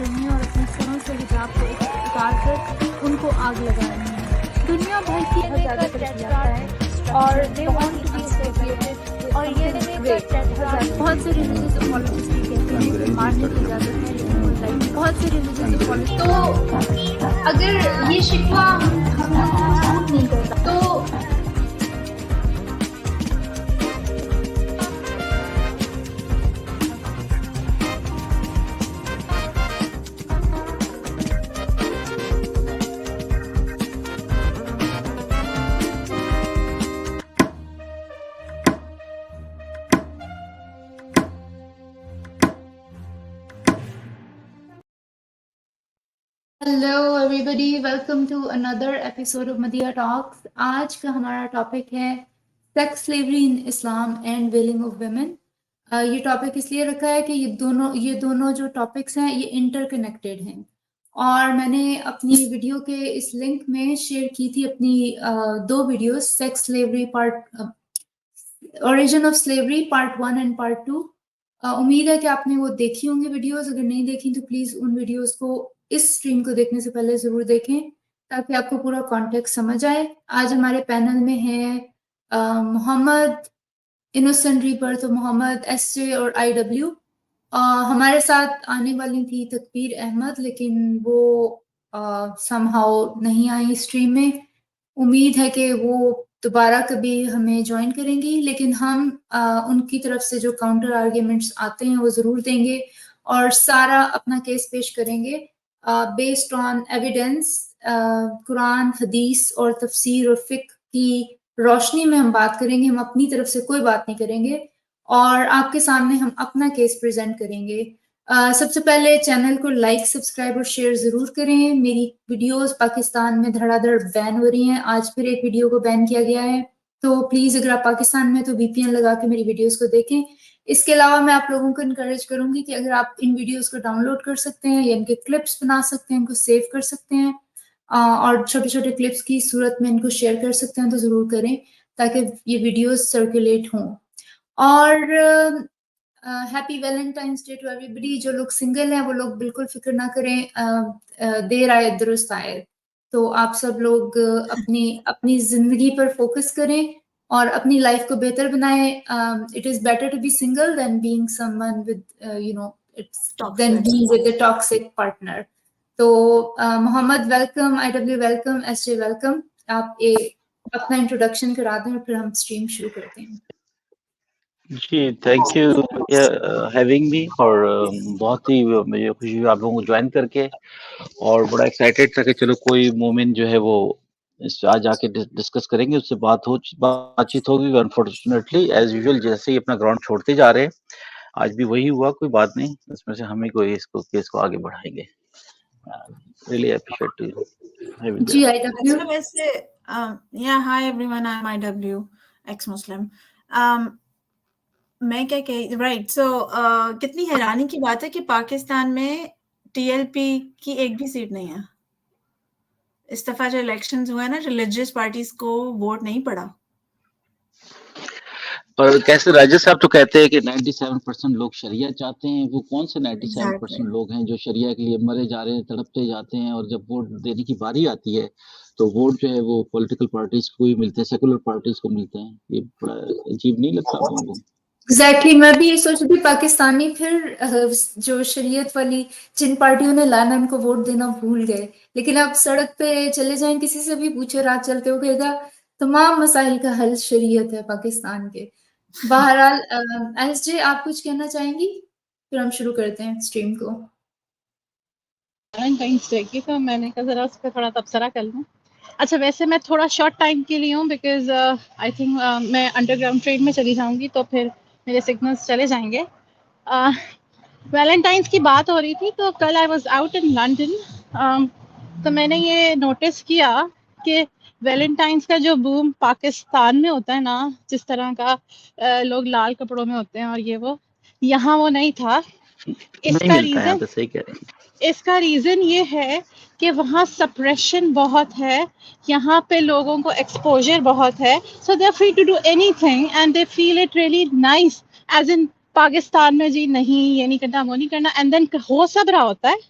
کرنی ہے اور اپنے سروں سے حجاب کو اتار کر ان کو آگ لگا رہی ہیں. دنیا بھر کی بہت زیادہ ترقی یافتہ ہے اور they want to be associated with something great. بہت سے ریلیجیس اپالوجسٹ بھی کہتے ہیں کہ مارنے کی اجازت ہے لیکن وہ لائک بہت سے ریلیجیس اپالوجسٹ تو اگر یہ شکوہ ہم نہیں کرتا تو hello every body welcome to another episode of media talks. آج کا ہمارا ٹاپک ہے sex slavery in Islam and veiling of women. یہ ٹاپک اس لیے رکھا ہے کہ یہ دونوں جو ٹاپکس ہیں یہ انٹر کنیکٹڈ ہیں اور میں نے اپنی ویڈیو کے اس لنک میں شیئر کی تھی اپنی 2 videos sex slavery origin of slavery part 1 and part 2. امید ہے کہ آپ نے وہ دیکھی ہوں گی ویڈیوز. اگر نہیں دیکھی تو پلیز ان ویڈیوز کو اس اسٹریم کو دیکھنے سے پہلے ضرور دیکھیں تاکہ آپ کو پورا کانٹیکٹ سمجھ آئے. آج ہمارے پینل میں ہیں محمد انوسنٹ ریبرتھ محمد ایس جے اور آئی ڈبلیو. ہمارے ساتھ آنے والی تھی تکبیر احمد لیکن وہ سم ہاؤ نہیں آئی اسٹریم میں. امید ہے کہ وہ دوبارہ کبھی ہمیں جوائن کریں گی لیکن ہم ان کی طرف سے جو کاؤنٹر آرگیومنٹس آتے ہیں وہ ضرور دیں گے اور سارا اپنا کیس پیش کریں گے بیسڈ آن ایویڈینس. قرآن حدیث اور تفسیر اور فقہ کی روشنی میں ہم بات کریں گے. ہم اپنی طرف سے کوئی بات نہیں کریں گے اور آپ کے سامنے ہم اپنا کیس پریزنٹ کریں گے. سب سے پہلے چینل کو لائک سبسکرائب اور شیئر ضرور کریں. میری ویڈیوز پاکستان میں دھڑا دھڑ بین ہو رہی ہیں. آج پھر ایک ویڈیو کو بین کیا گیا ہے تو پلیز اگر آپ پاکستان میں تو وی پی این لگا کے میری ویڈیوز کو دیکھیں. اس کے علاوہ میں آپ لوگوں کو انکریج کروں گی کہ اگر آپ ان ویڈیوز کو ڈاؤن لوڈ کر سکتے ہیں یا ان کے کلپس بنا سکتے ہیں ان کو سیو کر سکتے ہیں اور چھوٹے چھوٹے کلپس کی صورت میں ان کو شیئر کر سکتے ہیں تو ضرور کریں تاکہ یہ ویڈیوز سرکولیٹ ہوں. اور ہیپی ویلنٹائنس ڈے ٹو ایوری بڈی. جو لوگ سنگل ہیں وہ لوگ بالکل فکر نہ کریں, دیر آئے درست آئے. تو آپ سب لوگ اپنی زندگی پر فوکس کریں اور اپنی لائف کو بہتر بنائیں. It is better to be single than being someone with a toxic partner. تو Muhammad welcome, I W welcome, S J welcome. آپ اپنا انٹروڈکشن کرا دیں اور پھر ہم اسٹریم شروع کرتے ہیں. جی تھینک یو ہیونگ می. اور بہت ہی مجھے خوشی ہوئی آپ لوگوں کو جوائن کر کے اور بڑا ایکسائٹیڈ تھا کہ چلو کوئی مومن جو ہے وہ آج آ کے ڈسکس کریں گے, اس سے بات چیت ہوگی. انفارچونیٹلی ایز یوزول جیسے ہی اپنا گراؤنڈ چھوڑتے جا رہے ہیں آج بھی وہی ہوا. کوئی بات نہیں, اس میں سے ہمیں کوئی اس کو کیس کو آگے بڑھائیں گے. Really appreciate to you. G I W. ویسے یا hi everyone, I am I W ex Muslim. میں کیا کہ رائٹ سو کتنی حیرانی کی بات ہے کہ پاکستان میں ٹی ایل پی کی ایک بھی سیٹ نہیں ہے. اس دفعہ جو الیکشنز ہوئے نا ریلیجیس پارٹیز کو ووٹ نہیں پڑا. اور کیسے راجہ صاحب تو کہتے ہیں کہ 97% لوگ شریعت چاہتے ہیں. وہ کون سے 97% لوگ ہیں جو شریعت کے لیے مرے جا رہے ہیں, تڑپتے جاتے ہیں, اور جب ووٹ دینے کی باری آتی ہے تو ووٹ جو ہے وہ پولیٹیکل پارٹیز کو ہی ملتے ہیں, سیکولر پارٹیز کو ملتے ہیں. یہ بڑا عجیب نہیں لگتا آپ لوگوں کو؟ ایگزیکٹلی, میں بھی یہ سوچ رہی تھی پاکستانی پھر جو شریعت والی جن پارٹیوں نے لانا ان کو ووٹ دینا بھول گئے. لیکن اب سڑک پہ چلے جائیں, کسی سے بھی پوچھے رات چلتے ہو, کہے گا تمام مسائل کا حل شریعت ہے پاکستان کے. بہرحال ایس جے آپ کچھ کہنا چاہیں گی پھر ہم شروع کرتے ہیں اسٹریم کو. ویلنٹائنس ڈے کی تو میں نے کہا ذرا اس پہ تھوڑا تبصرہ کر لوں. اچھا ویسے میں تھوڑا شارٹ ٹائم کے لیے ہوں بیکاز آئی تھنک میں انڈر گراؤنڈ ٹرین میں چلی جاؤں گی تو پھر میرے سگنلس چلے جائیں گے. ویلنٹائنس کی بات ہو رہی تھی تو کل I was out in London تو میں نے یہ نوٹس کیا کہ ویلنٹائنس کا جو بوم پاکستان میں ہوتا ہے نا, جس طرح کا لوگ لال کپڑوں میں ہوتے ہیں اور وہ یہاں وہ نہیں تھا. اس کا ریزن یہ ہے کہ وہاں سپریشن بہت ہے, یہاں پہ لوگوں کو ایکسپوجر بہت ہے. So they are free to do anything and they feel it really nice. As in Pakistan میں جی نہیں یہ نہیں کرنا وہ نہیں کرنا, اینڈ دین ہو سب رہا ہوتا ہے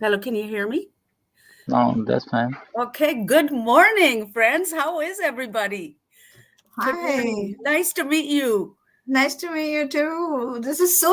Hello, can you hear me? No, that's fine. Okay, good morning, friends. How is everybody? Good Hi. morning. Nice to meet you. Nice to meet you too. This is so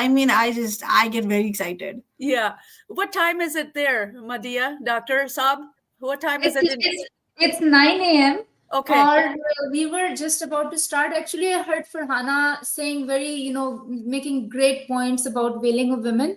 I mean, I get very excited. Yeah. What time is it there, Madia, Dr. Saab? What time is it? It's 9 a.m. Okay. Or we were just about to start. Actually, I heard Farhana saying very, making great points about wailing of women.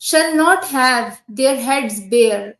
shall not have their heads bare,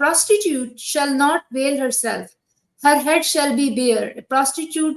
prostitute shall not veil herself. Her head shall be bare. A prostitute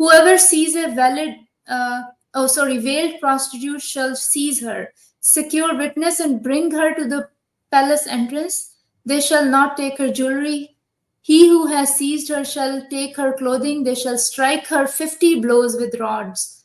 Whoever sees a veiled prostitute shall seize her, secure witness and bring her to the palace entrance. They shall not take her jewelry. He who has seized her shall take her clothing. They shall strike her 50 blows with rods.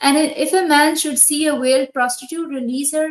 And if a man should see a veiled prostitute, release her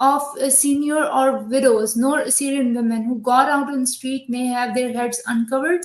of a senior or widows nor Assyrian women who got out on the street may have their heads uncovered.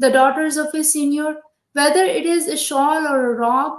The daughters of a senior, whether it is a shawl or a robe,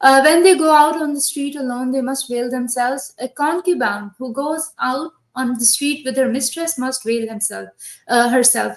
When they go out on the street alone, they must veil themselves. A concubine who goes out on the street with her mistress must veil herself.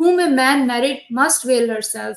whom a man married must veil herself.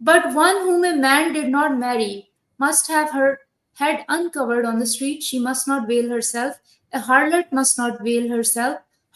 But one whom a man did not marry must have her head uncovered on the street. She must not veil herself. A harlot must not veil herself.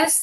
as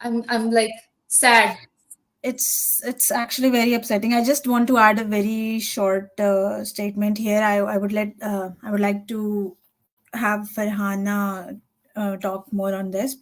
I'm like sad. It's actually very upsetting. I just want to add a very short statement here. I would like to have Farhana talk more on this.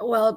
Well,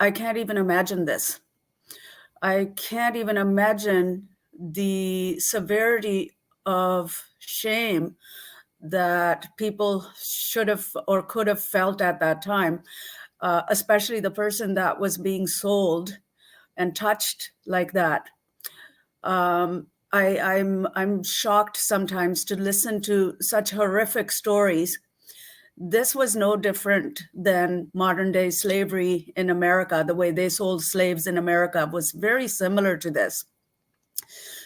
I can't even imagine this. I can't even imagine the severity of shame that people should have or could have felt at that time, especially the person that was being sold and touched like that. I'm shocked sometimes to listen to such horrific stories. This was no different than modern day slavery in America. The way they sold slaves in America was very similar to this.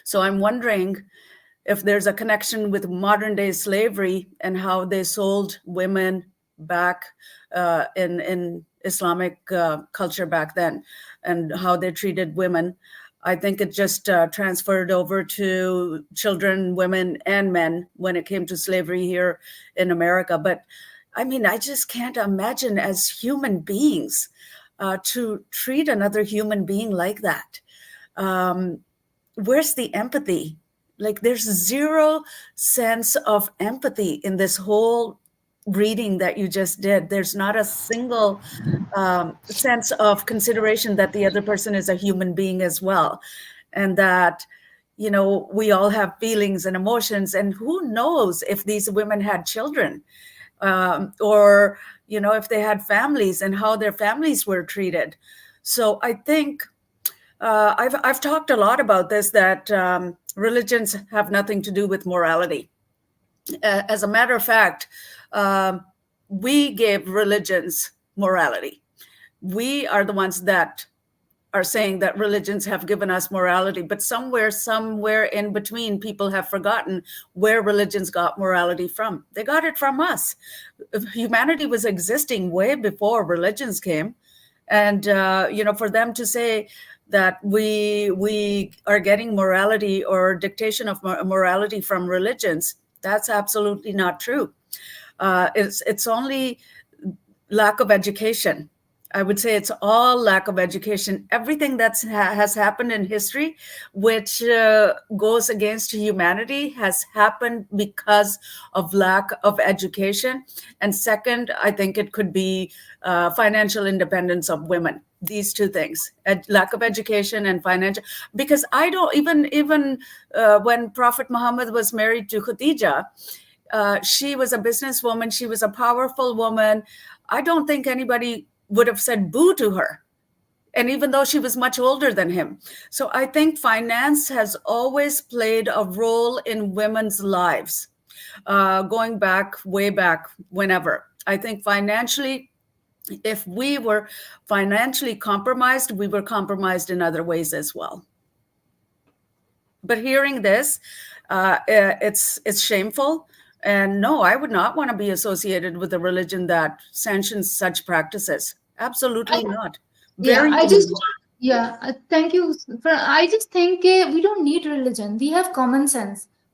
So I'm wondering if there's a connection with modern day slavery and how they sold women back in Islamic culture back then, and how they treated women. I think it just transferred over to children, women, and men when it came to slavery here in America. But I mean, I just can't imagine as human beings to treat another human being like that. Where's the empathy? Like, there's zero sense of empathy in this whole reading that you just did. There's not a single sense of consideration that the other person is a human being as well. And that, you know, we all have feelings and emotions, and who knows if these women had children. Or, you know, if they had families and how their families were treated. So I think I've talked a lot about this, that religions have nothing to do with morality. As a matter of fact, we gave religions morality. We are the ones that are saying that religions have given us morality, but somewhere in between, people have forgotten where religions got morality from. They got it from us. Humanity was existing way before religions came. And, you know, for them to say that we are getting morality or dictation of morality from religions, that's absolutely not true. It's only lack of education. I would say it's all lack of education. Everything that has happened in history, which goes against humanity, has happened because of lack of education. And second, I think it could be financial independence of women. these two things, lack of education and financial. Because I don't even when Prophet Muhammad was married to Khadija, she was a businesswoman. She was a powerful woman. I don't think anybody would have said boo to her. And even though she was much older than him. So I think finance has always played a role in women's lives, going back, way back, whenever. I think financially, if we were financially compromised, we were compromised in other ways as well. But hearing this, it's shameful. And no, I would not want to be associated with a religion that sanctions such practices. Absolutely not. Thank you. I just think we don't need religion. We have common sense.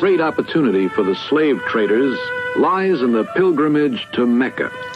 great opportunity for the slave traders lies in the pilgrimage to Mecca.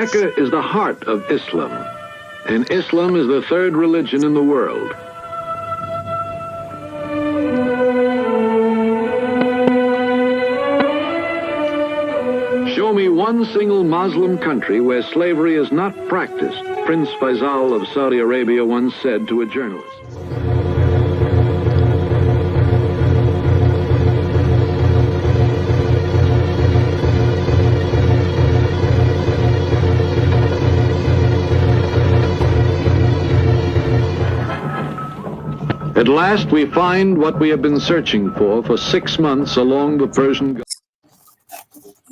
Mecca is the heart of Islam, and Islam is the third religion in the world. Show me one single Muslim country where slavery is not practiced, Prince Faisal of Saudi Arabia once said to a journalist. At last we find what we have been searching for 6 months along the Persian Gulf.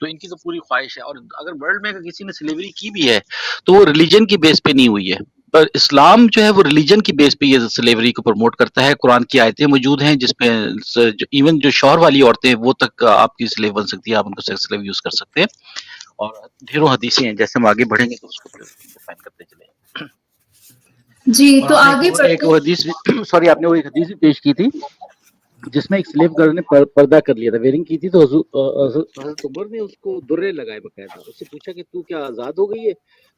تو ان کی تو پوری خواہش ہے. اور اگر world میں اگر کسی نے سلیوری کی بھی ہے تو وہ ریلیجن کی بیس پہ نہیں ہوئی ہے, پر اسلام جو ہے وہ ریلیجن کی بیس پہ یہ سلیوری کو پروموٹ کرتا ہے. قرآن کی آیتیں موجود ہیں جس میں ایون جو شوہر والی عورتیں ہیں وہ تک آپ کی سلیو بن سکتی ہے, آپ ان کو سیکس سلیو یوز کر سکتے ہیں, اور ڈھیروں حدیثیں ہیں. جیسے ہم آگے بڑھیں گے تو اس کو ڈیفائن کرتے چلیں. جی اور تو آپ نے آگے ایک حدیث سوری آپ نے وہ ایک حدیث بھی پیش کی تھی جس میں ایک سلیو گرل نے پردہ کر لیا تھا, ویئرنگ کی تھی, تو حضرت عمر نے اس کو درے لگائے باقاعدہ. اس سے پوچھا کہ تو کیا آزاد ہو گئی ہے؟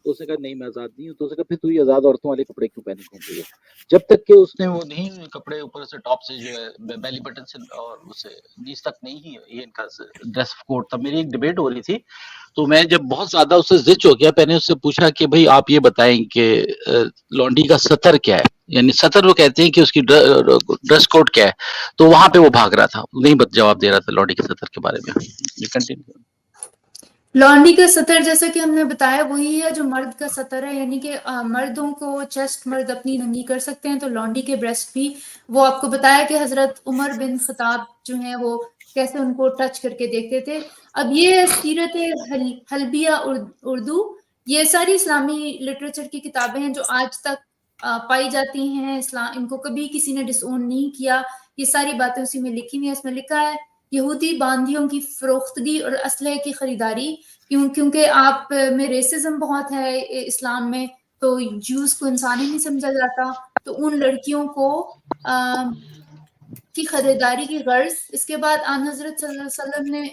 تو اس نے کہا نہیں میں آزاد نہیں ہوں. تو اس نے کہا پھر تو یہ آزاد عورتوں والے کپڑے کیوں پہنے گھوم رہی ہے؟ جب تک کہ اس نے وہ نہیں کپڑے اوپر سے ٹاپ سے جو ہے بیلی بٹن سے اور اسے نیز تک نہیں, یہ ان کا ڈریس کوڈ تھا. میری ایک ڈبیٹ ہو رہی تھی تو میں جب بہت زیادہ اس سے زچ ہو گیا, میں نے اس سے پوچھا کہ بھئی آپ یہ بتائیں کہ لونڈی کا سطر کیا ہے, یعنی سطر وہ کہتے ہیں کہ اس کی ڈریس کوڈ کیا ہے. تو وہاں پہ وہ بھاگ رہا تھا, نہیں جواب دے رہا تھا لونڈی کے سطر کے بارے میں. یہ کنٹینیو. لانڈی کا سطر جیسا کہ ہم نے بتایا وہی ہے جو مرد کا سطر ہے, یعنی کہ مردوں کو چیسٹ مرد اپنی ننگی کر سکتے ہیں, تو لانڈی کے بریسٹ بھی. وہ آپ کو بتایا کہ حضرت عمر بن خطاب جو ہیں وہ کیسے ان کو ٹچ کر کے دیکھتے تھے. اب یہ سیرت حلبیہ اردو, یہ ساری اسلامی لٹریچر کی کتابیں ہیں جو آج تک پائی جاتی ہیں. اسلام ان کو کبھی کسی نے ڈس اون نہیں کیا, یہ ساری باتیں اسی میں لکھی ہوئی ہیں. اس میں لکھا ہے یہودی باندیوں کی فروختگی اور اسلحے کی خریداری, کیونکہ آپ میں ریسزم بہت ہے اسلام میں, تو جوز کو انسان ہی نہیں سمجھا جاتا, تو ان لڑکیوں کو کی خریداری کی غرض. اس کے بعد آن حضرت صلی اللہ علیہ وسلم نے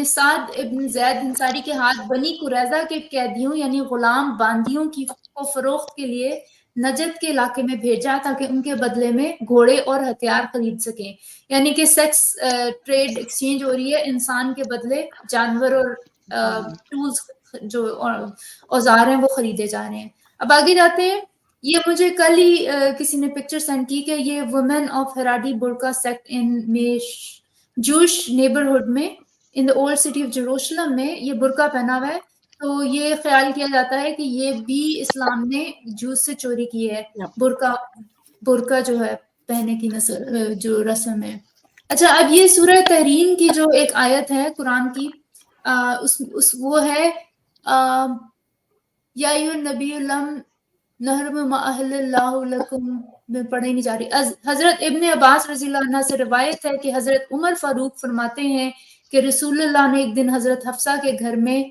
سعد ابن زید انصاری کے ہاتھ بنی قریظہ کے قیدیوں یعنی غلام باندیوں کو فروخت کے لیے نجد کے علاقے میں بھیجا تاکہ ان کے بدلے میں گھوڑے اور ہتھیار خرید سکیں. یعنی کہ سیکس ٹریڈ ایکسچینج ہو رہی ہے, انسان کے بدلے جانور اور ٹولز جو اوزار ہیں وہ خریدے جا رہے ہیں. اب آگے جاتے ہیں. یہ مجھے کل ہی کسی نے پکچر سینڈ کی کہ یہ وومن آف ہراڈی برقع سیکٹ ان جوش نیبرہڈ میں ان دا اولڈ سٹی آف جیروشلم میں یہ برقع پہنا ہوا ہے. تو یہ خیال کیا جاتا ہے کہ یہ بھی اسلام نے جوز سے چوری کی ہے, برقع جو ہے پہنے کی جو رسم ہے. اچھا, اب یہ سورہ تحریم کی جو ایک آیت ہے قرآن کی, وہ ہے یا ایھا النبی لم نحرم ما احل اللہ لکم, میں پڑھے نہیں جا رہی. حضرت ابن عباس رضی اللہ عنہ سے روایت ہے کہ حضرت عمر فاروق فرماتے ہیں کہ رسول اللہ نے ایک دن حضرت حفصہ کے گھر میں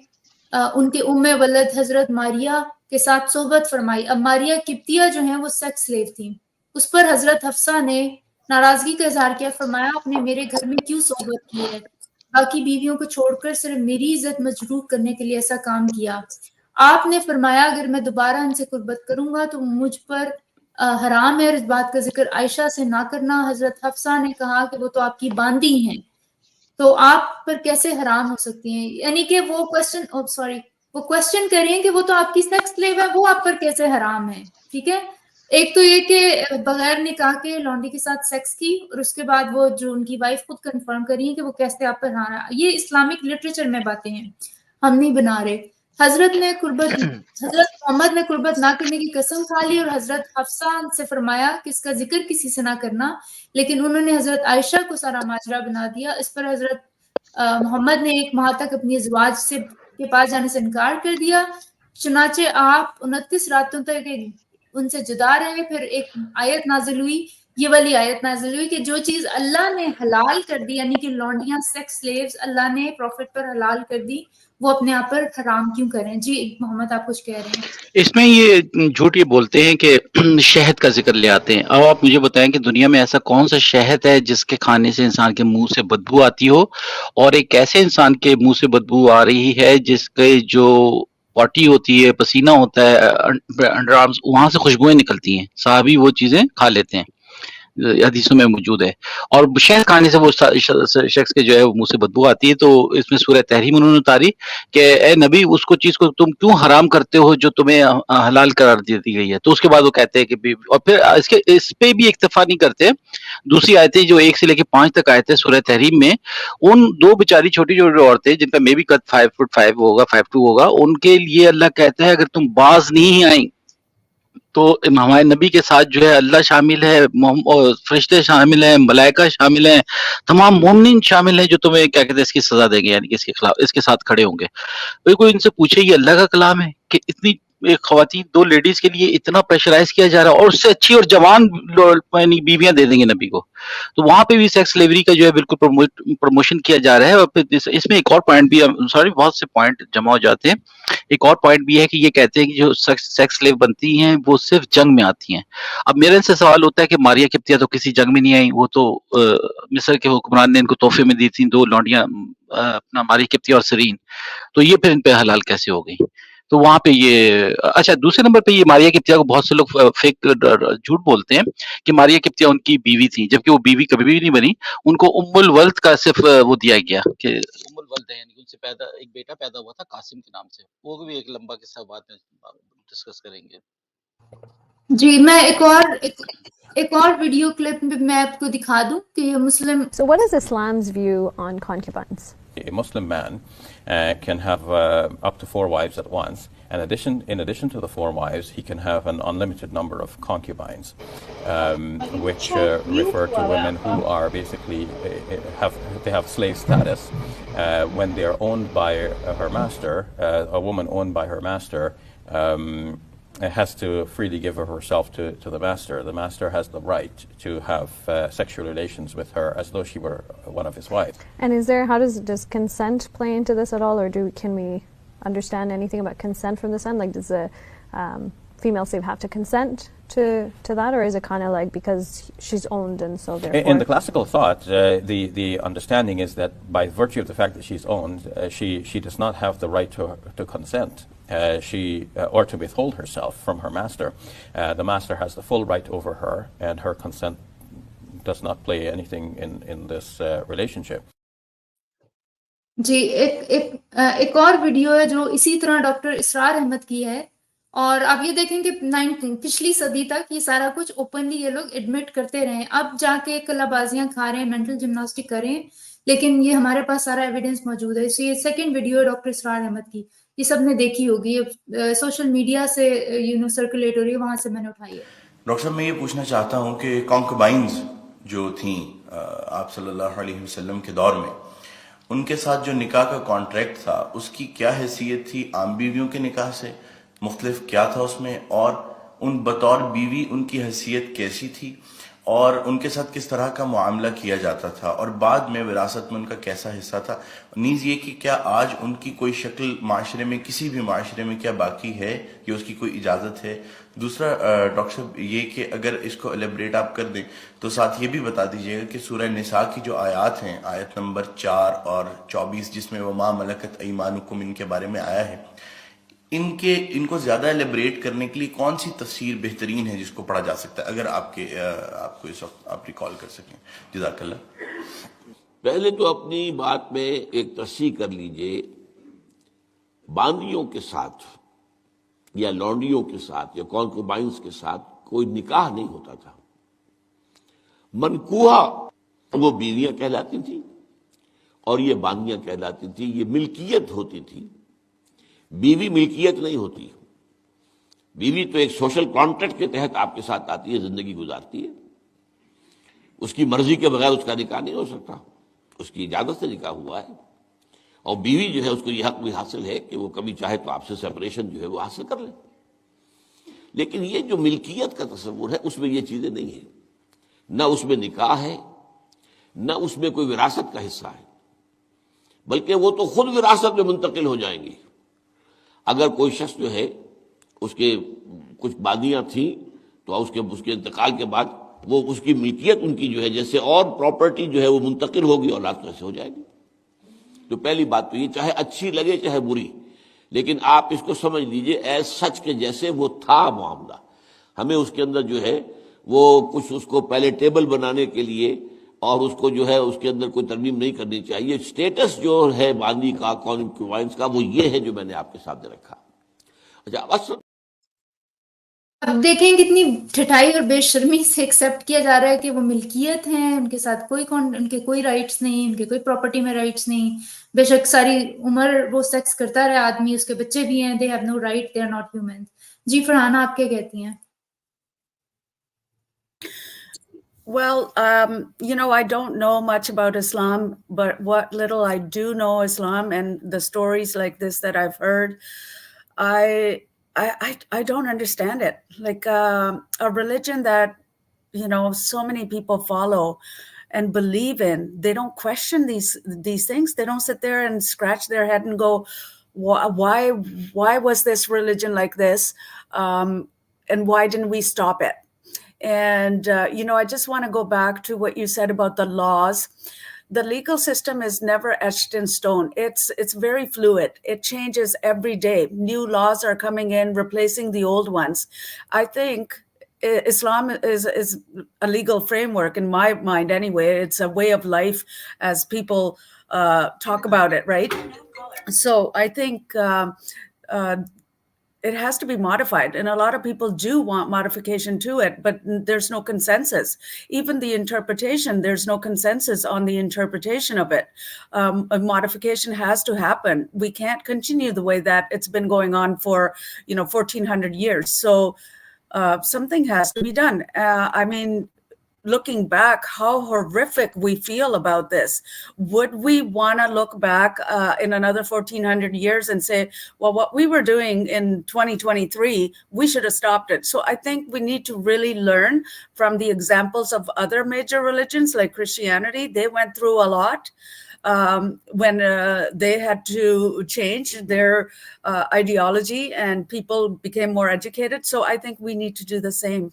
ان کے ام ولد حضرت ماریہ کے ساتھ صحبت فرمائی. اب ماریہ قبطیہ جو ہیں وہ سیکس سلیو تھیں. اس پر حضرت حفصہ نے ناراضگی کا اظہار کیا, فرمایا آپ نے میرے گھر میں کیوں صحبت کی ہے, باقی بیویوں کو چھوڑ کر صرف میری عزت مجروح کرنے کے لیے ایسا کام کیا. آپ نے فرمایا اگر میں دوبارہ ان سے قربت کروں گا تو مجھ پر حرام ہے, اور اس بات کا ذکر عائشہ سے نہ کرنا. حضرت حفصہ نے کہا کہ وہ تو آپ کی باندی ہیں, تو آپ پر کیسے حرام ہو سکتی ہیں, یعنی کہ وہ کوشچن کر رہی ہیں کہ وہ تو آپ کی سیکس سلیو ہے, وہ آپ پر کیسے حرام ہے. ٹھیک ہے, ایک تو یہ کہ بغیر نکاح کے لونڈی کے ساتھ سیکس کی, اور اس کے بعد وہ جو ان کی وائف خود کنفرم کر رہی ہیں کہ وہ کیسے آپ پر حرام ہے. یہ اسلامک لٹریچر میں باتیں ہیں, ہم نہیں بنا رہے. حضرت محمد نے قربت نہ کرنے کی قسم کھا لی, اور حضرت حفصہ سے فرمایا کہ اس کا ذکر کسی سے نہ کرنا, لیکن انہوں نے حضرت عائشہ کو سارا ماجرا بنا دیا. اس پر حضرت محمد نے 1 ماہ تک اپنی ازواج کے پاس جانے سے انکار کر دیا. چنانچہ آپ 29 راتوں تک ان سے جدا رہے. پھر ایک آیت نازل ہوئی, یہ والی آیت نازل ہوئی کہ جو چیز اللہ نے حلال کر دی, یعنی کہ لونڈیاں سیکس سلیوز اللہ نے پروفٹ پر حلال کر دی, وہ اپنے آپ پر حرام کیوں کریں. جی محمد آپ کچھ کہہ رہے ہیں. اس میں یہ جھوٹ یہ بولتے ہیں کہ شہد کا ذکر لے آتے ہیں. اب آپ مجھے بتائیں کہ دنیا میں ایسا کون سا شہد ہے جس کے کھانے سے انسان کے منہ سے بدبو آتی ہو, اور ایک ایسے انسان کے منہ سے بدبو آ رہی ہے جس کے جو پاٹی ہوتی ہے, پسینہ ہوتا ہے, انڈر آرمز, وہاں سے خوشبوئیں نکلتی ہیں. صحابی وہ چیزیں کھا لیتے ہیں, حدیثوں میں موجود ہے. اور شہد کھانے سے وہ شخص کے جو ہے منہ سے بدبو آتی ہے. تو اس میں سورہ تحریم انہوں نے اتاری کہ اے نبی اس کو چیز کو تم کیوں حرام کرتے ہو جو تمہیں حلال قرار دی گئی ہے. تو اس کے بعد وہ کہتے ہیں کہ اور پھر اس پہ بھی اکتفا نہیں کرتے. دوسری آیتیں جو 1 سے لے کے 5 تک آیتیں سورہ تحریم میں, ان 2 بیچاری چھوٹی چھوٹی عورتیں جن کا مے بھی قد 5 فٹ 5 ہوگا, 5'2" ہوگا, ان کے لیے اللہ کہتا ہے اگر تم باز نہیں آئیں تو ہمارے نبی کے ساتھ جو ہے اللہ شامل ہے، فرشتے شامل ہیں، ملائکہ شامل ہیں، تمام مومنین شامل ہیں جو تمہیں کیا کہتے ہیں اس کی سزا دیں گے، یعنی کہ اس کے خلاف اس کے ساتھ کھڑے ہوں گے۔ کوئی ان سے پوچھے یہ اللہ کا کلام ہے کہ اتنی ایک خواتین 2 لیڈیز کے لیے اتنا پریشرائز کیا جا رہا ہے، اور اس سے اچھی اور جوان یعنی بیویاں دے دیں گے نبی کو، تو وہاں پہ بھی سیکس سلیوری کا جو ہے بالکل پروموشن کیا جا رہا ہے۔ اور پھر اس میں ایک اور پوائنٹ بھی، سوری بہت سے پوائنٹ جمع ہو جاتے ہیں، ایک اور پوائنٹ بھی ہے کہ یہ کہتے ہیں کہ جو سیکس سلیو بنتی ہیں وہ صرف جنگ میں آتی ہیں۔ اب میرے ان سے سوال ہوتا ہے کہ ماریا قبطیہ تو کسی جنگ میں نہیں آئی، وہ تو مصر کے حکمران نے ان کو تحفے میں دی تھیں 2 لونڈیاں، اپنا ماریا قبطیہ اور سرین، تو یہ پھر ان پہ حلال کیسے ہو گئی؟ تو وہاں پہ یہ اچھا، دوسرے نمبر پہ یہ ماریا قبطیہ کو بہت سے لوگ فیک جھوٹ بولتے ہیں کہ ماریا قبطیہ ان کی بیوی تھی، جبکہ وہ بیوی کبھی بھی نہیں بنی، ان کو ام الولد کا صرف وہ دیا گیا کہ ام الولد ہے، یعنی ان سے پیدا ایک بیٹا پیدا ہوا تھا قاسم کے نام سے، وہ بھی ایک لمبا قصہ بعد میں ڈسکس کریں گے۔ جی میں ایک اور ویڈیو کلپ میں آپ کو دکھا دوں کہ یہ مسلم So what is Islam's view on concubines? A Muslim man can have up to 4 wives at once. In addition to the 4 wives, he can have an unlimited number of concubines, which refer to women who are basically have slave status. When they are owned by her master, a woman owned by her master has to freely give herself to the master. The master has the right to have sexual relations with her as though she were one of his wives. And does consent play into this at all, or can we understand anything about consent from this end? Like, does a female slave have to consent to that, or is it kind of like because she's owned and so therefore? In the classical thought, the understanding is that by virtue of the fact that she's owned, she does not have the right to consent. Or to withhold herself from her master. The master has the full right over her, and her consent does not play anything in this relationship. جی ایک اور video ہے جو اسی طرح doctor اسرار احمد کی ہے، اور آپ یہ دیکھیں کہ پچھلی صدی تک یہ سارا کچھ اوپنلی یہ لوگ ایڈمٹ کرتے رہے، اب جا کے کلا بازیاں کھا رہے ہیں، مینٹل جمناسٹک کر رہے ہیں، لیکن یہ ہمارے پاس سارا ایویڈنس موجود ہے۔ یہ سیکنڈ ویڈیو ہے ڈاکٹر اسرار احمد کی، یہ سب نے دیکھی ہوگی، سوشل میڈیا سے سرکولیٹ ہو رہی ہے، وہاں سے میں نے اٹھائی ہے۔ ڈاکٹر صاحب میں یہ پوچھنا چاہتا ہوں کہ کانکوبائنز جو تھیں آپ صلی اللہ علیہ وسلم کے دور میں، ان کے ساتھ جو نکاح کا کانٹریکٹ تھا اس کی کیا حیثیت تھی عام بیویوں کے نکاح سے؟ مختلف کیا تھا اس میں؟ اور ان بطور بیوی ان کی حیثیت کیسی تھی، اور ان کے ساتھ کس طرح کا معاملہ کیا جاتا تھا، اور بعد میں وراثت میں ان کا کیسا حصہ تھا؟ نیز یہ کہ کیا آج ان کی کوئی شکل معاشرے میں، کسی بھی معاشرے میں کیا باقی ہے، کہ اس کی کوئی اجازت ہے؟ دوسرا ڈاکٹر صاحب یہ کہ اگر اس کو ایلیبریٹ آپ کر دیں تو ساتھ یہ بھی بتا دیجیے گا کہ سورہ نساء کی جو آیات ہیں، آیت نمبر 4 اور 24 جس میں وما ملکت ایمانکم ان کے بارے میں آیا ہے، ان کو زیادہ ایلیبریٹ کرنے کے لیے کون سی تفسیر بہترین ہے جس کو پڑھا جا سکتا ہے، اگر آپ کو اس وقت آپ ریکال کر سکیں؟ جزاک اللہ۔ پہلے تو اپنی بات میں ایک تصحیح کر لیجئے، باندیوں کے ساتھ یا لونڈیوں کے ساتھ یا کانکوبائنز کے ساتھ کوئی نکاح نہیں ہوتا تھا۔ منکوحہ وہ بیویاں کہلاتی تھیں اور یہ باندیاں کہلاتی تھیں، یہ ملکیت ہوتی تھی۔ بیوی ملکیت نہیں ہوتی، بیوی تو ایک سوشل کانٹریکٹ کے تحت آپ کے ساتھ آتی ہے، زندگی گزارتی ہے، اس کی مرضی کے بغیر اس کا نکاح نہیں ہو سکتا، اس کی اجازت سے نکاح ہوا ہے، اور بیوی جو ہے اس کو یہ حق بھی حاصل ہے کہ وہ کبھی چاہے تو آپ سے سپریشن جو ہے وہ حاصل کر لے۔ لیکن یہ جو ملکیت کا تصور ہے اس میں یہ چیزیں نہیں ہیں، نہ اس میں نکاح ہے، نہ اس میں کوئی وراثت کا حصہ ہے، بلکہ وہ تو خود وراثت میں منتقل ہو جائیں گی۔ اگر کوئی شخص جو ہے اس کے کچھ باندیاں تھیں تو اس کے انتقال کے بعد وہ اس کی ملکیت ان کی جو ہے جیسے اور پراپرٹی جو ہے وہ منتقل ہوگی، اولاد تو ایسے ہو جائے گی۔ تو پہلی بات تو یہ چاہے اچھی لگے چاہے بری، لیکن آپ اس کو سمجھ لیجئے ایز سچ کے جیسے وہ تھا معاملہ۔ ہمیں اس کے اندر جو ہے وہ کچھ اس کو پہلے ٹیبل بنانے کے لیے اور اس کو جو ہے اس کے اندر کوئی ترمیم نہیں کرنی چاہیے۔ سٹیٹس جو ہے باندی کا، کانکوبائنز کا، وہ یہ ہے جو میں نے آپ کے سامنے رکھا۔ اچھا بس اب دیکھیں کتنی ٹھٹائی اور بے شرمی سے ایکسیپٹ کیا جا رہا ہے کہ وہ ملکیت ہیں، ان کے ساتھ ان کے کوئی رائٹس نہیں، ان کے کوئی پراپرٹی میں رائٹس نہیں۔ بے شک ساری عمر وہ سیکس کرتا رہا آدمی، اس کے بچے بھی ہیں، they have no right, they are not human. جی فرحانہ آپ کیا کہتی ہیں؟ Well, I don't know much about Islam, but what little I do know Islam and the stories like this that I've heard, I don't understand it. Like a religion that so many people follow and believe in, they don't question these things. They don't sit there and scratch their head and go, why was this religion like this, and why didn't we stop it? And I just want to go back to what you said about the laws. The legal system is never etched in stone. It's very fluid. It changes every day. New laws are coming in, replacing the old ones. I think Islam is a legal framework in my mind anyway. It's a way of life as people talk about it, right? So I think it has to be modified, and a lot of people do want modification to it, but there's no consensus. Even the interpretation, there's no consensus on the interpretation of it. A modification has to happen. We can't continue the way that it's been going on for 1400 years. So something has to be done. I mean, looking back, how horrific we feel about this. Would we want to look back in another 1400 years and say, well, what we were doing in 2023, we should have stopped it? So I think we need to really learn from the examples of other major religions like Christianity. They went through a lot when they had to change their ideology and people became more educated. So I think we need to do the same.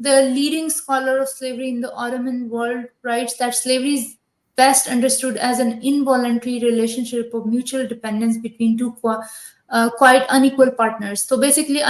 The leading scholar of slavery in the Ottoman world writes that slavery is best understood as an involuntary relationship of mutual dependence between two quite unequal partners. So basically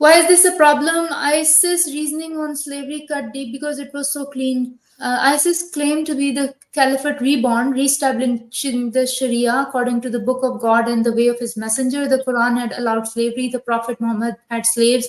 Why is this a problem? ISIS reasoning on slavery cut deep because it was so clean. ISIS claimed to be the caliphate reborn, reestablishing the Sharia according to the book of God and the way of his messenger. The Quran had allowed slavery, the Prophet Muhammad had slaves,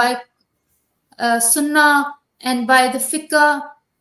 by Sunnah and by the fiqh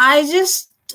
I just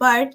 But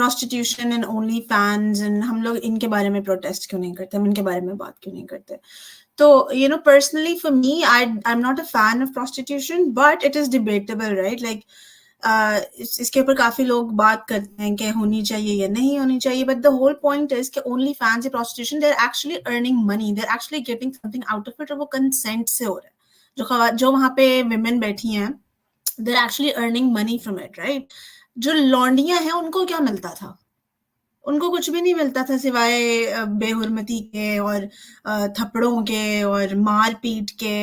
prostitution and OnlyFans and ہم لوگ ان کے بارے میں protest کیوں نہیں کرتے, ہم ان کے بارے میں بات کیوں نہیں کرتے. تو personally for me, I'm not a fan of prostitution, but it is debatable, right? Like اس کے اوپر کافی لوگ بات کرتے ہیں کہ ہونی چاہیے یا نہیں ہونی چاہیے, but the whole point is کہ OnlyFans یا prostitution, they're actually earning money, they're actually getting something out of it, اور وہ consent سے ہو رہا ہے. جو وہاں پہ women بیٹھی ہیں, they're actually earning money from it, right? جو لونڈیاں ہیں ان کو کیا ملتا تھا؟ ان کو کچھ بھی نہیں ملتا تھا سوائے بے حرمتی کے اور تھپڑوں کے اور مار پیٹ کے,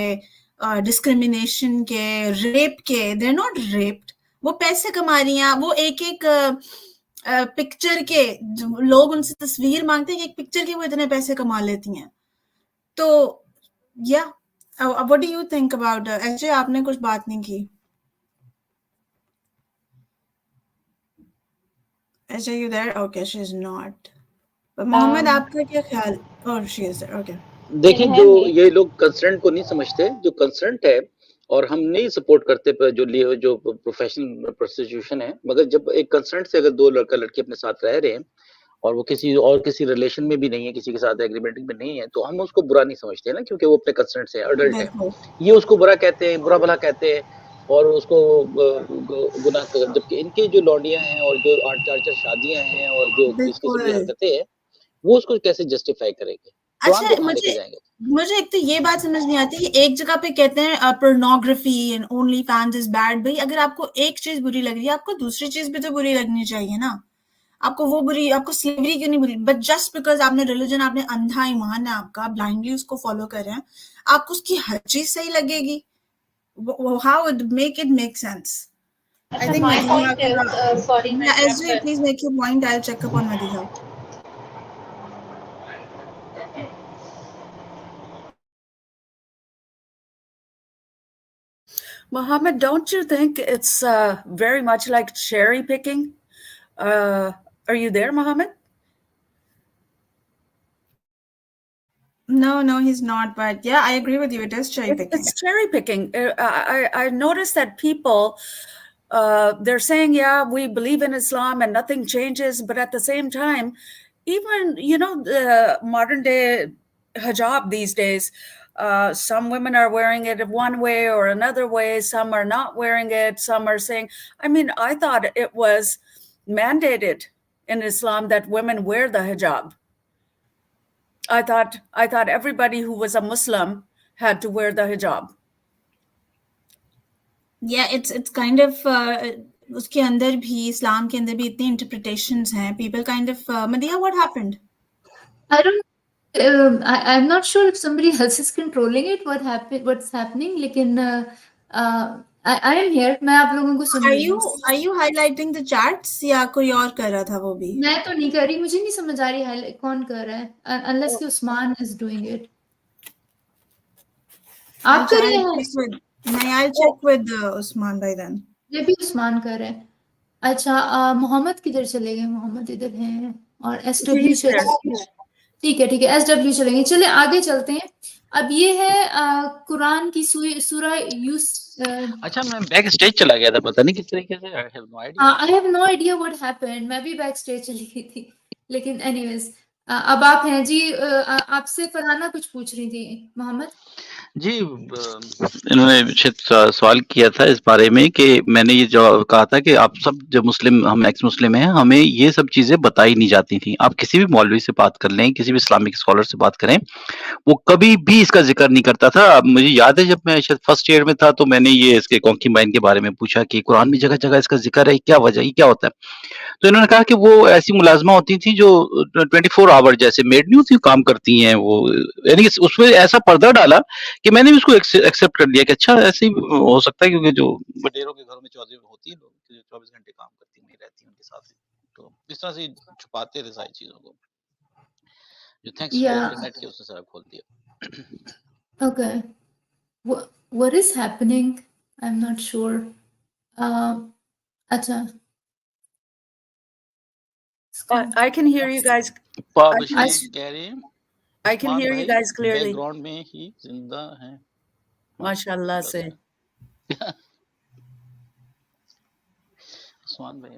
ڈسکریمنیشن کے, ریپ کے. they're not raped. وہ پیسے کما رہی ہیں, وہ ایک ایک پکچر کے لوگ ان سے تصویر مانگتے ہیں کہ ایک پکچر کے وہ اتنے پیسے کما لیتی ہیں. تو what do you think about ایسے آپ نے کچھ بات نہیں کی. Are you there? Okay, she's not. But محمد آپ کا کیا خیال؟ Oh, she is there. Okay. دیکھیں جو یہ لوگ کنسرنٹ کو نہیں سمجھتے, جو کنسرنٹ ہے, اور ہم نہیں سپورٹ کرتے جو پروفیشنل پروسٹیٹیوشن ہے, مگر جب ایک کنسرنٹ سے اگر دو لڑکا لڑکی اپنے ساتھ رہ رہے ہیں اور وہ کسی ریلیشن میں بھی نہیں ہے, کسی کے ساتھ ایگریمنٹ میں نہیں ہے, تو ہم اس کو برا نہیں سمجھتے نا, کیونکہ وہ اپنے کنسرنٹ سے اڈلٹ ہے. یہ اس کو برا کہتے ہیں, برا بھلا کہتے ہیں, اور اس کو گناہ, جبکہ ان کی جو لونڈیاں ہیں اور جو 8 شادیاں ہیں اور جو اس قسم کی حرکتیں ہیں, وہ اس کو کیسے جسٹیفائی کریں گے؟ اچھا, مجھے ایک تو یہ بات سمجھ نہیں آتی کہ ایک جگہ پہ کہتے ہیں pornography and OnlyFans is bad. بھائی اگر آپ کو ایک چیز بری لگ رہی ہے, آپ کو دوسری چیز بھی تو بری لگنی چاہیے نا. آپ کو وہ بری, آپ کو سلیوری کیوں نہیں بری؟ بٹ جسٹ بیکاز آپ نے ریلیجن, آپ نے اندھا ایمان ہے آپ کا, بلائنڈلی اس کو فالو کر رہے ہیں, آپ کو اس کی ہر چیز صحیح لگے گی. How would make it make sense? I think Madiha, SJ, please make your point. I'll check up on Madiha. Mohammed, don't you think it's very much like cherry picking? Are you there, Mohammed? No, he's not. But yeah, I agree with you. It is cherry picking. It's cherry picking. I noticed that people, they're saying, yeah, we believe in Islam and nothing changes. But at the same time, even, the modern day hijab these days, some women are wearing it one way or another way. Some are not wearing it. Some are saying, I thought it was mandated in Islam that women wear the hijab. I thought everybody who was a Muslim had to wear the hijab. Yeah, it's kind of اس کے اندر بھی, اسلام کے اندر بھی اتنی interpretations ہیں. People kind of Madiha, what happened? I don't I'm not sure if somebody else is controlling it. What's happening? لیکن I am here. میں آپ لوگوں کو سن رہی ہوں. Are you highlighting the chats یا کوئی اور کر رہا تھا وہ بھی؟ میں تو نہیں کر رہی, مجھے نہیں سمجھ آ رہی کون کر رہا ہے, unless کہ عثمان is doing it. آپ کر رہے ہیں؟ نہیں, I'll check with عثمان بھائی then. یہ بھی عثمان کر رہے ہیں. اچھا, محمد کدھر چلے گئے؟ محمد ادھر ہیں, اور SW ٹھیک ہے, SW چلیں گے. چلے آگے چلتے ہیں. اب یہ ہے قرآن کی سورہ اچھا, میں بیک اسٹیج چلا گیا تھا, پتہ نہیں کس طریقے سے. I have no idea what happened. میں بھی بیک اسٹیج چلی گئی تھی, لیکن anyways اب آپ ہیں جی. آپ سے فرحانہ کچھ پوچھ رہی تھی. محمد جی, انہوں نے سوال کیا تھا اس بارے میں کہ میں نے یہ جواب کہا تھا کہ آپ سب جو مسلم, ہم ایکس مسلم ہیں, ہمیں یہ سب چیزیں بتائی نہیں جاتی تھیں. آپ کسی بھی مولوی سے بات کر لیں, کسی بھی اسلامک اسکالر سے بات کریں, وہ کبھی بھی اس کا ذکر نہیں کرتا تھا. مجھے یاد ہے جب میں شاید فرسٹ ایئر میں تھا تو میں نے یہ اس کے کونکیبائن کے بارے میں پوچھا کہ قرآن میں جگہ جگہ اس کا ذکر ہے, کیا وجہ, یہ کیا ہوتا ہے؟ تو انہوں نے کہا کہ وہ ایسی ملازمہ ہوتی تھیں جو 24 آور جیسے میڈ نہیں ہوتی, کام کرتی ہیں وہ, یعنی اس میں ایسا پردہ ڈالا کہ میں نے بھی اس کو ایکسیپٹ کر لیا کہ اچھا ایسے ہی ہو سکتا ہے, کیونکہ جو بٹیروں کے گھروں میں چوہدری ہوتی ہیں, لوگ 24 گھنٹے کام کرتی نہیں رہتی ان کے ساتھ, تو اس طرح سے چھپاتے رہے ساری چیزوں کو. جو تھینکس ٹو انٹرنیٹ کے اس نے سارا کھول دیا. Okay. What is happening? I'm not sure. اچھا, I can hear you guys. I can hear you guys clearly. Back ground میں ہی زندہ ہیں. ماشاءاللہ سے. عثمان بھائی.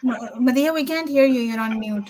Madiha, we can't hear you. You're on mute.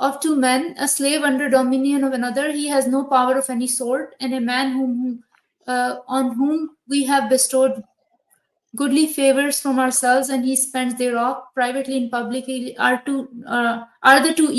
of two men, a slave under dominion of another. He has no power of any sort, and a man on whom we have bestowed goodly favors from ourselves, and he spends thereof privately and publicly are the two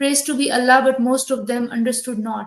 Praise to be Allah, but most of them understood not.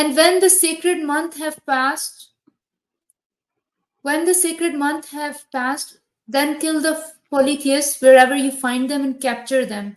And when the sacred month have passed, then kill the polytheists wherever you find them and capture them.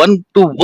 1 to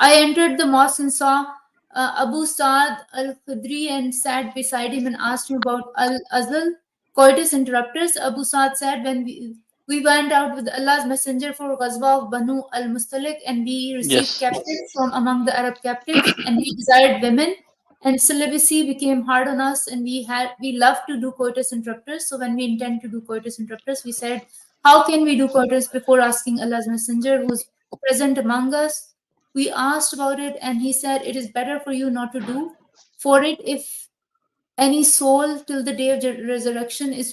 I entered the mosque and saw Abu Sa'd al-Khudri and sat beside him and asked him about al-azl, coitus interruptus. Abu Sa'd said, when we went out with Allah's messenger for Ghazwa of Banu al-Mustalik, and we received captives from among the Arab captives, and we desired women, and celibacy became hard on us, and we love to do coitus interruptus. So when we intend to do coitus interruptus, we said, how can we do coitus before asking Allah's messenger who's present among us? We asked about it, and he said, it is better for you not to do for it if any soul till the day of resurrection is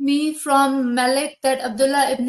me from Malik that Abdullah ibn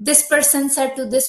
this person said to this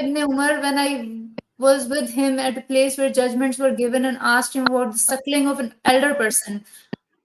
ibn Umar when I was with him at a place where judgments were given and asked him about the suckling of an elder person.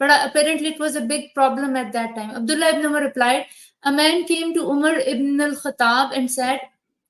But apparently it was a big problem at that time. Abdullah ibn Umar replied, a man came to Umar ibn al-Khattab and said,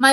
My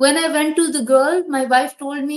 When I went to the girl, my wife told me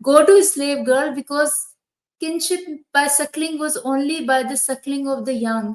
Go to a slave girl because kinship by suckling was only by the suckling of the young.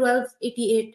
1288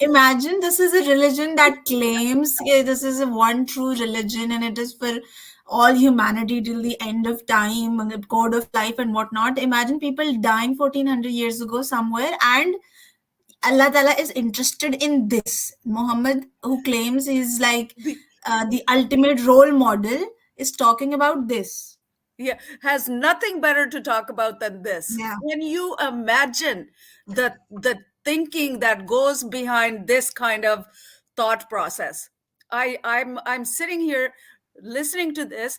Imagine this is a religion that claims this is a one true religion and it is for all humanity till the end of time, and the code of life and whatnot. Imagine people dying 1400 years ago somewhere and Allah Ta'ala is interested in this. Muhammad, who claims he's like the ultimate role model, is talking about this. Yeah, has nothing better to talk about than this. Yeah. Can you imagine the thinking that goes behind this kind of thought process? I'm sitting here listening to this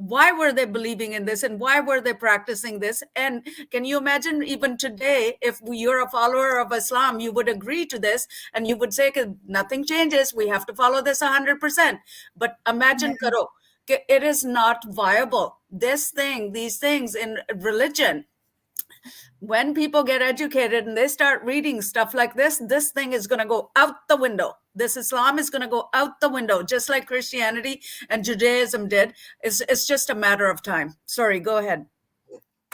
Why were they believing in this and why were they practicing this? And can you imagine even today, if you're a follower of Islam, you would agree to this and you would say nothing changes, we have to follow this 100%. But imagine karo, it is not viable. These things in religion, when people get educated and they start reading stuff like this thing is going to go out the window. This Islam is going to go out the window, just like Christianity and Judaism did. It's just a matter of time. Sorry, go ahead.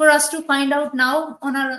For us to find out now on our,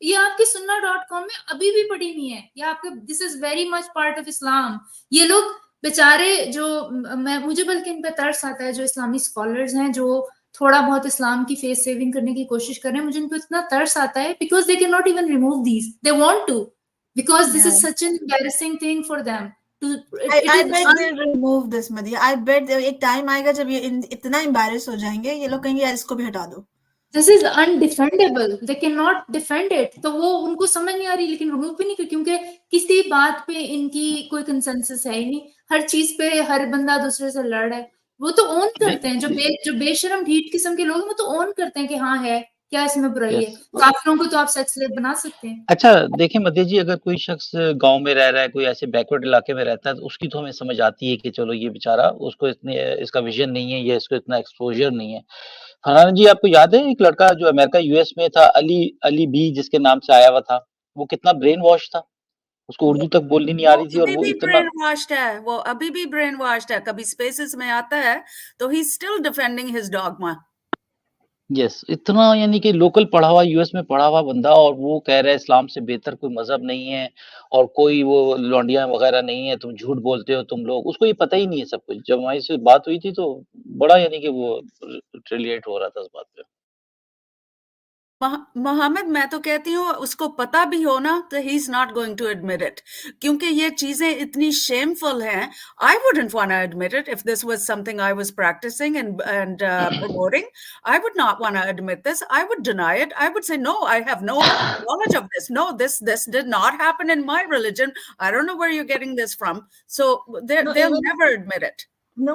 یہ آپ کی sunna.com میں ابھی بھی پڑی ہوئی ہے. یہ آپ کا this is very much part of Islam. یہ لوگ بیچارے جو مجھے بلکہ ان پہ ترس آتا ہے جو اسلامی اسکالرز ہیں جو تھوڑا بہت اسلام کی فیس سیونگ کرنے کی کوشش کر رہے ہیں. مجھے ان پہ اتنا ترس آتا ہے because they can not even remove these. They want to because this is such an embarrassing thing for them. I bet they'll remove this, Madhya. I bet ایک ٹائم آئے گا جب یہ اتنا embarrass ہو جائیں گے یہ لوگ کہیں گے یار اس کو بھی ہٹا دو. This is undefendable. They cannot defend it. تو وہ ان کو سمجھ نہیں آ رہی لیکن ریموو بھی نہیں کر کیونکہ کسی بات پہ ان کی کوئی کنسنسس ہے ہی نہیں. ہر چیز پہ ہر بندہ دوسرے سے لڑ رہا ہے. وہ تو اون کرتے ہیں جو بے شرم ڈھیٹ قسم کے لوگ ہیں وہ تو اون کرتے ہیں کہ ہاں ہے کیا اس میں برائی ہے. کافروں کو تو آپ سیکس سلیو بنا سکتے ہیں. اچھا دیکھیں مدھیہ جی، اگر کوئی شخص گاؤں میں رہ رہا ہے، کوئی ایسے بیکورڈ علاقے میں رہتا ہے تو اس کی تو ہمیں سمجھ آتی ہے کہ چلو یہ بیچارہ اس کو اتنے اس کا ویژن نہیں ہے یا اس کو اتنا ایکسپوجر نہیں ہے. حنان جی آپ کو یاد ہے ایک لڑکا جو امریکہ یو ایس میں تھا، علی بی جس کے نام سے آیا ہوا تھا، وہ کتنا برین واش تھا، اس کو اردو تک بولنی نہیں آ رہی تھی اور وہ اتنا برین واشڈ ہے. وہ ابھی بھی برین واشڈ ہے. کبھی اسپیسز میں آتا ہے تو he still defending his dogma. Yes اتنا یعنی کہ لوکل پڑھا ہوا یو ایس میں پڑھا ہوا بندہ اور وہ کہہ رہا ہے اسلام سے بہتر کوئی مذہب نہیں ہے اور کوئی وہ لونڈیاں وغیرہ نہیں ہے، تم جھوٹ بولتے ہو تم لوگ. اس کو یہ پتہ ہی نہیں ہے سب کچھ. جب ہماری سے بات ہوئی تھی تو بڑا یعنی کہ وہ ریلیٹ ہو رہا تھا اس بات پہ. محمد میں تو کہتی ہوں اس کو پتا بھی ہو نا تو he is not going to admit it کیونکہ یہ چیزیں اتنی شیمفل ہیں. I wouldn't want to admit it if this was something I was practising and promoting. I would not want to admit this. I would deny it. I would say no, I have no knowledge of this. No, this did not happen in my religion. I don't know where you're getting this from. So they'll never admit it. No,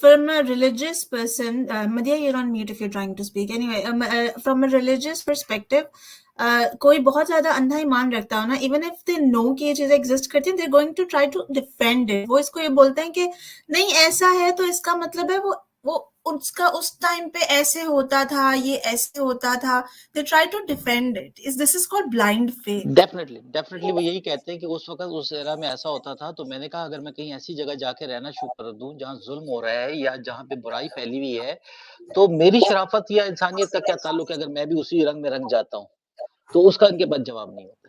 from a religious person, Madhya, you're on mute if you're trying to speak. Anyway, from a religious perspective, کوئی بہت زیادہ اندھا ایمان رکھتا ہو نا, even if they know کہ یہ چیزیں ایگزسٹ کرتی ہیں, they're going to try to defend it. وہ اس کو یہ بولتے ہیں کہ نہیں ایسا ہے تو اس کا مطلب ہے وہ اس کا اس ٹائم پہ ایسے ہوتا تھا, یہ ایسے ہوتا تھا. They try to defend it. This is called blind faith. Definitely وہ یہی کہتے ہیں کہ اس وقت اس ایرا میں ایسا ہوتا تھا. تو میں نے کہا اگر میں کہیں ایسی جگہ جا کے رہنا شروع کر دوں جہاں ظلم ہو رہا ہے یا جہاں پہ برائی پھیلی ہوئی ہے تو میری شرافت یا انسانیت کا کیا تعلق ہے اگر میں بھی اسی رنگ میں رنگ جاتا ہوں؟ تو اس کا ان کے بعد جواب نہیں ہوتا.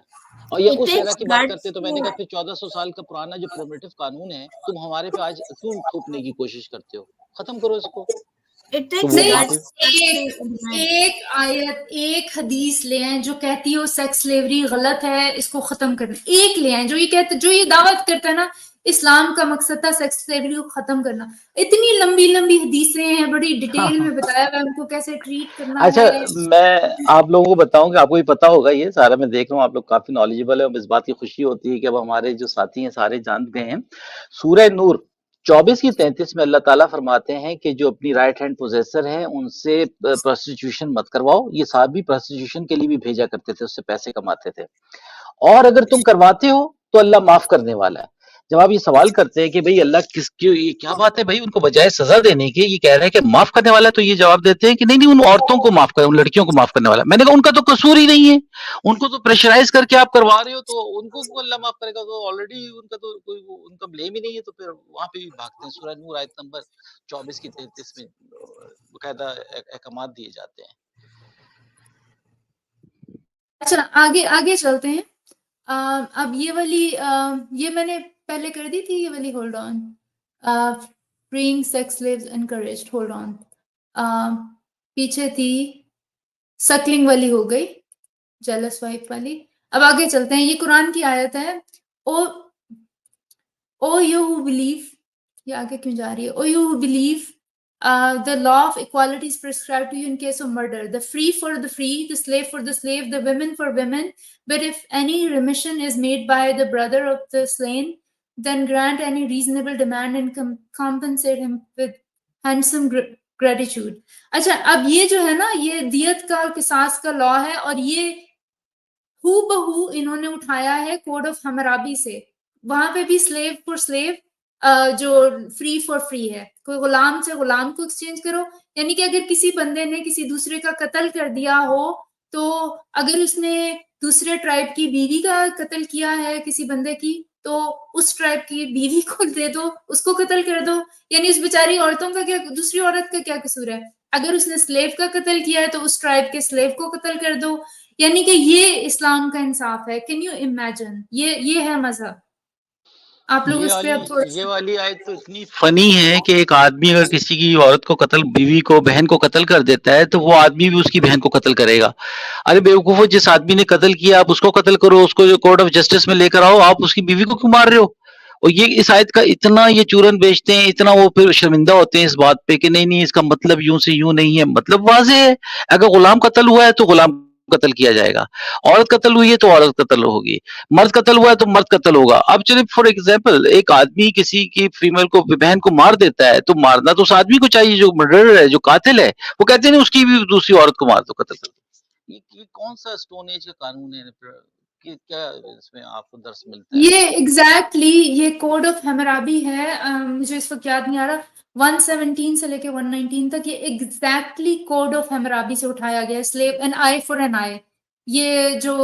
اور یہ اس ایرا کی بات کرتے تو میں نے کہا پھر 1400 سال کا پرانا جو پرومیٹو قانون ہے تم ہمارے پہ آج کیوں تھوپنے کی کوشش کرتے ہو؟ ختم کرو اس کو. ایک آیت ایک حدیث لے آئیں جو کہتی ہو سیکس سلیوری غلط ہے, اس کو ختم کرنا. ایک لے آئیں جو یہ کہتے, جو یہ دعوت کرتا ہے نا اسلام کا مقصد تھا سیکس سلیوری کو ختم کرنا. اتنی لمبی لمبی حدیثیں ہیں, بڑی ڈیٹیل میں بتایا ہوا ان کو کیسے ٹریٹ کرنا ہے. اچھا میں آپ لوگوں کو بتاؤں کہ آپ کو بھی پتا ہوگا یہ سارا, میں دیکھ رہا ہوں آپ لوگ کافی نالجبل ہیں. اس بات کی خوشی ہوتی ہے کہ اب ہمارے جو ساتھی ہیں سارے جان گئے ہیں. سورہ نور 24 کی 33 میں اللہ تعالیٰ فرماتے ہیں کہ جو اپنی رائٹ ہینڈ پوزیسر ہیں ان سے پروسٹیٹیوشن مت کرواؤ. یہ صاحب بھی پروسٹیٹیوشن کے لیے بھی بھیجا کرتے تھے, اس سے پیسے کماتے تھے. اور اگر تم کرواتے ہو تو اللہ معاف کرنے والا ہے. جب آپ یہ سوال کرتے ہیں کہ بھئی اللہ یہ کیا بات ہے بھئی, ان کو بجائے سزا دینے کے یہ کہہ رہے ہیں کہ معاف کرنے والا ہے, تو یہ جواب دیتے ہیں کہ نہیں ان عورتوں کو معاف کریں, ان لڑکیوں کو معاف کرنے والا. میں نے کہا ان کا تو قصور ہی نہیں ہے, ان کو تو پریشرائز کر کے آپ کروا رہے ہو تو ان کو اللہ معاف کرے گا. تو آلریڈی ان کا تو کوئی ان کا بلیم ہی نہیں ہے, تو پھر وہاں پہ بھی بھاگتے ہیں. سورہ نور آیت نمبر 24 کی 33 میں باقاعدہ احکامات دیے جاتے ہیں. اچھا آگے چلتے ہیں. اب یہ والی یہ میں نے پہلے کر دی تھی یہ والی. Hold on. freeing sex slaves encouraged. Hold on. پیچھے تھی سکلنگ والی, ہو گئی jealous wife والی. اب آگے چلتے ہیں. یہ قرآن کی آیت ہے. او you who believe, یہ آگے کیوں جا رہی ہے؟ او you who believe the law of equality is prescribed to you in case of murder, the free for the free, the slave for the slave, the women for women. But if any remission is made by the brother of the slain, then grant any reasonable demand and compensate him with handsome gratitude. اچھا اب یہ جو ہے نا یہ دیت کا قصاص کا لا ہے, اور یہ ہو بہو انہوں نے اٹھایا ہے کوڈ آف حمرابی سے. وہاں پہ بھی سلیو فور سلیو جو فری فور فری ہے, کوئی غلام سے غلام کو ایکسچینج کرو. یعنی کہ اگر کسی بندے نے کسی دوسرے کا قتل کر دیا ہو تو اگر اس نے دوسرے ٹرائب کی بیوی کا قتل کیا ہے کسی بندے کی تو اس ٹرائب کی بیوی کو دے دو, اس کو قتل کر دو. یعنی اس بیچاری عورتوں کا کیا, دوسری عورت کا کیا قصور ہے؟ اگر اس نے سلیو کا قتل کیا ہے تو اس ٹرائب کے سلیو کو قتل کر دو. یعنی کہ یہ اسلام کا انصاف ہے. Can you imagine? یہ ہے مذہب. آپ لوگ اس پہ اب تھوڑا یہ والی آیت تو اتنی فنی ہے کہ ایک آدمی اگر کسی کی عورت کو قتل، بیوی کو، بہن کو قتل کر دیتا ہے تو وہ آدمی بھی اس کی بہن کو قتل کرے گا. ارے بیوقوفو، جس آدمی نے قتل کیا آپ اس کو قتل کرو، اس کو جو کورٹ آف جسٹس میں لے کر آؤ، آپ اس کی بیوی کو کیوں مار رہے ہو؟ اور یہ اس آیت کا اتنا یہ چورن بیچتے ہیں، اتنا وہ پھر شرمندہ ہوتے ہیں اس بات پہ کہ نہیں اس کا مطلب یوں سے یوں نہیں ہے. مطلب واضح ہے، اگر غلام قتل ہوا ہے تو غلام قتل کیا جائے گا، عورت قتل ہوئی ہے تو عورت قتل ہوگی، مرد قتل ہوا ہے تو مرد قتل ہوگا. اب چلے فار ایگزامپل ایک آدمی کسی کی فیمیل کو، بہن کو مار دیتا ہے تو مارنا تو اس آدمی کو چاہیے جو مرڈرر ہے، جو قاتل ہے. وہ کہتے ہیں نہیں اس کی بھی دوسری عورت کو مار دو، قتل کر دو. یہ کون سا اسٹون ایج کا قانون ہے؟ کیا اس میں آپ کو درس ملتا ہے؟ یہ ایگزیکٹلی یہ کوڈ آف حمورابی ہے. مجھے اس وقت یاد نہیں آ رہا. 117 سے لے کے 119 تک یہ ایگزیکٹلی کوڈ آف حمورابی سے اٹھایا گیا ہے. Slave an eye for an eye. یہ جو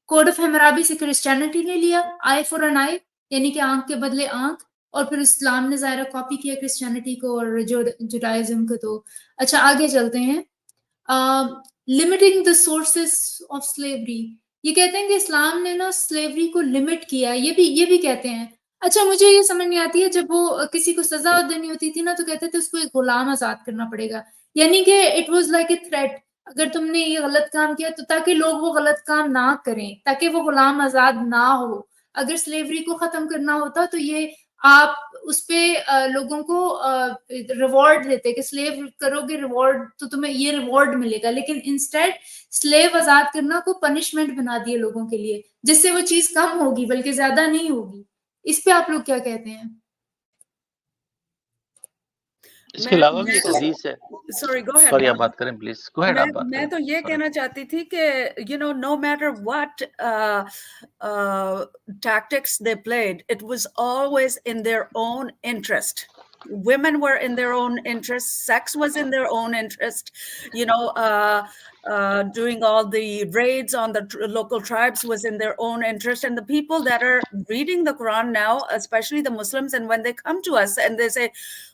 کوڈ آف حمورابی سے کرسچینٹی نے لیا، آئی فار این آئی یعنی کہ آنکھ کے بدلے آنکھ، اور پھر اسلام نے ظاہرہ کاپی کیا کرسچینٹی کو اور جوڈائزم کو. تو اچھا آگے چلتے ہیں. Limiting the sources of slavery. یہ کہتے ہیں کہ اسلام نے نا سلیوری کو لمٹ کیا. یہ بھی کہتے ہیں. اچھا مجھے یہ سمجھ نہیں آتی ہے، جب وہ کسی کو سزا دینی ہوتی تھی نا تو کہتے تھے اس کو ایک غلام آزاد کرنا پڑے گا. یعنی کہ it was like a threat. اگر تم نے یہ غلط کام کیا تو تاکہ لوگ وہ غلط کام نہ کریں، تاکہ وہ غلام آزاد نہ ہو. اگر سلیوری کو ختم کرنا ہوتا تو یہ آپ اس پہ لوگوں کو ریوارڈ دیتے کہ سلیو کرو گے ریوارڈ تو تمہیں یہ ریوارڈ ملے گا. لیکن انسٹیڈ سلیو آزاد کرنا کو پنشمنٹ بنا دیے لوگوں کے لیے، جس سے وہ چیز کم ہوگی بلکہ زیادہ نہیں ہوگی. اس پہ آپ لوگ کیا کہتے ہیں؟ اس کے علاوہ بھی ایک حدیث ہے. Sorry, go ahead. سوری آپ بات کریں پلیز. گو ہیڈ، آپ بات میں کریں. تو یہ کہنا چاہتی تھی کہ no matter what tactics they played, it was always in their own interest. Women were in their own interest. Sex was in their own interest. Doing all the raids on the local tribes was in their own interest. And the people that are reading the Quran now, especially the Muslims, and when they come to us and they say,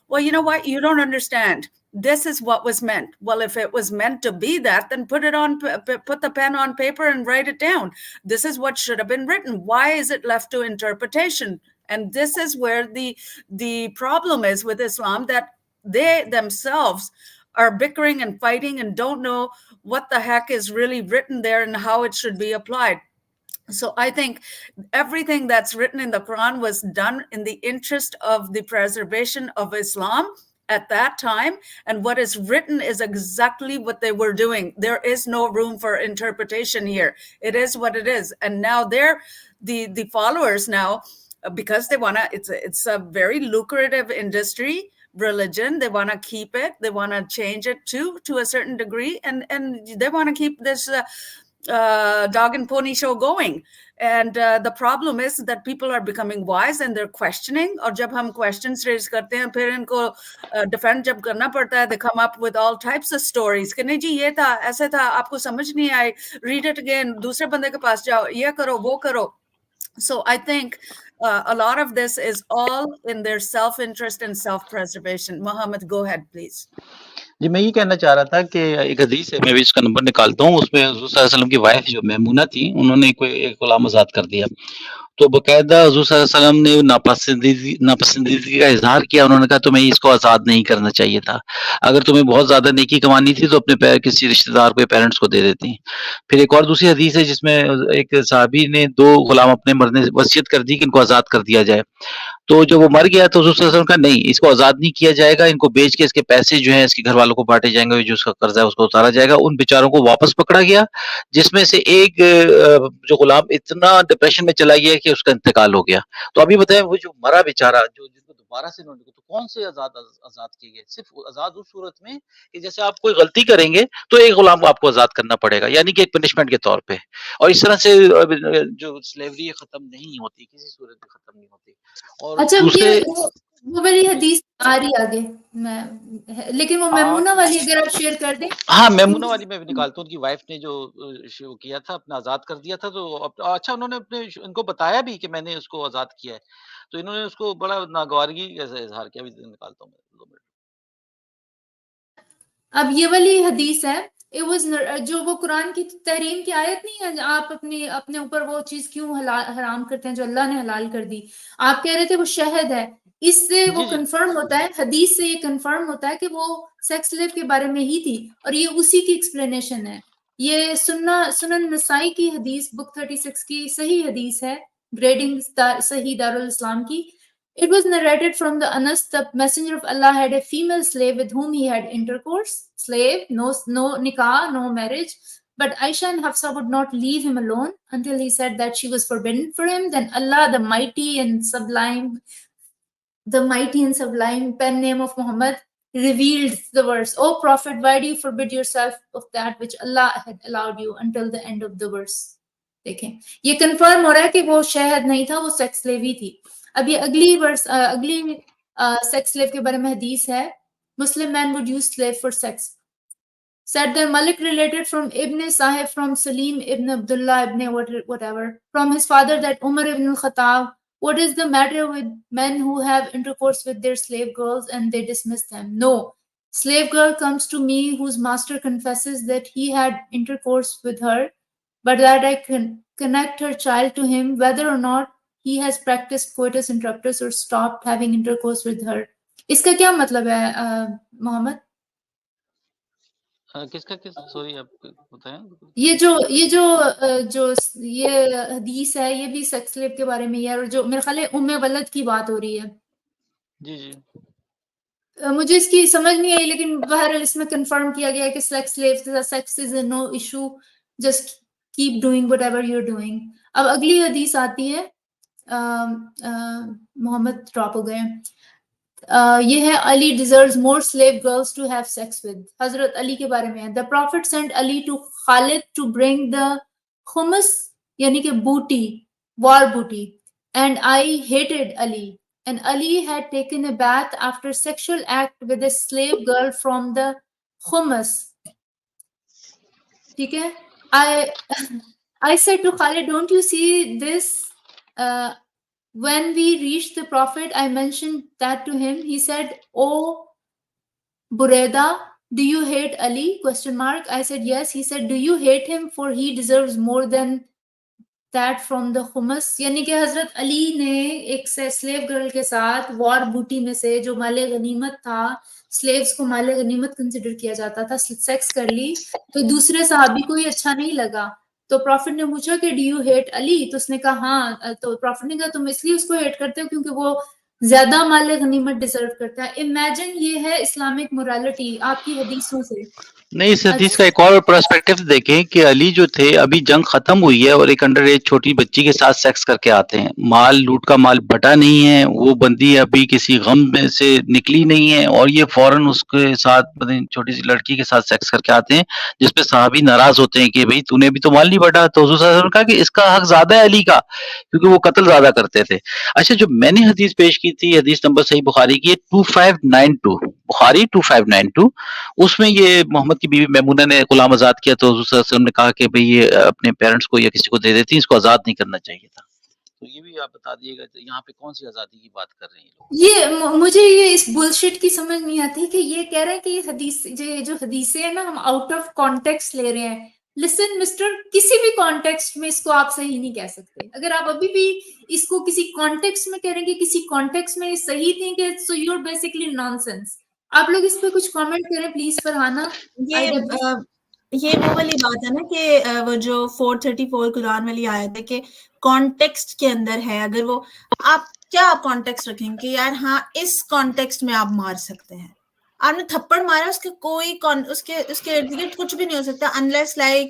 well, you know what, you don't understand. This is what was meant. Well, if it was meant to be that, then put the pen on paper and write it down. This is what should have been written. Why is it left to interpretation? And this is where the problem is with Islam, that they themselves are bickering and fighting and don't know what the heck is really written there and how it should be applied. So I think everything that's written in the Quran was done in the interest of the preservation of Islam at that time, and what is written is exactly what they were doing. There is no room for interpretation here. It is what it is. And now they're the followers now, because they want to, it's a very lucrative industry, religion. They want to keep it. They want to change it to a certain degree, and they want to keep this dog and pony show going. And the problem is that people are becoming wise and they're questioning. Aur jab hum questions raise karte hain, phir inko defend jab karna padta hai, they come up with all types of stories ki nahi ji ye tha, aise tha, aapko samajh nahi aayi, read it again, dusre bande ke paas jao, ye karo, wo karo. So I think a lot of this is all in their self-interest and self-preservation. Muhammad, go ahead, please. جی میں یہ کہنا چاہ رہا تھا کہ ایک حدیث ہے، میں بھی اس کا نمبر نکالتا ہوں. اس میں حضور صلی اللہ علیہ وسلم کی وائف جو میمونہ تھی، انہوں نے کوئی ایک غلام آزاد کر دیا. تو باقاعدہ حضور صلی اللہ علیہ وسلم نے ناپسندیدگی کا اظہار کیا. انہوں نے کہا تمہیں اس کو آزاد نہیں کرنا چاہیے تھا. اگر تمہیں بہت زیادہ نیکی کمانی تھی تو اپنے کسی رشتہ دار کو، پیرنٹس کو دے دیتی. پھر ایک اور دوسری حدیث ہے جس میں ایک صحابی نے 2 غلام اپنے مرنے وصیت کر دی کہ ان کو آزاد کر دیا جائے. تو جب وہ مر گیا تو حضور صلی اللہ علیہ وسلم کا نہیں، اس کو آزاد نہیں کیا جائے گا، ان کو بیچ کے اس کے پیسے جو ہیں اس کے گھر والوں کو بانٹے جائیں گے، جو اس کا قرضہ ہے اس کو اتارا جائے گا. ان بیچاروں کو واپس پکڑا گیا، جس میں سے ایک جو غلام اتنا ڈپریشن میں چلا گیا کہ اس کا انتقال ہو گیا. تو ابھی بتائیں وہ جو مرا بیچارہ، جن کو دوبارہ سے انہوں نے، تو کون سے آزاد کیے گئے؟ صرف آزاد اس صورت میں کہ جیسے آپ کوئی غلطی کریں گے تو ایک غلام کو آپ کو آزاد کرنا پڑے گا، یعنی کہ ایک پنشمنٹ کے طور پہ. اور اس طرح سے جو سلیوری ختم نہیں ہوتی، کسی صورت میں ختم نہیں ہوتی. اور اچھا دوسرے وہ والی حدیث آ رہی آگے میں، لیکن وہ میمونہ والی اگر آپ شیئر کر دیں. ہاں میمونہ والی میں نکالتا ہوں. ان کی وائف نے جو کیا تھا، اپنا آزاد کر دیا تھا. تو اچھا انہوں نے ان کو بتایا بھی کہ میں نے اس کو آزاد کیا ہے. تو انہوں نے اس کو بڑا ناگوارگی کا اظہار کیا. بھی نکالتا ہوں میں 2 منٹ. اب یہ والی حدیث ہے it was جو وہ قرآن کی تحریم کی آیت نہیں ہے آپ اپنے اوپر وہ چیز کیوں حرام کرتے ہیں جو اللہ نے حلال کر دی. آپ کہہ رہے تھے وہ شہد ہے. اس سے وہ کنفرم ہوتا ہے, حدیث سے یہ کنفرم ہوتا ہے کہ وہ سیکس لیو کے بارے میں ہی تھی, اور یہ اسی کی ایکسپلینیشن ہے. یہ سنن نسائی کی حدیث بک 36 کی صحیح حدیث ہے, گریڈنگ صحیح دارالاسلام کی. It was narrated from the Anas, the messenger of Allah had a female slave with whom he had intercourse. Slave, no nikah, no marriage. But Aisha and Hafsa would not leave him alone until he said that she was forbidden for him. Then Allah, the mighty and sublime pen name of Muhammad, revealed the verse, "O Prophet, why do you forbid yourself of that which Allah had allowed you," until the end of the verse. دیکھیں یہ confirm ہو رہا ہے کہ وہ شہد نہیں تھا, وہ سیکس سلیو ہی تھی. اب یہ اگلی سیکس سلیو کے بارے میں حدیث ہے. Muslim man would use slave for sex. Said that Malik related from Ibn Sahib, from Salim ibn Abdullah ibn whatever, from his father that Umar ibn al-Khattab, what is the matter with men who have intercourse with their slave girls and they dismiss them? No, slave girl comes to me whose master confesses that he had intercourse with her, but that I can connect her child to him, whether or not he has practiced coitus interruptus or stopped having intercourse with her. اس کا کیا مطلب ہے محمد؟ کس کا sorry آپ بتائیں. یہ حدیث ہے, یہ بھی سیکس سلیو کے بارے میں ہے, اور جو میرے خیال ہے ام ولد کی بات ہو رہی ہے. جی جی مجھے اس کی سمجھ نہیں آئی, لیکن بہرحال اس میں کنفرم کیا گیا کہ sex slave sex is a no issue, just keep doing whatever you are doing. اب اگلی حدیث آتی ہے, محمد ڈراپ ہو گئے. یہ ہے علی deserves more slave girls to have sex with. حضرت علی کے بارے میں ہے. The Prophet sent Ali to Khalid to bring the khums, یعنی کہ booty, war booty, and I hated Ali. And Ali had taken a bath after sexual act with a slave girl from the khums. ٹھیک ہے. I said to Khalid, don't you see this? When we reached the Prophet, I mentioned that to him. He said, "Oh, Bureda, do you hate Ali?" I said, yes. He said, do you hate him? For he deserves more than that from the khums. یعنی کہ حضرت علی نے ایک sleeve girl کے ساتھ وار بوٹی میں سے جو مال غنیمت تھا, سلیوز کو مال غنیمت کنسیڈر کیا جاتا تھا, سیکس کر لی, تو دوسرے صحابی کو یہ اچھا نہیں لگا. تو پروفٹ نے پوچھا کہ ڈو یو ہیٹ علی, تو اس نے کہا ہاں. تو پروفٹ نے کہا تم اس لیے اس کو ہیٹ کرتے ہو کیونکہ وہ زیادہ مال غنیمت ڈیزرو کرتا ہے. امیجن یہ ہے اسلامک مورالٹی آپ کی حدیثوں سے. نہیں, اس حدیث کا ایک اور پرسپیکٹو دیکھیں کہ علی جو تھے, ابھی جنگ ختم ہوئی ہے اور ایک انڈر ایج چھوٹی بچی کے ساتھ سیکس کر کے آتے ہیں. مال لوٹ کا مال بٹا نہیں ہے, وہ بندی ابھی کسی غم میں سے نکلی نہیں ہے, اور یہ فوراً اس کے ساتھ چھوٹی سی لڑکی کے ساتھ سیکس کر کے آتے ہیں, جس پہ صحابی ناراض ہوتے ہیں کہ بھئی تو نے بھی تو مال نہیں بٹا. تو حضور صلی اللہ علیہ وسلم نے کہا کہ اس کا حق زیادہ ہے علی کا, کیونکہ وہ قتل زیادہ کرتے تھے. اچھا, جو میں نے حدیث پیش کی تھی, حدیث نمبر صحیح بخاری کی 2592, بخاری 2592, اس میں یہ محمد کی بیوی میمونہ نے غلام آزاد کیا, تو حضور صلی اللہ علیہ وسلم نے کہا کہ بھئی یہ اپنے پیرنٹس کو یا کسی کو دے دیتی, اس کو آزاد نہیں کرنا چاہیے تھا. تو یہ بھی آپ بتا دیجیے گا یہاں پہ کون سی آزادی کی بات کر رہے ہیں لوگ. یہ مجھے یہ اس بلشٹ کی سمجھ نہیں آتی کہ یہ کہہ رہے ہیں کہ یہ حدیث جو حدیثیں ہیں نا, ہم آؤٹ آف کانٹیکسٹ لے رہے ہیں. لسن مسٹر, کسی بھی کانٹیکسٹ میں اس کو آپ صحیح نہیں کہہ سکتے. اگر آپ ابھی بھی اس کو کسی کانٹیکسٹ میں کہہ رہے ہیں کہ کسی کانٹیکسٹ میں صحیح نہیں کہ so you are basically nonsense. آپ لوگ اس پہ کچھ کامنٹ کریں پلیز. فرحانہ, یہ وہ والی بات ہے نا کہ وہ جو 434 قرآن والی آیت ہے کہ کانٹیکسٹ کے اندر ہے, اگر وہ آپ کیا کانٹیکسٹ رکھیں کہ یار ہاں اس کانٹیکسٹ میں آپ مار سکتے ہیں. آپ نے تھپڑ مارا, اس کے کوئی اس کے ارد گرد کچھ بھی نہیں ہو سکتا unless like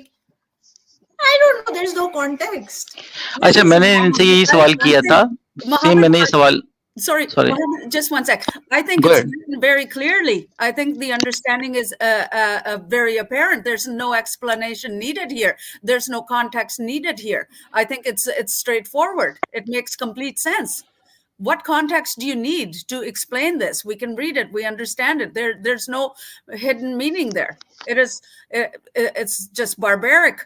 I don't know, there's no context. اچھا, میں نے ان سے یہی سوال کیا تھا, میں نے یہ سوال Sorry, just one sec. I think it's written very clearly. I think the understanding is very apparent. There's no explanation needed here. There's no context needed here. I think it's straightforward. It makes complete sense. What context do you need to explain this? We can read it. We understand it. There's no hidden meaning there. It's just barbaric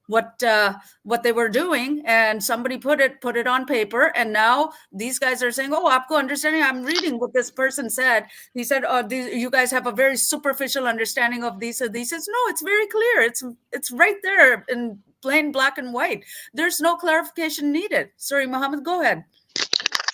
what they were doing, and somebody put it on paper, and now these guys are saying, oh, aapko understanding, I'm reading what this person said. He said, oh, you guys have a very superficial understanding of these. He says, no, it's very clear. It's right there in plain black and white. There's no clarification needed. Sorry, Muhammad, go ahead.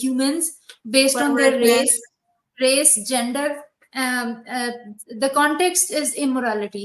humans based on their race, gender. The context is immorality.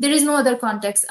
there is no other context.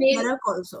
male also.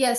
yes.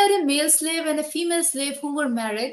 had a male slave and a female slave who were married.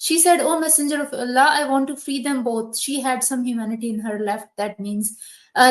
She said, "Oh Messenger of Allah, I want to free them both." She had some humanity in her left. That means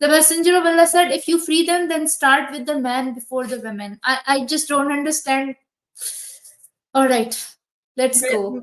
The messenger of Allah said, "If you free them, then start with the man before the women." I just don't understand. All right, let's go.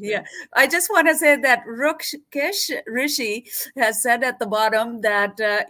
Yeah, I just want to say that Rukesh Rishi has said at the bottom that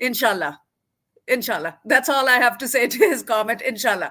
inshallah. That's all I have to say to his comment. Inshallah,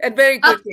And very quickly.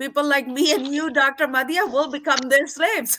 People like me and you, Dr. Madhya, will become their slaves.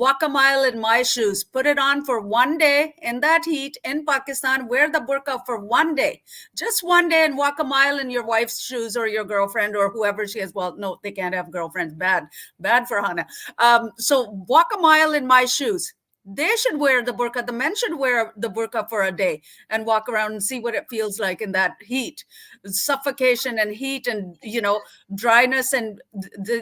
walk a mile in my shoes, put it on for one day in that heat in Pakistan, wear the burqa for one day, just one day, and walk a mile in your wife's shoes or your girlfriend or whoever she is. Well, no, they can't have girlfriends. Bad for Hannah. So walk a mile in my shoes. They should wear the burqa. The men should wear the burqa for a day and walk around and see what it feels like in that heat, suffocation and heat and, dryness. And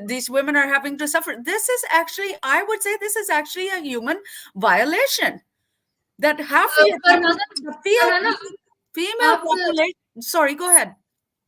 these women are having to suffer. This is actually, I would say, this is actually a human violation. That half the female population. Sorry, go ahead.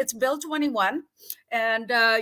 it's Bill 21 and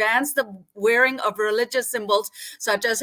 bans the wearing of religious symbols such as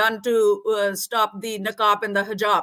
done to stop the niqab and the hijab.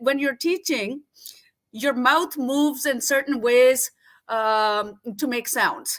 when you're teaching, your mouth moves in certain ways to make sounds.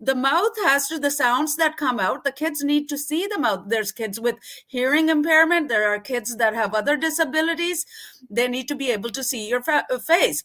The mouth has to, the sounds that come out, the kids need to see the mouth. There's kids with hearing impairment. There are kids that have other disabilities. They need to be able to see your face.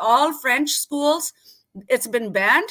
All French schools, it's been banned,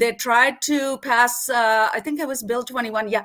they tried to pass I think it was Bill 21. Yeah,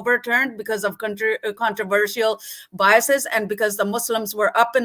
overturned because of controversial biases and because the Muslims were up in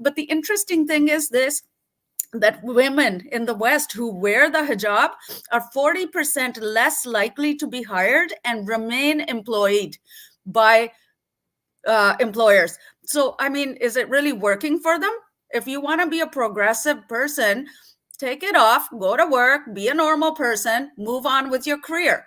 But the interesting thing is this, that women in the West who wear the hijab are 40% less likely to be hired and remain employed by employers. So, I mean, is it really working for them? If you want to be a progressive person, take it off, go to work, be a normal person, move on with your career.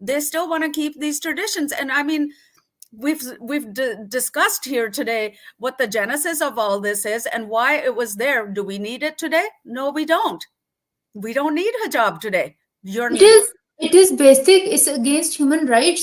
they still want to keep these traditions. And I mean, we've discussed here today what the genesis of all this is and why it was there. Do we need it today? No, we don't. We don't need hijab today. It is basic. It's against human rights.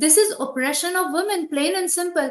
This is oppression of women, plain and simple.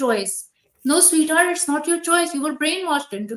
choice. No, sweetheart, it's not your choice. You were brainwashed into.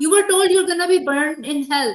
You were told you're gonna be burned in hell.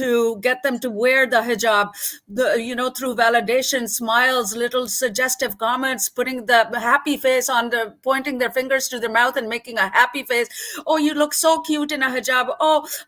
to get them to wear the hijab, through validation, smiles, little suggestive comments, putting the happy face on pointing their fingers to their mouth and making a happy face. Oh, you look so cute in a hijab. Oh,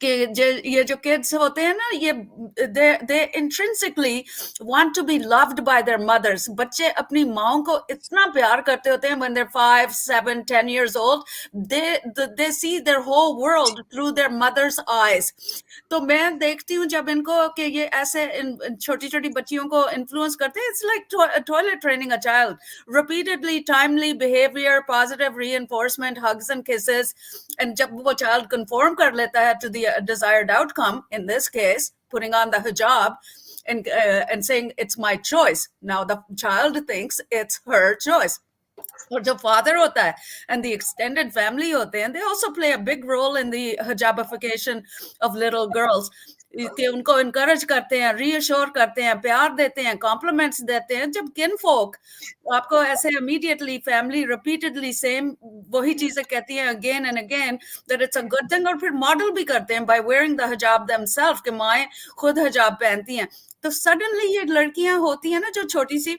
کہ یہ جو kids ہوتے ہیں نا یہ they intrinsically want to be loved by their mothers. بچے اپنی ماؤں کو اتنا پیار کرتے ہوتے ہیں when they're 5, 7, 10 years old. They see their whole world through their mother's eyes. تو میں دیکھتی ہوں جب ان کو کہ یہ ایسے چھوٹی چھوٹی بچیوں کو انفلوئنس کرتے ہیں, it's like toilet training a child. Repeatedly, timely behavior, positive reinforcement, hugs and kisses. And جب وہ child conform کر لیتا ہے to the desired outcome, in this case, putting on the hijab, and saying it's my choice. Now the child thinks it's her choice. اور جو father ہوتا ہے and the extended family ہوتے ہیں, they also play a big role in the hijabification of little girls. کہ ان کو encourage کرتے ہیں, ری ایشور کرتے ہیں, پیار دیتے ہیں, کمپلیمنٹس دیتے ہیں. جب کن فوک آپ کو ایسے امیڈیٹلی فیملی ریپیٹڈلی سیم وہی چیزیں کہتی ہیں again and again that it's a good thing, اور پھر ماڈل بھی کرتے ہیں by wearing the hijab them self, کہ مائیں خود حجاب پہنتی ہیں. تو سڈنلی یہ لڑکیاں ہوتی ہیں نا جو چھوٹی سی,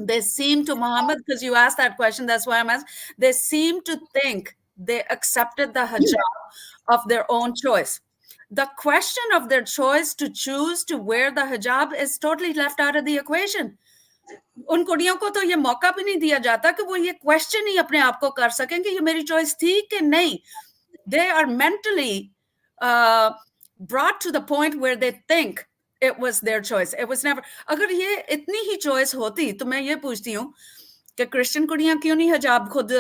they seem to, Muhammad, because you asked that question, that's why I'm asking, they seem to think they accepted the hijab of their own choice. The question of their choice to choose to wear the hijab is totally left out of the equation. ان کڑیوں کو تو یہ موقع بھی نہیں دیا جاتا کہ وہ یہ کوشچن ہی اپنے آپ کو کر سکیں کہ یہ میری چوائس تھی کہ نہیں. They are mentally brought to the point where they think it was their choice. It was never. اگر یہ اتنی ہی چوائس ہوتی تو میں یہ پوچھتی ہوں کہ کرسچن کڑیاں کیوں نہیں حجاب خود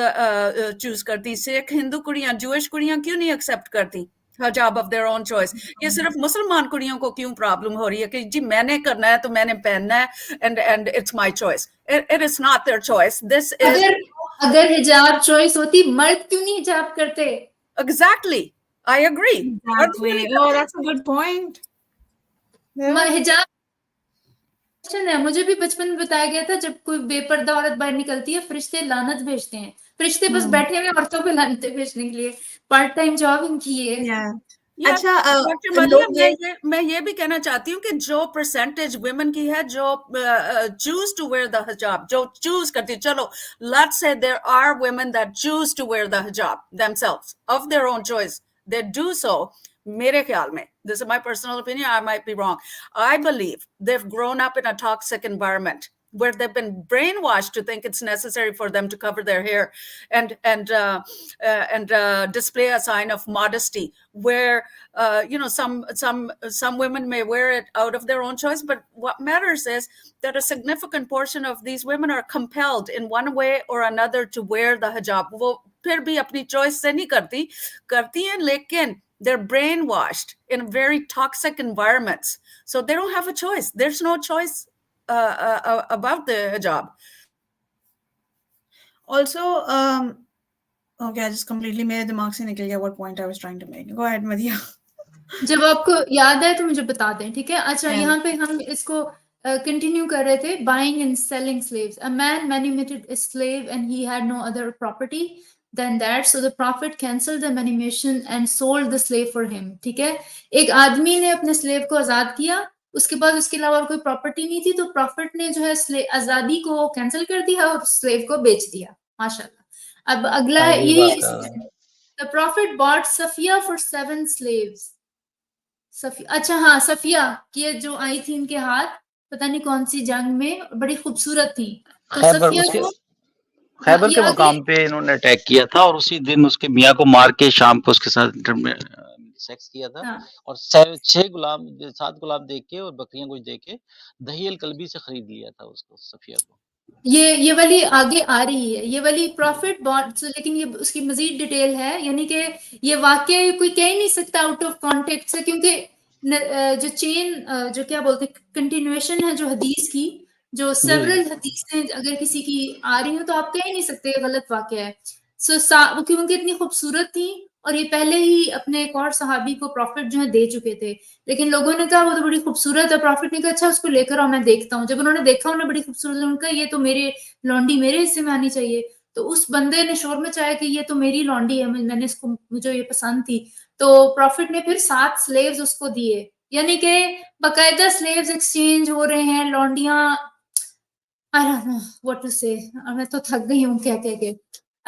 چوز کرتی, سکھ ہندو کڑیاں جوئش کڑیاں کیوں نہیں ایکسیپٹ کرتی حجاب آف دیئر اون چوائس. یہ صرف مسلمان کڑیوں کو کیوں پرابلم ہو رہی ہے کہ جی میں نے کرنا ہے تو میں نے پہننا ہے and it's my choice. It is not their choice. This is, اگر حجاب چوائس ہوتی مرد کیوں نہیں حجاب کرتے؟ Exactly, I agree. Oh, that's a good point. حجاب ہے, مجھے بھی بچپن میں بتایا گیا تھا جب کوئی بے پردہ عورت باہر نکلتی ہے فرشتے لعنت بھیجتے ہیں. فرشتے بس بیٹھے ہوئے عورتوں پہ لعنتیں بھیجنے کے لیے. پارٹ ٹائم جاب ان کی ہے. اچھا ڈاکٹر مریم, میں یہ بھی کہنا چاہتی ہوں کہ جو پرسنٹیج ویمن کی ہے جو چوز ٹو ویئر دا حجاب, جو چوز کرتی, چلو let's say there are women that choose to wear the hijab themselves of their own choice, they do so. میرے خیال میں, this is my personal opinion, I might be wrong, I believe they've grown up in a toxic environment where they've been brainwashed to think it's necessary for them to cover their hair and display a sign of modesty, where some women may wear it out of their own choice, but what matters is that a significant portion of these women are compelled in one way or another to wear the hijab. وہ پھر بھی اپنی choice سے نہیں کرتی ہیں, لیکن they're brainwashed in very toxic environments, so they don't have a choice. There's no choice about the hijab. Also, okay, I just completely میرے دماغ سے نکل گیا what point I was trying to make. Go ahead, Madhya. جب آپ کو یاد ہے تو مجھے بتا دیں, ٹھیک ہے. اچھا, یہاں پہ ہم اس کو کنٹینیو کر رہے تھے. buying and selling slaves. A man manumitted a slave and he had no other property than that, so the prophet cancelled the manumission and sold the slave for him. ٹھیک ہے, ایک آدمی نے اپنے سلیو کو آزاد کیا, اس کے بعد اس کے علاوہ کوئی پراپرٹی نہیں تھی, تو پروفٹ نے جو ہے آزادی کو کینسل کر دیا اور سلیو کو بیچ دیا. ماشاء اللہ. اب اگلا ہے یہ, the prophet bought Safiya for 7 slaves. اچھا ہاں, صفیہ کی جو آئی تھی ان کے ہاتھ پتہ نہیں کون سی جنگ میں, بڑی خوبصورت تھی. خیبر کے مقام پہ انہوں نے اٹیک کیا تھا اور اسی دن اس کے میاں کو مار کے شام کو اس کے ساتھ سیکس کیا تھا, اور 7 غلام دے کے اور بکریاں کچھ دے کے دہی القلبی سے خرید لیا تھا اس کو, صفیہ کو. یہ والی آگے آ رہی ہے, یہ والی پروفٹ بارڈ, لیکن یہ اس کی مزید ڈیٹیل ہے. یعنی کہ یہ واقعہ کوئی کہہ نہیں سکتا آؤٹ آف کانٹیکٹ سے, کیونکہ جو چین جو کیا بولتے کنٹینویشن ہے جو حدیث کی, جو سیورل حدیثیں اگر کسی کی آ رہی ہوں تو آپ کہہ نہیں سکتے غلط واقعہ ہے. کیونکہ اتنی خوبصورت تھی, اور یہ پہلے ہی اپنے ایک اور صحابی کو پروفٹ جو ہے دے چکے تھے, لیکن لوگوں نے کہا وہ تو بڑی خوبصورت ہے. پروفٹ نے کہا اچھا اس کو لے کر آؤ میں دیکھتا ہوں. جب انہوں نے دیکھا انہیں بڑی خوبصورت, انہوں نے کہا یہ تو میرے لانڈی میرے حصے میں آنی چاہیے. تو اس بندے نے شور مچایا کہ یہ تو میری لانڈی ہے, میں نے اس کو, مجھے یہ پسند تھی. تو پروفٹ نے پھر 7 سلیوز اس کو دیے, یعنی کہ باقاعدہ سلیوز ایکسچینج ہو رہے ہیں. لانڈیاں, I don't know what to say, میں تو تھک گئی ہوں کہہ کے.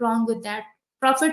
wrong with that. prophet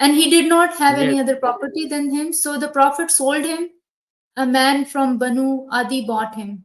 And he did not have any other property than him, so the prophet sold him. A man from Banu Adi bought him.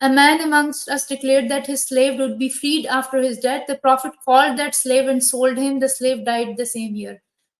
A man amongst us declared that his slave would be freed after his death. The prophet called that slave and sold him. The slave died the same year.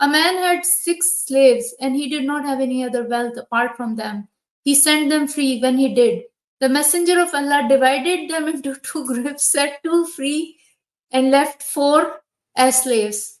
A man had 6 slaves and he did not have any other wealth apart from them. He sent them free when he did. The messenger of Allah divided them into 2 groups, set 2 free and left 4 as slaves.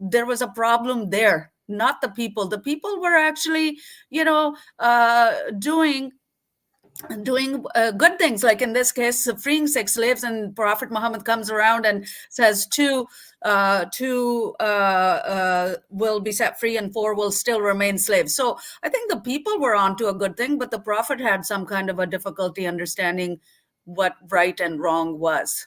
there was a problem there, not the people. The people were actually, you know, doing good things, like in this case freeing 6 slaves, and Prophet Muhammad comes around and says 2 will be set free and 4 will still remain slaves. So I think the people were onto a good thing, but the Prophet had some kind of a difficulty understanding what right and wrong was.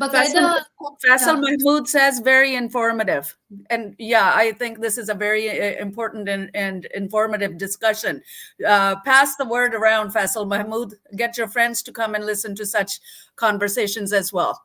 Faisal Mahmood says very informative, and yeah, I think this is a very important and informative discussion. Pass the word around, Faisal Mahmood. Get your friends to come and listen to such conversations as well.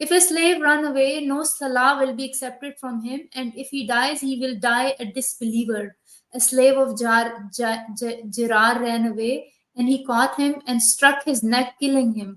If a slave run away, no salah will be accepted from him, and if he dies, he will die a disbeliever. A slave of Jirar ran away, and he caught him and struck his neck, killing him.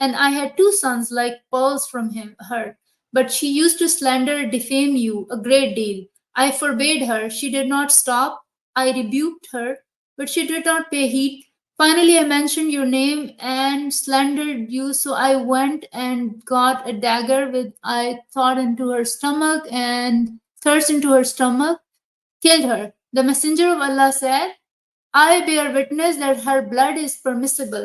And I had 2 sons like pearls from her. But she used to slander, defame you a great deal. I forbade her. She did not stop. I rebuked her, but she did not pay heed. Finally, I mentioned your name and slandered you. So I went and got a dagger with I thought into her stomach and thrust into her stomach, killed her. The messenger of Allah said, I bear witness that her blood is permissible.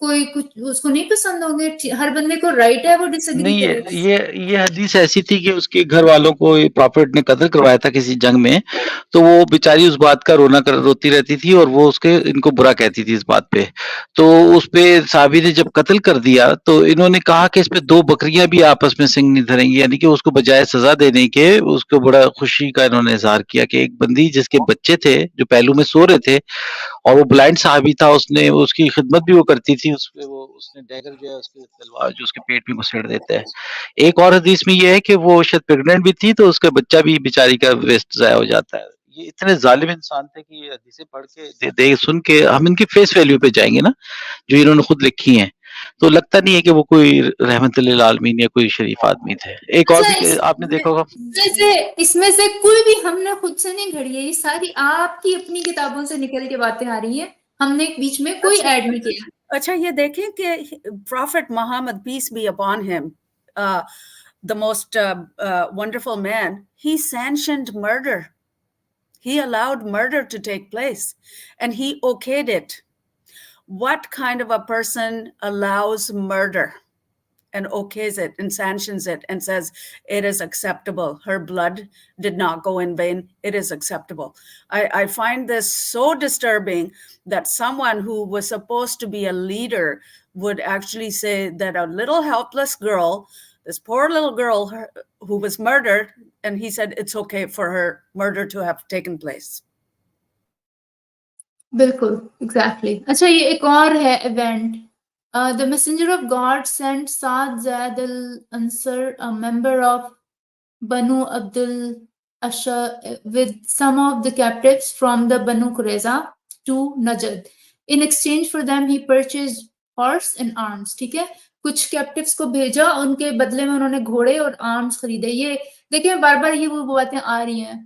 کوئی کچھ اس کو نہیں پسند ہوں گے, ہر بندے کو right ہے وہ ڈس ایگری نہیں, کرے. یہ حدیث ایسی تھی کہ اس کے گھر والوں کو پروفٹ نے قتل کروایا تھا کسی جنگ میں, تو وہ بیچاری اس بات کا روتی رہتی تھی, اور وہ اس کے ان کو برا کہتی تھی اس بات پہ. تو اس پہ صحابی نے جب قتل کر دیا تو انہوں نے کہا کہ اس پہ 2 بکریاں بھی آپس میں سنگ نہیں دھریں گی, یعنی کہ اس کو بجائے سزا دینے کے اس کو بڑا خوشی کا انہوں نے اظہار کیا کہ ایک بندی جس کے بچے تھے جو پہلو میں سو رہے تھے, اور وہ بلائنڈ صحابی تھا, اس نے اس کی خدمت بھی وہ کرتی تھی, اس پہ وہ اس نے ڈیگر جو ہے اس کی تلوار جو اس کے پیٹ میں گھسیڑ دیتا ہے. ایک اور حدیث میں یہ ہے کہ وہ شاید پریگننٹ بھی تھی, تو اس کا بچہ بھی بیچاری کا ویسٹ ضائع ہو جاتا ہے. یہ اتنے ظالم انسان تھے کہ یہ حدیثیں پڑھ کے دیکھ سن کے ہم ان کی فیس ویلیو پہ جائیں گے نا, جو انہوں نے خود لکھی ہیں, تو لگتا نہیں ہے کہ وہ کوئی رحمت للعالمین یا کوئی شریف آدمی تھے. ایک اور بھی آپ نے دیکھا ہوگا, اس میں سے کوئی بھی ہم نے خود سے نہیں گھڑی ہے, یہ ساری آپ کی اپنی کتابوں سے نکل کے باتیں آ رہی ہیں, ہم نے بیچ میں کوئی ایڈ نہیں کیا. اچھا یہ دیکھیں کہ Prophet Muhammad, peace be upon him, the most wonderful man, he sanctioned murder. He allowed murder to take place and he okayed it. What kind of a person allows murder and okays it and sanctions it and says it is acceptable? Her blood did not go in vain. It is acceptable. I find this so disturbing that someone who was supposed to be a leader would actually say that a little helpless girl, this poor little girl who was murdered, and he said it's okay for her murder to have taken place. بالکل exactly. اچھا یہ ایک اور ہے event. The messenger of God sent Saad Zaid al-Ansar, a member of Banu Abdul Ashar, with some of the captives from the Banu Qurayza to Najd. In exchange for them, he purchased horse and arms. ٹھیک ہے, کچھ کیپٹیوز کو بھیجا, ان کے بدلے میں انہوں نے گھوڑے اور آرمز خریدے. یہ دیکھیں بار بار یہ وہ باتیں آ رہی ہیں.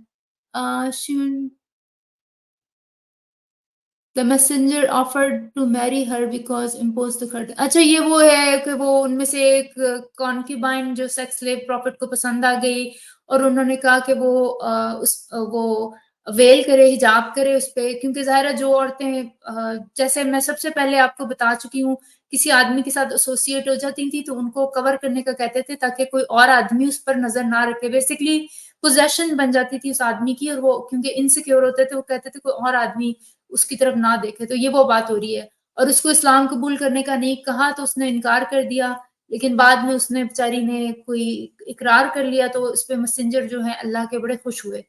The messenger offered to marry her because imposed the curtain. اچھا یہ وہ ہے کہ وہ ان میں سے ایک کانکیبائن جو سیکس سلیو پروفٹ کو پسند آ گئی, اور انہوں نے کہا کہ وہ ویل کرے, حجاب کرے اس پہ, کیونکہ ظاہر ہے جو عورتیں جیسے میں سب سے پہلے آپ کو بتا چکی ہوں کسی آدمی کے ساتھ ایسوسیٹ ہو جاتی تھی تو ان کو کور کرنے کا کہتے تھے تاکہ کوئی اور آدمی اس پر نظر نہ رکھے. بیسکلی پوزیشن بن جاتی تھی اس آدمی کی, اور وہ کیونکہ انسیکیور ہوتے تھے وہ کہتے تھے کوئی اور آدمی اس کی طرف نہ دیکھے. تو یہ وہ بات ہو رہی ہے. اور اس کو اسلام قبول کرنے کا نہیں کہا تو اس نے انکار کر دیا, لیکن بعد میں اس نے بیچاری نے کوئی اقرار کر لیا, تو اس پہ میسنجر جو ہے اللہ کے بڑے خوش ہوئے.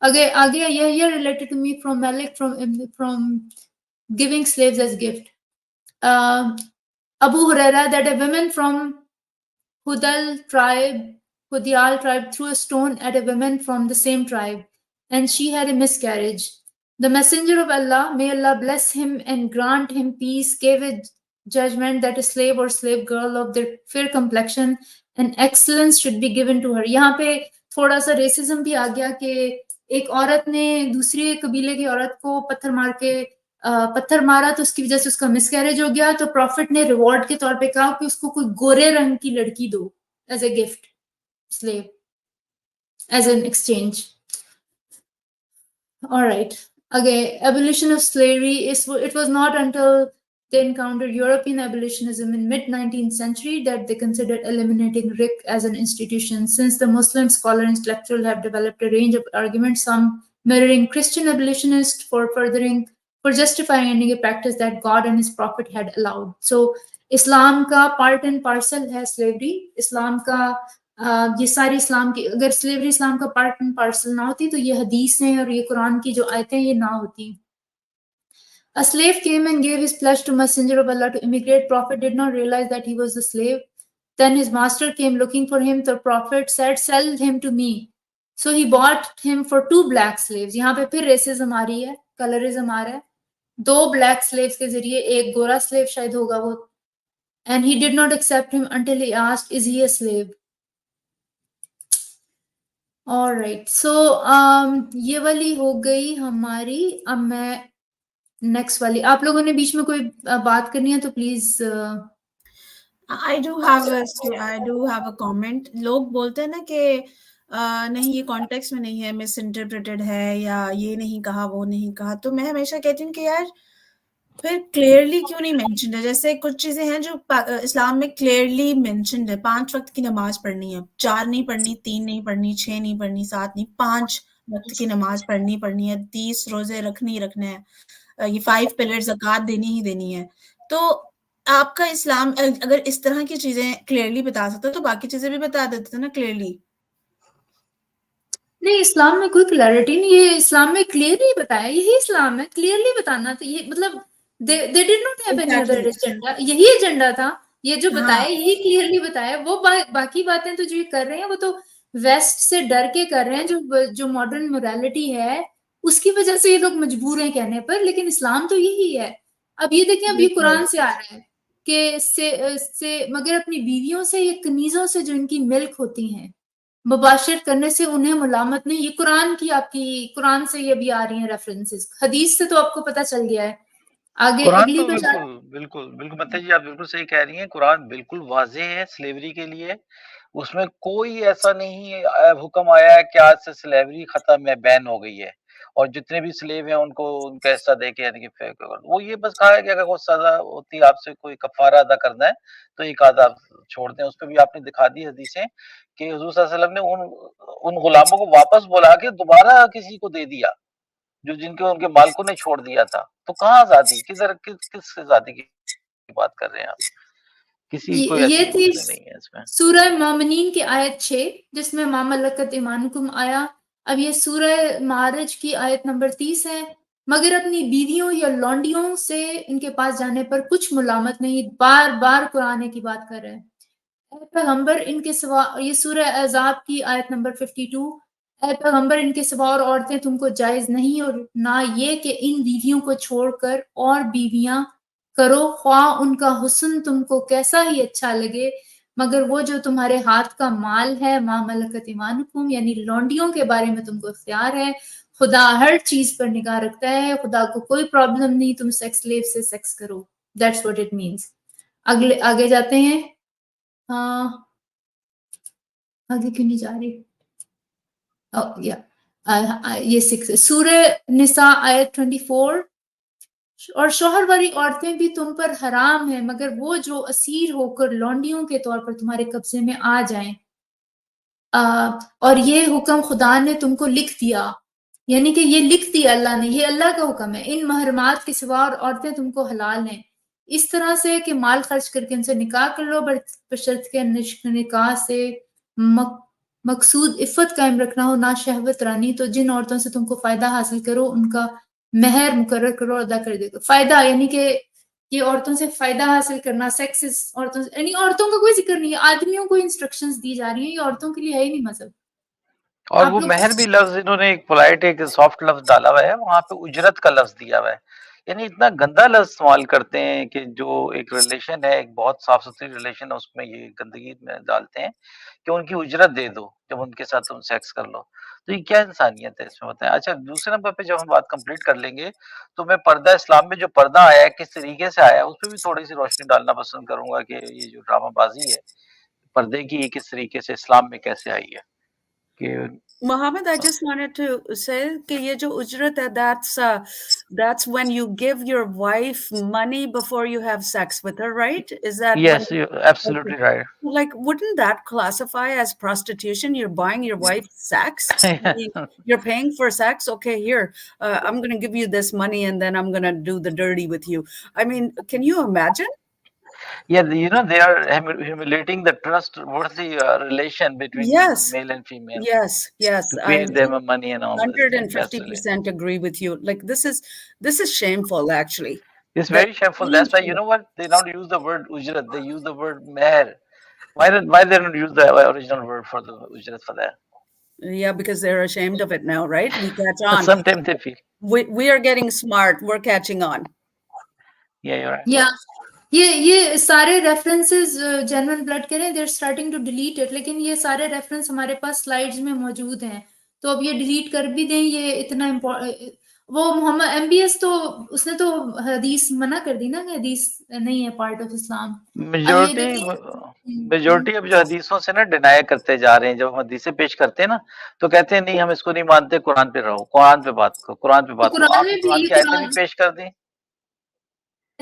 آگے یہ related to me from Malik from giving slaves as gift. Abu Huraira, that a woman from Hudayal tribe threw a stone at a woman from the same tribe, and she had a miscarriage. The messenger of Allah, may Allah bless him and grant him peace, gave a judgment that a slave or slave girl of their fair complexion and excellence should be given to her. یہاں پہ تھوڑا سا racism بھی آ گیا کہ ایک عورت نے دوسری قبیلے کی عورت کو پتھر مارا تو اس کی وجہ سے اس کا مس کیریج ہو گیا, تو پروفٹ نے ریوارڈ کے طور پہ کہا کہ اس کو کوئی گورے رنگ کی لڑکی دو as a gift, slave, as an exchange. All right. Okay, abolition of slavery it was not until they encountered European abolitionism in mid-19th century that they considered eliminating RIC as an institution. Since the Muslim scholar and intellectual have developed a range of arguments, some mirroring Christian abolitionists for justifying ending a practice that God and his prophet had allowed. So Islam ka part and parcel ہے slavery. Islam کا یہ ساری اسلام کی, اگر slavery اسلام کا part and parcel نہ ہوتی تو یہ حدیثیں اور یہ قرآن کی جو آیتیں یہ نہ ہوتی. A slave came and gave his pledge to messenger of Allah to immigrate. Prophet did not realize that he was the slave. Then his master came looking for him. The prophet said, sell him to me. So he bought him for 2 black slaves. یہاں پہ پھر racism آ رہی ہے, کلرزم آ رہا ہے. 2 black slaves کے ذریعے, ایک گورا slave شاید ہوگا وہ. And he did not accept him until he asked, is he a slave? All right. So یہ والی ہو گئی ہماری. اب میں نیکسٹ والی, آپ لوگوں نے بیچ میں کوئی بات کرنی ہے تو please. I do have a comment. لوگ بولتے ہیں نا کہ نہیں یہ کانٹیکس میں نہیں ہے, مس انٹرپریٹڈ ہے, یا یہ نہیں کہا وہ نہیں کہا. تو میں ہمیشہ کہتی ہوں کہ یار پھر کلیئرلی کیوں نہیں مینشنڈ ہے؟ جیسے کچھ چیزیں ہیں جو اسلام میں کلیئرلی مینشنڈ ہے. 5 وقت کی نماز پڑھنی ہے، 4 نہیں پڑھنی، 3 نہیں پڑھنی، 6 نہیں پڑھنی، 7 نہیں، 5 وقت کی نماز پڑھنی ہے، 30 روزے رکھنے ہیں، یہ 5 پلر زکوٰۃ دینی ہی دینی ہے. تو آپ کا اسلام اگر اس طرح کی چیزیں کلیئرلی بتا سکتا تو باقی چیزیں بھی بتا دیتے تھے نا کلیئرلی. نہیں، اسلام میں کوئی کلیئرٹی نہیں، یہ اسلام میں کلیئرلی بتایا، یہی اسلام ہے، کلیئرلی بتانا. تو یہ مطلب they did not have any other agenda، یہی ایجنڈا تھا. یہ جو بتایا یہی کلیئرلی بتایا. وہ باقی باتیں تو جو یہ کر رہے ہیں وہ تو ویسٹ سے ڈر کے کر رہے ہیں، جو ماڈرن مورالٹی ہے اس کی وجہ سے یہ لوگ مجبور ہیں کہنے پر، لیکن اسلام تو یہی ہے. اب یہ دیکھیں، اب یہ قرآن سے آ رہا ہے کہ مگر اپنی بیویوں سے یا کنیزوں سے جو ان کی ملک ہوتی ہیں مباشرت کرنے سے انہیں ملامت نہیں. یہ قرآن کی، آپ کی قرآن سے یہ بھی آ رہی ہیں ریفرنسز. حدیث سے تو آپ کو پتہ چل گیا ہے. آگے قرآن اگلی تو پہ بالکل مطلب جی آپ بالکل صحیح کہہ رہی ہیں. قرآن بالکل واضح ہے سلیوری کے لیے. اس میں کوئی ایسا نہیں حکم آیا ہے کہ آج سے سلیوری ختم ہے، بین ہو گئی ہے، اور جتنے بھی سلیو ہیں ان کو ان کا حصہ دے کے یعنی کہ وہ یہ بس کہا ہے کہ اگر کوئی سزا ہوتی ہے آپ سے کوئی کفارہ ادا کرنا ہے تو ایک آدھا چھوڑ دیں. اس پہ بھی آپ نے دکھا دی حدیثیں کہ حضور صلی اللہ علیہ وسلم نے ان غلاموں کو واپس بلا کے دوبارہ کسی کو دے دیا جو جن کے ان کے مالکوں نے چھوڑ دیا تھا. تو کہاں آزادی؟ کس آزادی کی بات کر رہے ہیں آپ؟ کسی کوئی ایسی یہ تھی نہیں ہے اس میں. سورہ مومنین کی آیت 6 جس میں ما ملکت ایمانکم آیا. اب یہ سورہ معارج کی آیت نمبر 30 ہے. مگر اپنی بیویوں یا لونڈیوں سے ان کے پاس جانے پر کچھ ملامت نہیں. بار بار قرآن کی بات کر رہے ہیں. اے پیغمبر ان کے سوا، یہ سورہ احزاب کی آیت نمبر 52، اے پیغمبر ان کے سوا اور عورتیں تم کو جائز نہیں، اور نہ یہ کہ ان بیویوں کو چھوڑ کر اور بیویاں کرو، خواہ ان کا حسن تم کو کیسا ہی اچھا لگے، مگر وہ جو تمہارے ہاتھ کا مال ہے، ما ملکت ایمانکم، یعنی لونڈیوں کے بارے میں تم کو اختیار ہے. خدا ہر چیز پر نگاہ رکھتا ہے، خدا کو کوئی پرابلم نہیں تم سیکس سلیو سے سیکس کرو. That's what it means. آگے جاتے ہیں. آگے کیوں نہیں جا رہی؟ یہ 6 سورہ نساء آیت 24، اور شوہر والی عورتیں بھی تم پر حرام ہیں مگر وہ جو اسیر ہو کر لونڈیوں کے طور پر تمہارے قبضے میں آ جائیں. اور یہ حکم خدا نے تم کو لکھ دیا، یعنی کہ یہ لکھ دیا اللہ نے، یہ اللہ کا حکم ہے. ان محرمات کے سوا اور عورتیں تم کو حلال ہیں اس طرح سے کہ مال خرچ کر کے ان سے نکاح کر لو، بشرط کے نکاح سے مقصود عفت قائم رکھنا ہو، نہ شہوت رانی. تو جن عورتوں سے تم کو فائدہ حاصل کرو ان کا مہر مقرر کرو، ادا کر دے. فائدہ یعنی کہ یہ عورتوں سے فائدہ حاصل کرنا، سیکسز عورتوں سے، یعنی عورتوں کا کوئی ذکر نہیں ہے، آدمیوں کو انسٹرکشنز دی جا رہی ہیں. یہ عورتوں کے لیے ہے ہی نہیں مذہب. اور وہ مہر بھی لفظ انہوں نے ایک پولائٹ ایک سافٹ لفظ ڈالا ہوا ہے، وہاں پہ اجرت کا لفظ دیا ہوا ہے. یعنی اتنا گندا لفظ استعمال کرتے ہیں کہ جو ایک ریلیشن ہے، ایک بہت صاف ستھری ریلیشن ہے، اس میں یہ گندگی میں ڈالتے ہیں کہ ان کی اجرت دے دو جب ان کے ساتھ تم سیکس کر لو. تو یہ کیا انسانیت ہے اس میں بتائیں. اچھا دوسرے نمبر پہ جب ہم بات کمپلیٹ کر لیں گے تو میں پردہ اسلام میں جو پردہ آیا ہے کس طریقے سے آیا ہے اس پہ بھی تھوڑی سی روشنی ڈالنا پسند کروں گا کہ یہ جو ڈرامہ بازی ہے پردے کی، یہ کس طریقے سے اسلام میں کیسے آئی ہے. کہ Mohammed, I just wanted to say کہ یہ جو اجرت ہے that's when you give your wife money before you have sex with her, right? Is that when? yes, you're absolutely right. Like, wouldn't that classify as prostitution? You're buying your wife sex. I mean, you're paying for sex. Okay, here, I'm going to give you this money and then I'm going to do the dirty with you. I mean, can you imagine? Yeah, they are humiliating the trustworthy relation between Yes. male and female. Yes. To pay them money and all this thing. 150% agree with you. Like, this is shameful, actually. It's very shameful. That's why, you know what? They don't use the word ujrat. They use the word meher. Why they don't use the original word for the ujrat for that? Yeah, because they're ashamed of it now, right? We catch on. Sometimes they feel. We are getting smart. We're catching on. Yeah, you're right. Yeah. یہ سارے references general blood کے ہیں، دیر starting to delete it, لیکن یہ سارے reference ہمارے پاس slides میں موجود ہیں تو اب یہ ڈیلیٹ کر بھی دیں. یہ اتنا وہ محمد MBS تو اس نے تو حدیث منع کر دی نا کہ حدیث نہیں ہے پارٹ آف اسلام. میجورٹی اب جو حدیثوں سے نا ڈینائی کرتے جا رہے ہیں، جب ہم حدیثیں پیش کرتے ہیں نا تو کہتے ہیں نہیں ہم اس کو نہیں مانتے، قرآن پہ رہو، قرآن پہ بات کرو، قرآن پہ بات کرو. آپ نے قرآن کی آیتیں بھی پیش کر دیں.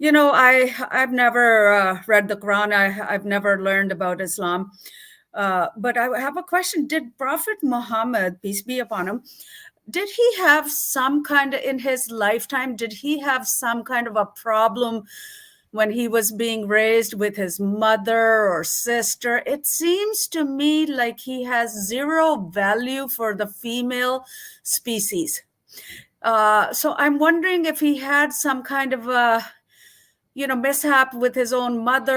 you know I've never read the Quran. I've never learned about Islam. But I have a question. Did Prophet Muhammad, peace be upon him, did he have some kind of, in his lifetime, did he have some kind of a problem when he was being raised with his mother or sister? It seems to me like he has zero value for the female species. So I'm wondering if he had some kind of a mishap with his own mother.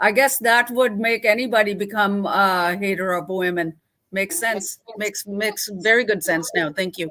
I guess that would make anybody become a hater of women. Makes sense. Makes very good sense now. Thank you.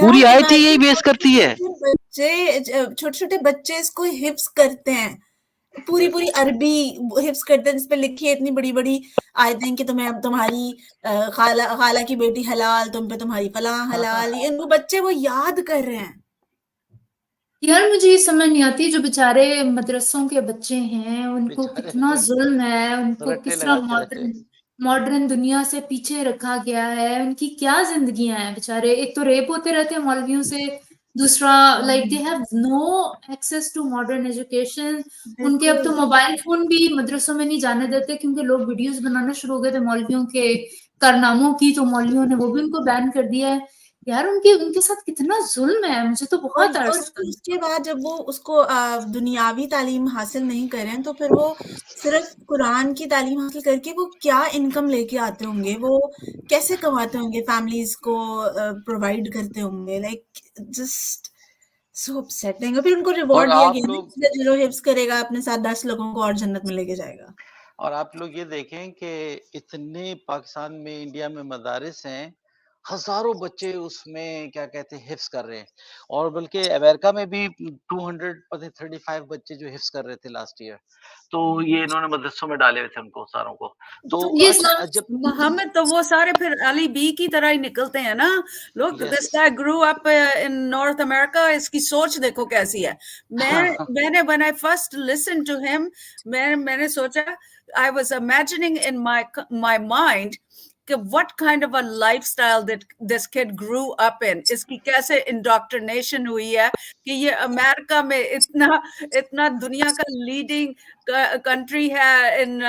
پوری آیت ہی یہی بیس کرتی ہے. چھوٹے چھوٹے بچے اس کو حفظ کرتے ہیں, پوری عربی حفظ کرتے ہیں, جس پہ لکھی ہے اتنی بڑی بڑی آیتیں کہ تمہیں اب تمہاری خالہ کی بیٹی حلال, تم پہ تمہاری فلاں حلال, ان کو بچے وہ یاد کر رہے ہیں. یار مجھے یہ سمجھ نہیں آتی, جو بیچارے مدرسوں کے بچے ہیں ان کو کتنا ظلم ہے, ان کو کس طرح ماڈرن دنیا سے پیچھے رکھا گیا ہے, ان کی کیا زندگیاں ہیں بیچارے. ایک تو ریپ ہوتے رہتے ہیں مولویوں سے, دوسرا like they have no access to modern education. ان کے اب تو موبائل فون بھی مدرسوں میں نہیں جانے دیتے کیونکہ لوگ ویڈیوز بنانا شروع ہو گئے تھے مولویوں کے کارناموں کی, تو مولویوں نے وہ بھی ان کو بین کر دیا ہے. یار ان کے ساتھ کتنا ظلم ہے, مجھے تو بہت اور اس کے بعد جب وہ اس کو دنیاوی تعلیم حاصل نہیں کریں تو پھر وہ صرف قرآن کی تعلیم حاصل کر کے وہ کیا انکم لے کے آتے ہوں گے, وہ کیسے کماتے ہوں گے, فیملیز کو پرووائڈ کرتے ہوں گے. لائک جسٹ سو اپسیٹنگ. پھر ان کو ریوارڈ دیا گیا جو حفظ کرے گا اپنے ساتھ 10 لوگوں کو اور جنت میں لے کے جائے گا. اور آپ لوگ یہ دیکھیں کہ اتنے پاکستان میں انڈیا میں مدارس ہیں, ہزاروں بچے اس میں کیا کہتے ہیں حفظ کر رہے ہیں, اور بلکہ امریکہ میں بھی 235 بچے جو حفظ کر رہے تھے لاسٹ ایئر, تو یہ انہوں نے مدرسوں میں ڈالے ہوئے تھے ان کو ساروں کو. تو محمد تو وہ سارے پھر علی بی کی طرح ہی نکلتے ہیں نا. لوگ دس گائے گرو اپ ان نارتھ امریکہ, اس کی سوچ دیکھو کیسی ہے. میں نے when I first listened to him میں نے سوچا, I was imagining in my mind کہ what kind of a lifestyle that this kid grew up in, اس کی کیسے انڈاکٹرینیشن ہوئی ہے کہ یہ امریکہ میں اتنا دنیا کا لیڈنگ کنٹری ہے in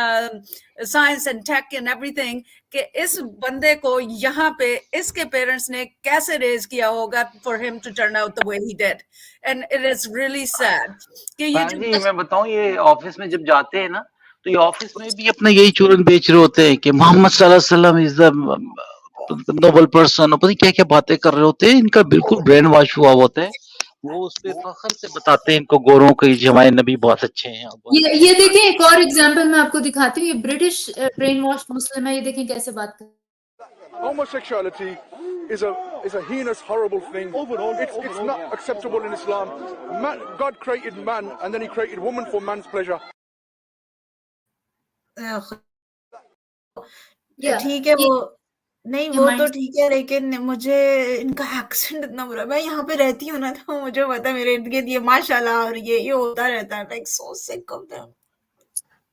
science and tech and everything, کہ اس بندے کو یہاں پہ اس کے پیرنٹس نے کیسے ریز کیا ہوگا for him to turn out the way he did. And it is really sad کہ یہ میں بتاؤں, یہ آفس میں جب جاتے ہیں نا تو یہ آفس میں بھی اپنا یہی چورن بیچ رہے ہوتے ہیں کہ محمد صلی اللہ علیہ وسلم از دا نوبل پرسن, اور پتہ کیا کیا باتیں کر رہے ہوتے ہیں. ان کا بالکل برین واش ہوا ہوتا ہے, وہ اس پہ فخر سے بتاتے ہیں ان کو گوروں کے ہمارے نبی بہت اچھے ہیں. یہ دیکھیں ایک اور ایگزامپل میں آپ کو دکھاتی ہوں, یہ برٹش برین واش مسلم ہے, یہ دیکھیں کیسے بات کرتے ہیں. Homosexuality is a heinous, horrible thing. Overall, it's not acceptable in Islam. God created man, and then He created woman for man's pleasure. ٹھیک ہے, وہ نہیں وہ تو ٹھیک ہے, لیکن مجھے ان کا ایکسنٹ اتنا برا. میں یہاں پہ رہتی ہوں نا تو مجھے پتا میرے ارد گرد یہ ماشاء اللہ اور یہ ہوتا رہتا ہے. لائک سو سک آف دیم.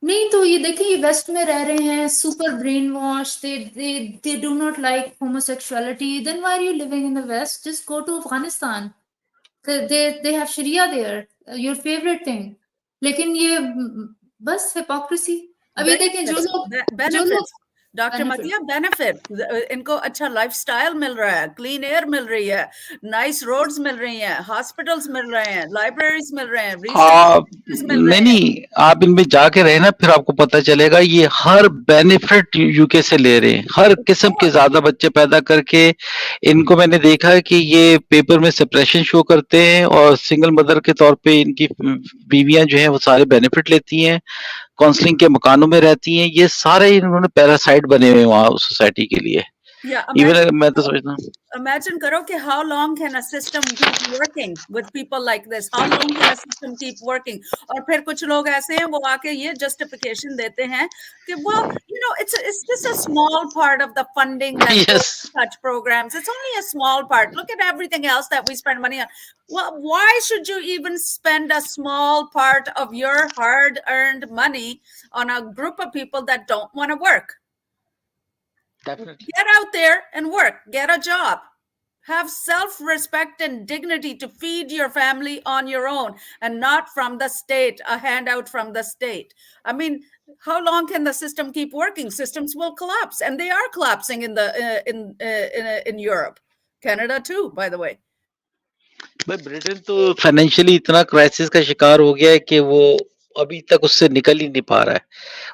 نہیں تو یہ دیکھیں, یہ ویسٹ میں رہ رہے ہیں, super brain wash, they do not like homosexuality, then why are you living in the west? Just go to Afghanistan, they have Sharia there, your favorite thing. لیکن یہ بس hypocrisy. اب یہ دیکھیں جو لوگ ڈاکٹر مدیہ بینیفٹ, ان کو اچھا لائف سٹائل مل رہا ہے, کلین ایئر مل رہی ہے, نائس روڈز مل رہی ہیں, ہاسپٹلز مل رہے ہیں, لائبریریز مل رہے ہیں, نہیں آپ ان میں جا کے رہے نا, پھر آپ کو پتہ چلے گا یہ ہر بینیفٹ یو کے سے لے رہے ہیں, ہر قسم کے زیادہ بچے پیدا کر کے. ان کو میں نے دیکھا کہ یہ پیپر میں سپریشن شو کرتے ہیں, اور سنگل مدر کے طور پہ ان کی بیویاں جو ہیں وہ سارے بینیفٹ لیتی ہیں, کاؤنسلنگ کے مکانوں میں رہتی ہیں. یہ سارے انہوں نے پیراسائٹ بنے ہوئے وہاں سوسائٹی کے لیے. میں تو سوچتا ہوں imagine کرو کہ how long can a system keep working with people like this, how long can a system keep working. اور پھر کچھ لوگ ایسے ہیں وہ آ کے یہ justification دیتے ہیں کہ well you know it's just a small part of the funding that goes to such programs, it's only a small part, look at everything else that we spend money on. Well, why should you even spend a small part of your hard earned money on a group of people that don't want to work? Definitely. Get out there and work, get a job, have self-respect and dignity to feed your family on your own and not from the state, a handout from the state. I mean, how long can the system keep working? Systems will collapse, and they are collapsing in Europe, Canada too, by the way. برٹن تو financially اتنا crisis کا شکار ہو گیا ہے کہ وہ ابھی تک اس سے نکل ہی نہیں پا رہا ہے.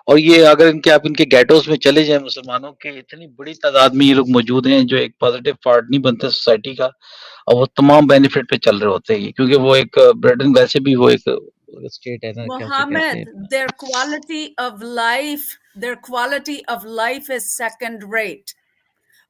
اور یہ اگر آپ ان کے گیٹوز میں چلے جائیں مسلمانوں کے, اتنی بڑی تعداد میں یہ لوگ موجود ہیں جو ایک پازیٹیو پارٹ نہیں بنتے سوسائٹی کا, اور وہ تمام بینیفٹ پہ چل رہے ہوتے ہیں, کیونکہ وہ ایک برٹن ویسے بھی وہ ایک اسٹیٹ ہے نا. Mohammed, their quality of life is second rate.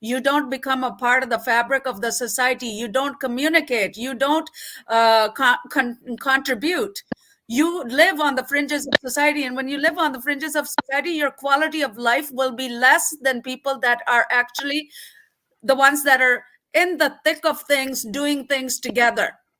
you don't become a part of the fabric of the society, you don't communicate, you don't contribute. You live on the fringes of society, and when you live on the fringes of society, your quality of life will be less than people that are actually the ones that are in the thick of things, doing things together.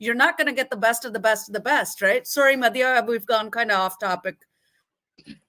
You're not going to get the best of the best of the best, right? Sorry, Madhya, we've gone kind of off topic.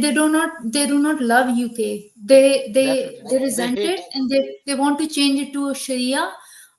they do not love UK. They resent it and they want to change it to Sharia.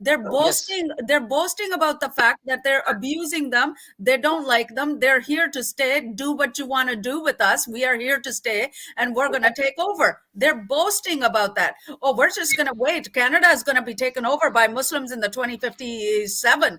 They're boasting about the fact that they're abusing them. They don't like them. They're here to stay. Do what you want to do with us. We are here to stay and we're going to take over. They're boasting about that. Oh, we're just going to wait. Canada is going to be taken over by Muslims in the 2057.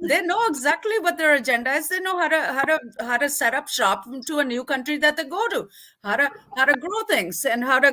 They know exactly what their agenda is. They know how to set up shop to a new country that they go to, how to grow things and how to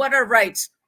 what are rights.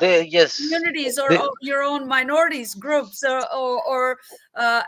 communities or your own minorities groups or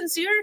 sincere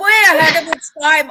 way ahead of its time.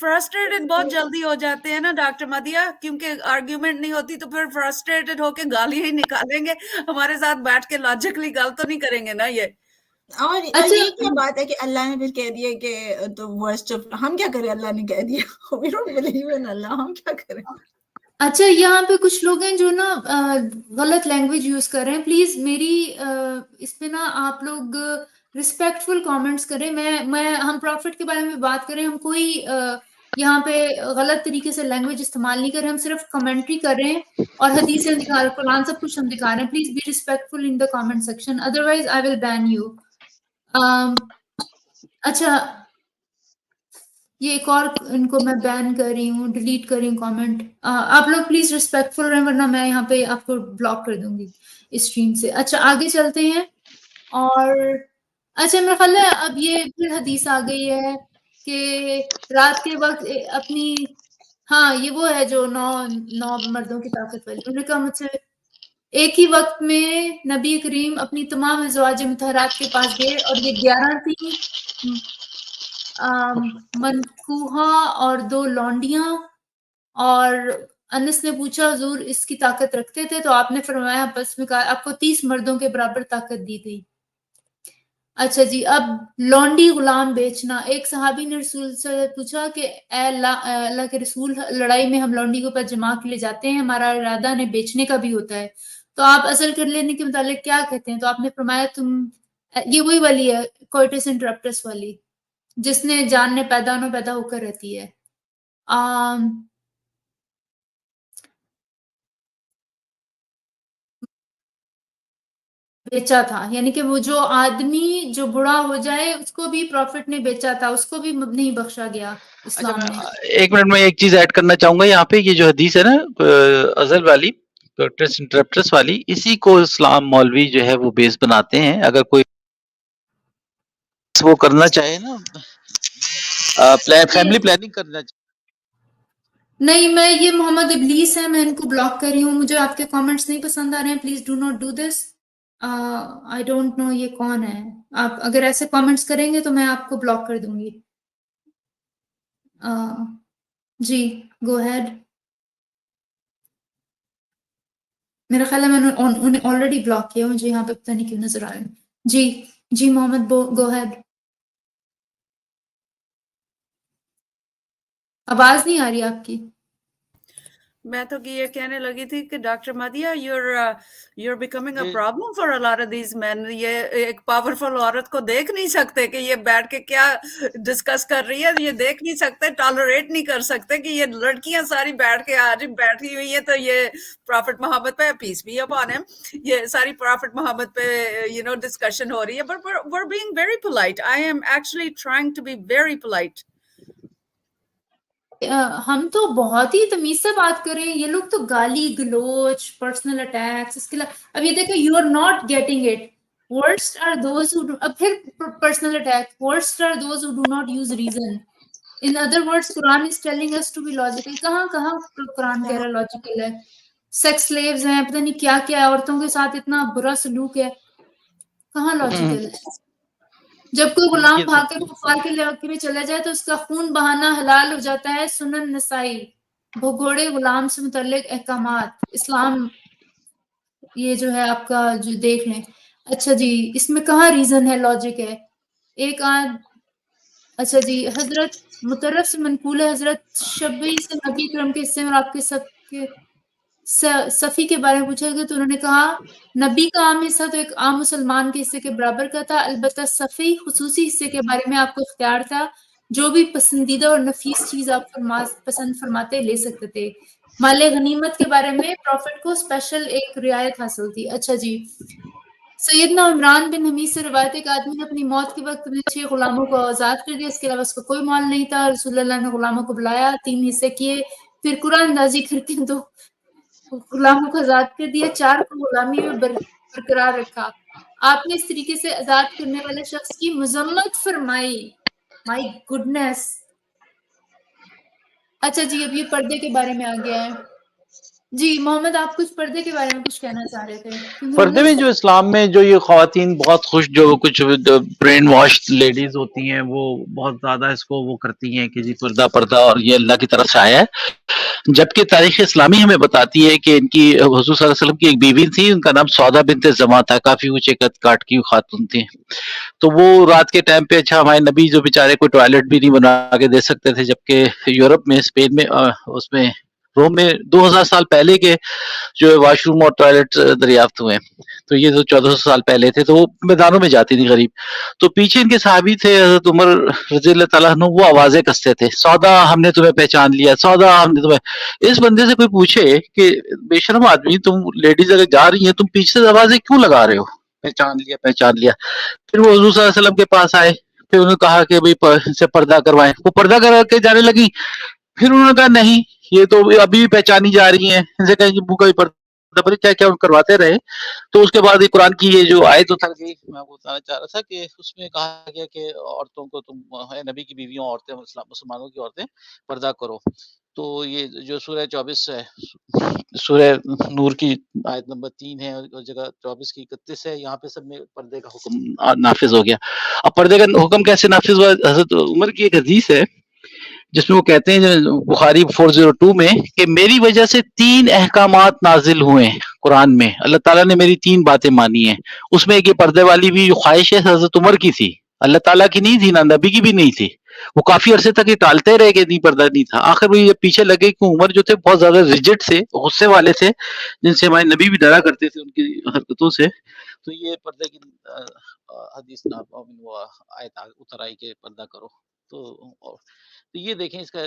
Frustrated بہت جلدی ہو جاتے ہیں نا doctor Madhya, کیونکہ argument نہیں ہوتی تو پھر فرسٹریٹڈ ہو کے گالیاں ہی نکالیں گے، ہمارے ساتھ بیٹھ کے لاجکلی گل تو نہیں کریں گے نا یہ. اور یہ کیا بات ہے کہ اللہ نے پھر کہہ دیا کہ تو ورسٹ آف، ہم کیا کریں، اللہ نے کہہ دیا وی ڈونٹ بلیو ان اللہ، ہم کیا کریں. اچھا یہاں پہ کچھ لوگ ہیں جو نا غلط لینگویج یوز کر رہے ہیں. پلیز میری اس پہ نا آپ لوگ ریسپیکٹفل کامنٹس کریں. ہم پروفٹ کے بارے میں بات کریں، ہم کوئی یہاں پہ غلط طریقے سے لینگویج استعمال نہیں کر رہے، ہم صرف کمنٹری کر رہے ہیں اور حدیثیں دکھا رہے ہیں، قرآن سب کچھ ہم دکھا رہے ہیں. Please be respectful in the comment section, otherwise I will ban you. اچھا یہ ایک اور ان کو میں بین کر رہی ہوں، ڈیلیٹ کر رہی ہوں کامنٹ. آپ لوگ پلیز ریسپیکٹفل رہیں ورنہ میں یہاں پہ آپ کو بلاک کر دوں گی اس اسٹریم سے. اچھا آگے چلتے ہیں. اور اچھا میرا خیال ہے اب یہ پھر حدیث آ گئی ہے کہ رات کے وقت اپنی، ہاں یہ وہ ہے جو 9 مردوں کی طاقت والی. انہوں نے کہا مجھ سے ایک ہی وقت میں نبی کریم اپنی تمام ازواج مطہرات کے پاس گئے اور یہ 11 تھی منکوحہ اور 2 لونڈیاں. اور انس نے پوچھا حضور اس کی طاقت رکھتے تھے؟ تو آپ نے فرمایا بس میں کہا آپ کو 30 مردوں کے برابر طاقت دی گئی. اچھا جی اب لونڈی غلام بیچنا. ایک صحابی نے رسول سے پوچھا کہ اے اللہ کے رسول، لڑائی میں ہم لونڈی کے اوپر جمع کے لے جاتے ہیں، ہمارا ارادہ انہیں بیچنے کا بھی ہوتا ہے، تو آپ اصل کر لینے کے متعلق کیا کہتے ہیں؟ تو آپ نے فرمایا یہ وہی والی ہے کوئٹس انٹرپٹس والی جس نے جان نے پیدا ہو کر رہتی ہے. بیچا تھا، یعنی کہ وہ جو آدمی جو بڑا ہو جائے اس کو بھی پروفٹ نے بیچا تھا، اس کو بھی نہیں بخشا گیا اسلام میں. ایک منٹ میں ایک چیز ایڈ کرنا چاہوں گا یہاں پہ. یہ جو حدیث ہے نا ازل والی انٹرپٹس والی، اسی کو اسلام مولوی جو ہے وہ بیس بناتے ہیں. اگر کوئی وہ کرنا چاہے نا فیملی پلاننگ کرنا چاہے. نہیں میں یہ محمد ابلیس ہے، میں ان کو بلاک کر رہی ہوں. مجھے آپ کے کامنٹس نہیں پسند آ رہے ہیں، please do not do this. I don't know یہ کون ہے. آپ اگر ایسے کامنٹس کریں گے تو میں آپ کو بلاک کر دوں گی. جی گو ہیڈ. میرا خیال ہے میں نے انہیں آلریڈی بلاک کیا، مجھے یہاں پہ پتہ نہیں کیوں نظر آ رہے ہیں. جی محمد گو ہیڈ. آواز نہیں آ رہی آپ کی. میں تو یہ کہنے لگی تھی کہ doctor Madhya you're becoming a problem for a lot of these men. یہ ایک پاورفل عورت کو دیکھ نہیں سکتے کہ یہ بیٹھ کے کیا ڈسکس کر رہی ہے، یہ دیکھ نہیں سکتے، ٹالریٹ نہیں کر سکتے کہ یہ لڑکیاں ساری بیٹھ کے آج بیٹھی ہوئی ہیں تو یہ پرافٹ محمد پہ پیس بھی اپون ہم، یہ ساری پرافٹ محمد پہ ڈسکشن ہو رہی ہے. But we're being very polite. I am actually trying to be very polite. ہم تو بہت ہی تمیز سے بات کر رہے ہیں، یہ لوگ تو گالی گلوچ، پرسنل اٹیکس. اس کے علاوہ اب یہ دیکھیں you are not getting it. worst are those who do, اب پھر personal attack. worst are those who do not use reason. in other words Quran is telling us to be logical. کہاں قرآن کہہ رہا لاجیکل ہے؟ Sex sleeves ہیں، پتہ نہیں کیا کیا ہے، عورتوں کے ساتھ اتنا برا سلوک ہے، کہاں لاجیکل ہے؟ جب کوئی غلام بھاگ کے کفار کے علاقے میں چلا جائے تو اس کا خون بہانا حلال ہو جاتا ہے. سنن نسائی بھگوڑے غلام سے متعلق احکامات اسلام یہ جو ہے آپ کا جو دیکھ لیں. اچھا جی اس میں کہاں ریزن ہے، لاجک ہے؟ ایک اچھا جی حضرت مطرف سے منقول ہے، حضرت شبی سے نبی کرم کے حصے میں اور آپ کے سب کے صفی کے بارے میں پوچھا گیا تو انہوں نے کہا نبی کا عام حصہ تو ایک عام مسلمان کے حصے کے برابر کا تھا، البتہ صفی خصوصی حصے کے بارے میں آپ کو اختیار تھا، جو بھی پسندیدہ اور نفیس چیز آپ پسند فرماتے لے سکتے تھے. مال غنیمت کے بارے میں پروفٹ کو اسپیشل ایک رعایت حاصل تھی. اچھا جی سیدنا عمران بن حمید سے روایت ایک آدمی نے اپنی موت کے وقت اپنے 6 غلاموں کو آزاد کر دیا، اس کے علاوہ اس کا کوئی مال نہیں تھا. رسول اللہ نے غلاموں کو بلایا، 3 حصے کیے، پھر قرآن اندازی کر کے 2 غلاموں کو آزاد کر دیا، 4 کو غلامی میں برقرار رکھا. آپ نے اس طریقے سے آزاد کرنے والے شخص کی مذمت فرمائی. مائی گڈنس. اچھا جی اب یہ پردے کے بارے میں آ گیا ہے. جی محمد آپ کچھ پردے کے بارے میں کچھ کہنا چاہ رہے تھے کیونکہ پردے میں جو اسلام میں جو یہ خواتین بہت خوش جو کچھ برین واش لیڈیز ہوتی ہیں وہ بہت زیادہ اس کو وہ کرتی ہیں کہ جی پردہ پردہ اور یہ اللہ کی طرف سے آیا ہے، جبکہ تاریخ اسلامی ہمیں بتاتی ہے کہ ان کی حضور صلی اللہ علیہ وسلم کی ایک بیوی تھی، ان کا نام سودا بنت زما تھا، کافی اونچے قد کاٹ کی خاتون تھی. تو وہ رات کے ٹائم پہ اچھا ہمارے نبی جو بیچارے کوئی ٹوائلٹ بھی نہیں بنا کے دے سکتے تھے، جبکہ یورپ میں اسپین میں اس میں روم میں 2000 سال پہلے کے جو واش روم اور ٹوائلٹ دریافت ہوئے ہیں. تو یہ جو 1400 سال پہلے تھے تو وہ میدانوں میں جاتی تھی غریب. تو پیچھے ان کے صحابی تھے حضرت عمر رضی اللہ تعالیٰ عنہ، وہ آوازیں کستے تھے، سودا ہم نے تمہیں پہچان لیا، سودا ہم نے تمہیں. اس بندے سے کوئی پوچھے کہ بے شرم آدمی، تم لیڈیز اگر جا رہی ہیں تم پیچھے سے آوازیں کیوں لگا رہے ہو، پہچان لیا پہچان لیا. پھر وہ حضور صلی اللہ علیہ وسلم کے پاس آئے، پھر انہوں نے کہا کہ بھائی سے پردہ کروائیں. وہ پردہ کرا کے جانے لگی. پھر انہوں نے کہا نہیں یہ تو ابھی بھی پہچانی جا رہی ہیں، ان سے کہیں کہ بھوکا پردہ پر کیا کیا کرواتے رہے. تو اس کے بعد یہ قرآن کی یہ جو آیت اتر گئی، میں آپ کو بتانا چاہ رہا تھا کہ اس میں کہا گیا کہ عورتوں کو تم نبی کی بیویوں عورتیں مسلمانوں کی عورتیں پردہ کرو. تو یہ جو سورہ 24 ہے، سورہ نور کی آیت نمبر 3 ہے اور جگہ 24 کی 31 ہے، یہاں پہ سب میں پردے کا حکم نافذ ہو گیا. اب پردے کا حکم کیسے نافذ ہوا؟ حضرت عمر کی ایک حدیث ہے جس میں وہ کہتے ہیں بخاری 402 میں کہ میری وجہ سے 3 احکامات نازل ہوئے ہیں قرآن میں، اللہ تعالیٰ نے میری 3 باتیں مانی ہیں. اس میں ایک یہ پردے والی بھی جو خواہش ہے حضرت عمر کی تھی، اللہ تعالیٰ کی نہیں تھی، نہ نبی کی بھی نہیں تھی. وہ کافی عرصے تک یہ ٹالتے رہے کہ نہیں پردہ نہیں تھا. آخر وہ یہ پیچھے لگے کہ عمر جو تھے بہت زیادہ ریجڈ تھے، غصے والے تھے، جن سے ہمارے نبی بھی ڈرا کرتے تھے ان کی حرکتوں سے. تو یہ پردے کی حدیث آیت اتر آئی کہ پردہ کرو. تو یہ دیکھیں اس کا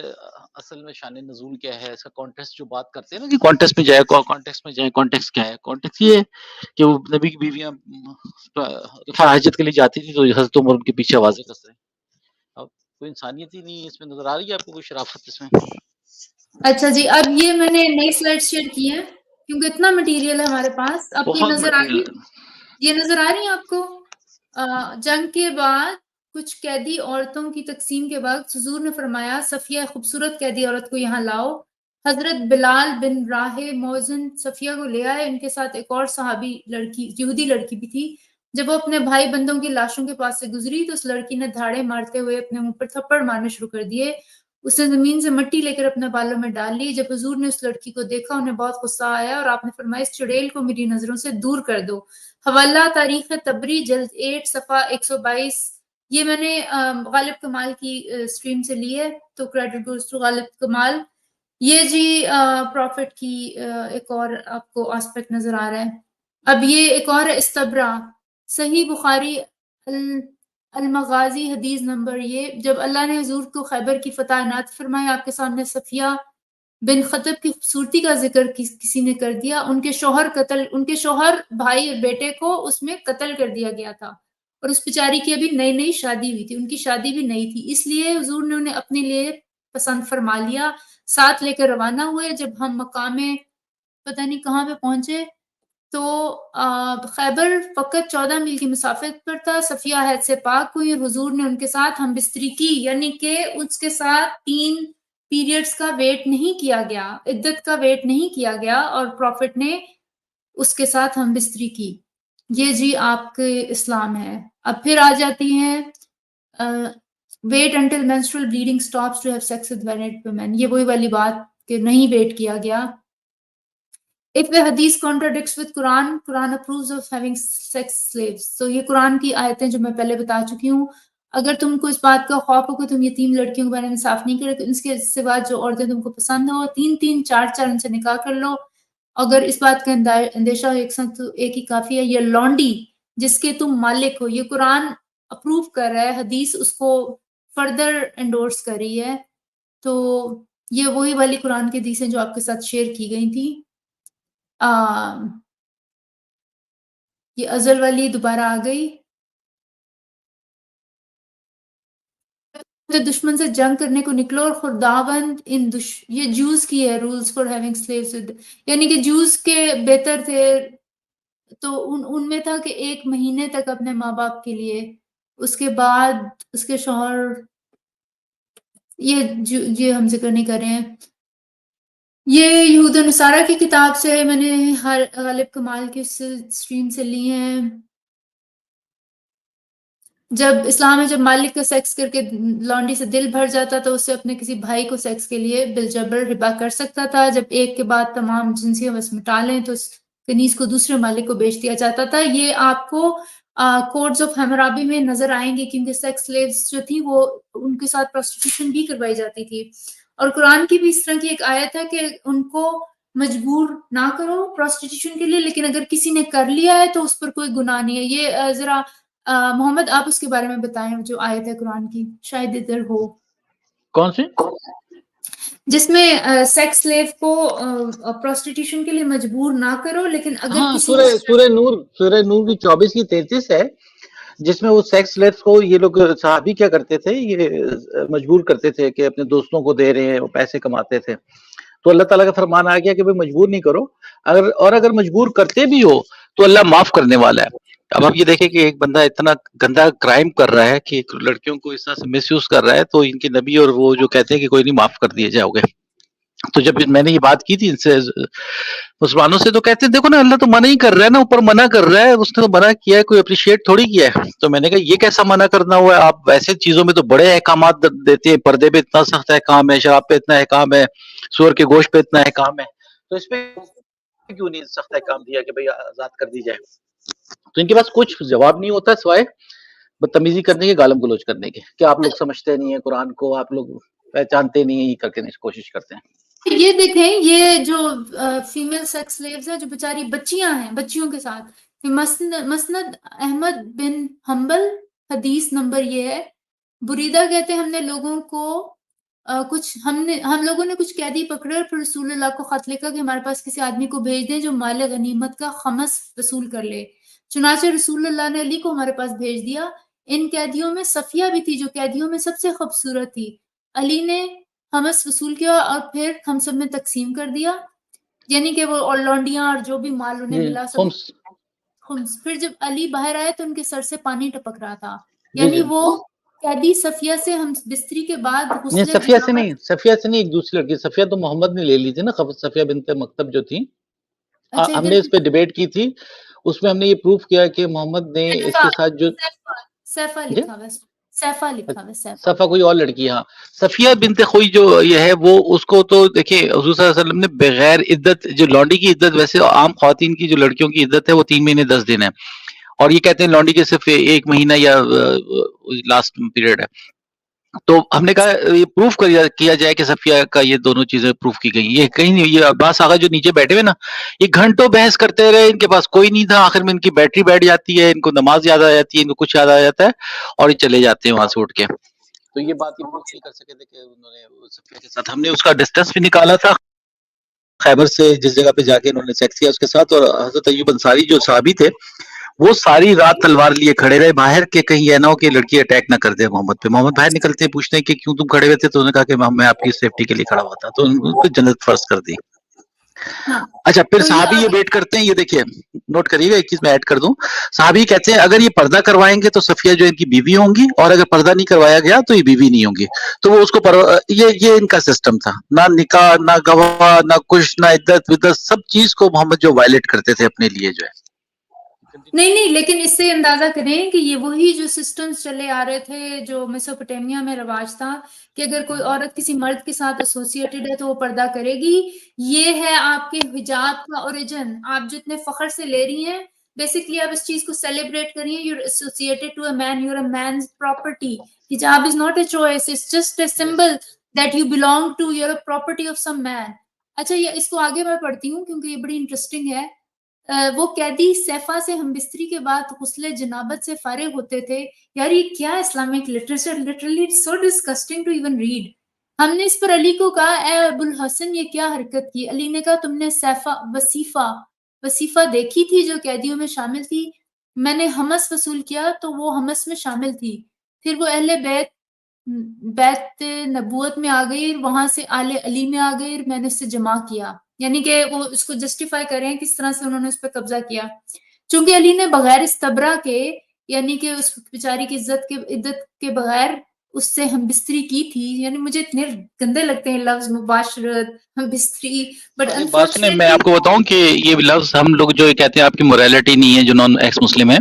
اصل میں شان نزول کیا ہے، اس کا کانٹیکسٹ جو بات کرتے ہیں نا کہ کانٹیکسٹ میں جائے، کانٹیکسٹ میں جائے. کانٹیکسٹ کیا ہے؟ کانٹیکسٹ یہ ہے کہ وہ نبی کی بیویاں رفع حاجت کے لیے جاتی تھی تو حضرت عمر ان کے پیچھے آوازیں کس رہے. اب کوئی انسانیت ہی نہیں اس میں نظر آ رہی ہے آپ کو، کوئی شرافت اس میں؟ اچھا جی، اب یہ میں نے نئی سلائڈ شیئر کی ہے کیونکہ اتنا مٹیریل ہے ہمارے پاس. اب یہ بہت نظر آ رہی مٹیریل. یہ نظر آ رہی ہے آپ کو؟ جنگ کے بعد کچھ قیدی عورتوں کی تقسیم کے وقت حضور نے فرمایا صفیہ خوبصورت قیدی عورت کو یہاں لاؤ. حضرت بلال بن راہ موزن صفیہ کو لے آئے. ان کے ساتھ ایک اور صحابی لڑکی، یہودی لڑکی بھی تھی. جب وہ اپنے بھائی بندوں کی لاشوں کے پاس سے گزری تو اس لڑکی نے دھاڑے مارتے ہوئے اپنے منہ پر تھپڑ مارنے شروع کر دیے. اس نے زمین سے مٹی لے کر اپنے بالوں میں ڈال لی. جب حضور نے اس لڑکی کو دیکھا انہیں بہت غصہ آیا اور آپ نے فرمایا اس چڑیل کو میری نظروں سے دور کر دو. حوالہ تاریخ تبری جلد 8 صفحہ 122. یہ میں نے غالب کمال کی سٹریم سے لی ہے، تو کریڈٹ گوز ٹو غالب کمال. یہ جی پروفٹ کی ایک اور آپ کو آسپیکٹ نظر آ رہا ہے. اب یہ ایک اور استبرا، صحیح بخاری المغازی حدیث نمبر. یہ جب اللہ نے حضور کو خیبر کی فتح عنایت فرمائی، آپ کے سامنے صفیہ بن خطب کی خوبصورتی کا ذکر کسی نے کر دیا. ان کے شوہر بھائی اور بیٹے کو اس میں قتل کر دیا گیا تھا اور اس بیچاری کی ابھی نئی نئی شادی ہوئی تھی، ان کی شادی بھی نئی تھی. اس لیے حضور نے انہیں اپنے لیے پسند فرما لیا، ساتھ لے کر روانہ ہوئے. جب ہم مقام پتہ نہیں کہاں پہ پہنچے تو خیبر فقط 14 میل کی مسافت پر تھا. صفیہ حید سے پاک ہوئی اور حضور نے ان کے ساتھ ہم بستری کی، یعنی کہ اس کے ساتھ 3 پیریڈز کا ویٹ نہیں کیا گیا، عدت کا ویٹ نہیں کیا گیا، اور پروفٹ نے اس کے ساتھ ہم بستری کی. یہ جی آپ کے اسلام ہے. اب پھر آ جاتی ہیں wait until menstrual bleeding stops to have sex with married women. یہ وہی والی بات کہ نہیں ویٹ کیا گیا. If a hadith contradicts with Quran, Quran approves of having sex slaves. So یہ قرآن کی آیتیں جو میں پہلے بتا چکی ہوں. اگر تم کو اس بات کا خوف ہو کہ تم یتیم لڑکیوں کے بارے میں صاف نہیں کرے تو اس کے سوا جو عورتیں تم کو پسند ہو 3 4 ان سے نکاح کر لو. اگر اس بات کا اندیشہ ہو ایک ساتھ تو ایک ہی کافی ہے. یہ لونڈی جس کے تم مالک ہو، یہ قرآن اپروو کر رہا ہے، حدیث اس کو فردر انڈورس کر رہی ہے. تو یہ وہی والی قرآن کی حدیثیں جو آپ کے ساتھ شیئر کی گئی تھی. یہ ازل والی دوبارہ آ گئی. دشمن سے جنگ کرنے کو نکلو اور خداوند یہ جوز کی ہے رولز فار ہیونگ سلیوز، یعنی کہ جوز کے بہتر تھے تو ان میں تھا کہ 1 مہینے تک اپنے ماں باپ کے لیے، اس کے بعد اس کے شوہر، یہ ہم ذکر نہیں کر رہے ہیں. یہ یہود و نصارہ کی کتاب سے میں نے غالب کمال کی اسٹریم سے لی ہیں. جب اسلام میں جب مالک کا سیکس کر کے لانڈی سے دل بھر جاتا تو اسے اپنے کسی بھائی کو سیکس کے لیے بالجبر ربا کر سکتا تھا. جب ایک کے بعد تمام جنسی ہوس مٹا لیں تو اس کنیز کو دوسرے مالک کو بیچ دیا جاتا تھا. یہ آپ کو کوڈز آف حمورابی میں نظر آئیں گے کیونکہ سیکس سلیوز جو تھی وہ ان کے ساتھ پروسٹیٹیوشن بھی کروائی جاتی تھی. اور قرآن کی بھی اس طرح کی ایک آیت ہے کہ ان کو مجبور نہ کرو پروسٹیٹیوشن کے لیے، لیکن اگر کسی نے کر لیا ہے تو اس پر کوئی گناہ نہیں ہے. یہ ذرا محمد آپ اس کے بارے میں بتائیں جو آیت ہے قرآن کی، شاید ادھر ہو. کون سی؟ جس میں سیکس سلیو کو پروسٹیٹیوشن کے لیے مجبور نہ کرو، لیکن اگر ہاں، کسی سورہ نور کی 24 کی 33 ہے، جس میں وہ سیکس سلیوز کو یہ لوگ صحابی کیا کرتے تھے، یہ مجبور کرتے تھے کہ اپنے دوستوں کو دے رہے ہیں، وہ پیسے کماتے تھے. تو اللہ تعالیٰ کا فرمان آ گیا کہ بھئی مجبور نہیں کرو، اگر مجبور کرتے بھی ہو تو اللہ معاف کرنے والا ہے. اب آپ یہ دیکھیں کہ ایک بندہ اتنا گندا کرائم کر رہا ہے کہ لڑکیوں کو اس طرح سے مس یوز کر رہا ہے، تو ان کے نبی اور وہ جو کہتے ہیں کہ کوئی نہیں معاف کر دیے جاؤ گے. تو جب میں نے یہ بات کی تھی ان سے مسلمانوں سے، تو کہتے ہیں دیکھو نا اللہ تو منع ہی کر رہا ہے نا، اوپر منع کر رہا ہے، اس نے تو منع کیا ہے، کوئی اپریشیٹ تھوڑی کیا ہے. تو میں نے کہا یہ کیسا منع کرنا ہوا ہے، آپ ویسے چیزوں میں تو بڑے احکامات دیتے ہیں، پردے پہ اتنا سخت احکام ہے، شراب پہ اتنا احکام ہے، سور کے گوشت پہ اتنا احکام ہے، تو اس پہ کیوں نہیں سخت احکام دیا کہ بھئی آزاد کر دی جائے. تو ان کے پاس کچھ جواب نہیں ہوتا سوائے بدتمیزی کرنے کے، گالم گلوچ کرنے کے، کہ آپ لوگ سمجھتے نہیں ہیں قرآن کو، آپ لوگ پہچانتے نہیں ہیں، یہ کر کے کوشش کرتے ہیں. یہ دیکھیں یہ جو فیمیل سیکس سلیوز ہیں جو بیچاری بچیاں ہیں، بچیوں کے ساتھ، مسند احمد بن حنبل حدیث نمبر یہ ہے، بریدہ کہتے ہیں ہم نے لوگوں کو ہم لوگوں نے کچھ قیدی پکڑے اور پھر رسول اللہ کو خط لکھا کہ ہمارے پاس کسی آدمی کو بھیج دیں جو مال غنیمت کا خمس وصول کر لے. چنانچہ رسول اللہ نے علی کو ہمارے پاس بھیج دیا. ان قیدیوں میں صفیہ بھی تھی جو قیدیوں میں سب سے خوبصورت تھی. علی نے خمس وصول کیا اور پھر ہم سب میں تقسیم کر دیا، یعنی کہ وہ اور لونڈیاں اور جو بھی مال انہیں ملا سب خمس. پھر جب علی باہر آئے تو ان کے سر سے پانی ٹپک رہا تھا، یعنی وہ قیدی صفیہ سے ہم بستری کے بعد نہیں، غسل صفیہ سے جنابت نہیں، ایک دوسری لڑکی. صفیہ تو محمد نے لے لی تھی نا، صفیہ بنت مکتب جو تھی. اچھا ہم ادھر نے اس پہ ڈیبیٹ کی تھی، اس میں ہم نے یہ پروف کیا کہ محمد نے اس کے ساتھ جو سیفا لکھا ہوا ہے، سیفا لکھا ہوا ہے، سیفا. صفا کوئی اور لڑکی، ہاں صفیہ بنت خوئی جو یہ ہے، وہ اس کو تو دیکھیں حضور صلی اللہ علیہ وسلم نے بغیر عدت، جو لونڈی کی عدت ویسے عام خواتین کی جو لڑکیوں کی عدت ہے وہ 3 مہینے 10 دن ہے، اور یہ کہتے ہیں لونڈی کے صرف 1 مہینہ یا لاسٹ پیریڈ ہے. تو ہم نے کہا یہ پروف کیا جائے کہ صفیہ کا یہ دونوں چیزیں پروف کی گئی. یہ کہیں نہیں، یہ عباس آغا جو نیچے بیٹھے ہوئے نا، یہ گھنٹوں بحث کرتے رہے، ان کے پاس کوئی نہیں تھا، آخر میں ان کی بیٹری بیٹھ جاتی ہے، ان کو نماز یاد آ جاتی ہے، ان کو کچھ یاد آ جاتا ہے، اور یہ چلے جاتے ہیں وہاں سے اٹھ کے. تو یہ بات یہ پروف نہیں کر سکے تھے کہ انہوں نے صفیہ کے ساتھ. ہم نے اس کا ڈسٹنس بھی نکالا تھا خیبر سے، جس جگہ پہ جا کے انہوں نے سیکس کیا اس کے ساتھ. اور حضرت ایوب انصاری جو صحابی تھے، وہ ساری رات تلوار لیے کھڑے رہے باہر، کے کہیں یہ نہ ہو کہ لڑکی اٹیک نہ کر دے محمد پہ. محمد باہر نکلتے ہیں، پوچھتے ہیں کہ کیوں تم کھڑے ہوئے تھے، تو انہوں نے کہا کہ میں آپ کی سیفٹی کے لیے کھڑا ہوا تھا. تو ان کو جنت فرض کر دی. اچھا، پھر صحابی یہ ویٹ کرتے ہیں، یہ دیکھیے نوٹ کریے گا، ایک چیز میں ایڈ کر دوں. صحابی کہتے ہیں اگر یہ پردہ کروائیں گے تو صفیہ جو ان کی بیوی ہوں گی، اور اگر پردہ نہیں کروایا گیا تو یہ بیوی نہیں ہوں گی. تو وہ اس کو یہ ان کا سسٹم تھا، نہ نکاح، نہ گواہ، نہ کچھ، نہ عدت ودت، سب چیز کو محمد جو وائلیٹ کرتے تھے اپنے لیے جو ہے. نہیں، لیکن اس سے اندازہ کریں کہ یہ وہی جو سسٹمز چلے آ رہے تھے جو میسوپوٹیمیا میں رواج تھا کہ اگر کوئی عورت کسی مرد کے ساتھ ایسوسیٹڈ ہے تو وہ پردہ کرے گی. یہ ہے آپ کے حجاب کا اوریجن، آپ جو اتنے فخر سے لے رہی ہیں، بیسکلی آپ اس چیز کو سیلیبریٹ کر رہی ہیں. You're associated to a man, you're a man's property. Hijab is not a choice, it's just a symbol that you belong to, you're a property of some man. اچھا، یہ اس کو آگے میں پڑھتی ہوں کیونکہ یہ بڑی انٹرسٹنگ ہے. وہ قیدی سیفا سے ہم بستری کے بعد غسل جنابت سے فارغ ہوتے تھے. یار یہ کیا Islamic literature, literally so disgusting to even read. ہم نے اس پر علی کو کہا اے ابو الحسن یہ کیا حرکت کی؟ علی نے کہا تم نے وصیفہ دیکھی تھی جو قیدیوں میں شامل تھی؟ میں نے حمس وصول کیا تو وہ حمس میں شامل تھی. پھر وہ اہل بیت نبوت میں آ گئی، وہاں سے آل علی میں آ گئی، میں نے اس سے جمع کیا. یعنی کہ وہ اس کو جسٹیفائی کریں کس طرح سے انہوں نے اس پہ قبضہ کیا. چونکہ علی نے بغیر استبرا کے، یعنی کہ اس بیچاری کی عزت کے بغیر اس سے ہم بستری کی تھی. یعنی مجھے اتنے گندے لگتے ہیں لفظ مباشرت, ہم بستری, بٹ بات سنیں, میں آپ کو بتاؤں کہ یہ لفظ ہم لوگ جو کہتے ہیں آپ کی موریلٹی نہیں ہے, جو نان ایکس مسلم ہے,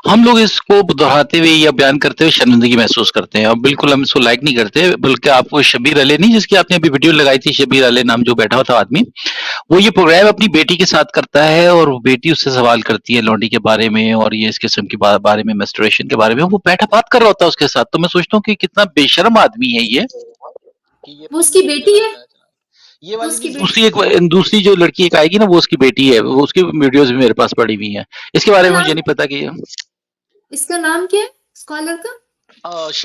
ہم لوگ اس کو دہراتے ہوئے یا بیان کرتے ہوئے شرمندگی محسوس کرتے ہیں, اور بالکل ہم اس کو لائک نہیں کرتے. بلکہ آپ کو شبیر علی نہیں, جس کی آپ نے ابھی ویڈیو لگائی تھی, شبیر علی نام جو بیٹھا ہوا تھا آدمی, وہ یہ پروگرام اپنی بیٹی کے ساتھ کرتا ہے, اور وہ بیٹی اس سے سوال کرتی ہے لونڈی کے بارے میں اور یہ اس قسم کے بارے میں, میسٹریشن کے بارے میں, وہ بیٹھا بات کر رہا ہوتا ہے اس کے ساتھ. تو میں سوچتا ہوں کہ کتنا بے شرم آدمی ہے یہ, وہ اس کی بیٹی ہے. یہ والی دوسری جو لڑکی ایک آئے گی نا, وہ اس کی بیٹی ہے, وہ اس کی ویڈیوز بھی میرے پاس پڑی ہوئی ہیں. اس کے بارے میں مجھے نہیں پتا کہ اس کا نام کیا ہے اسکالر کا.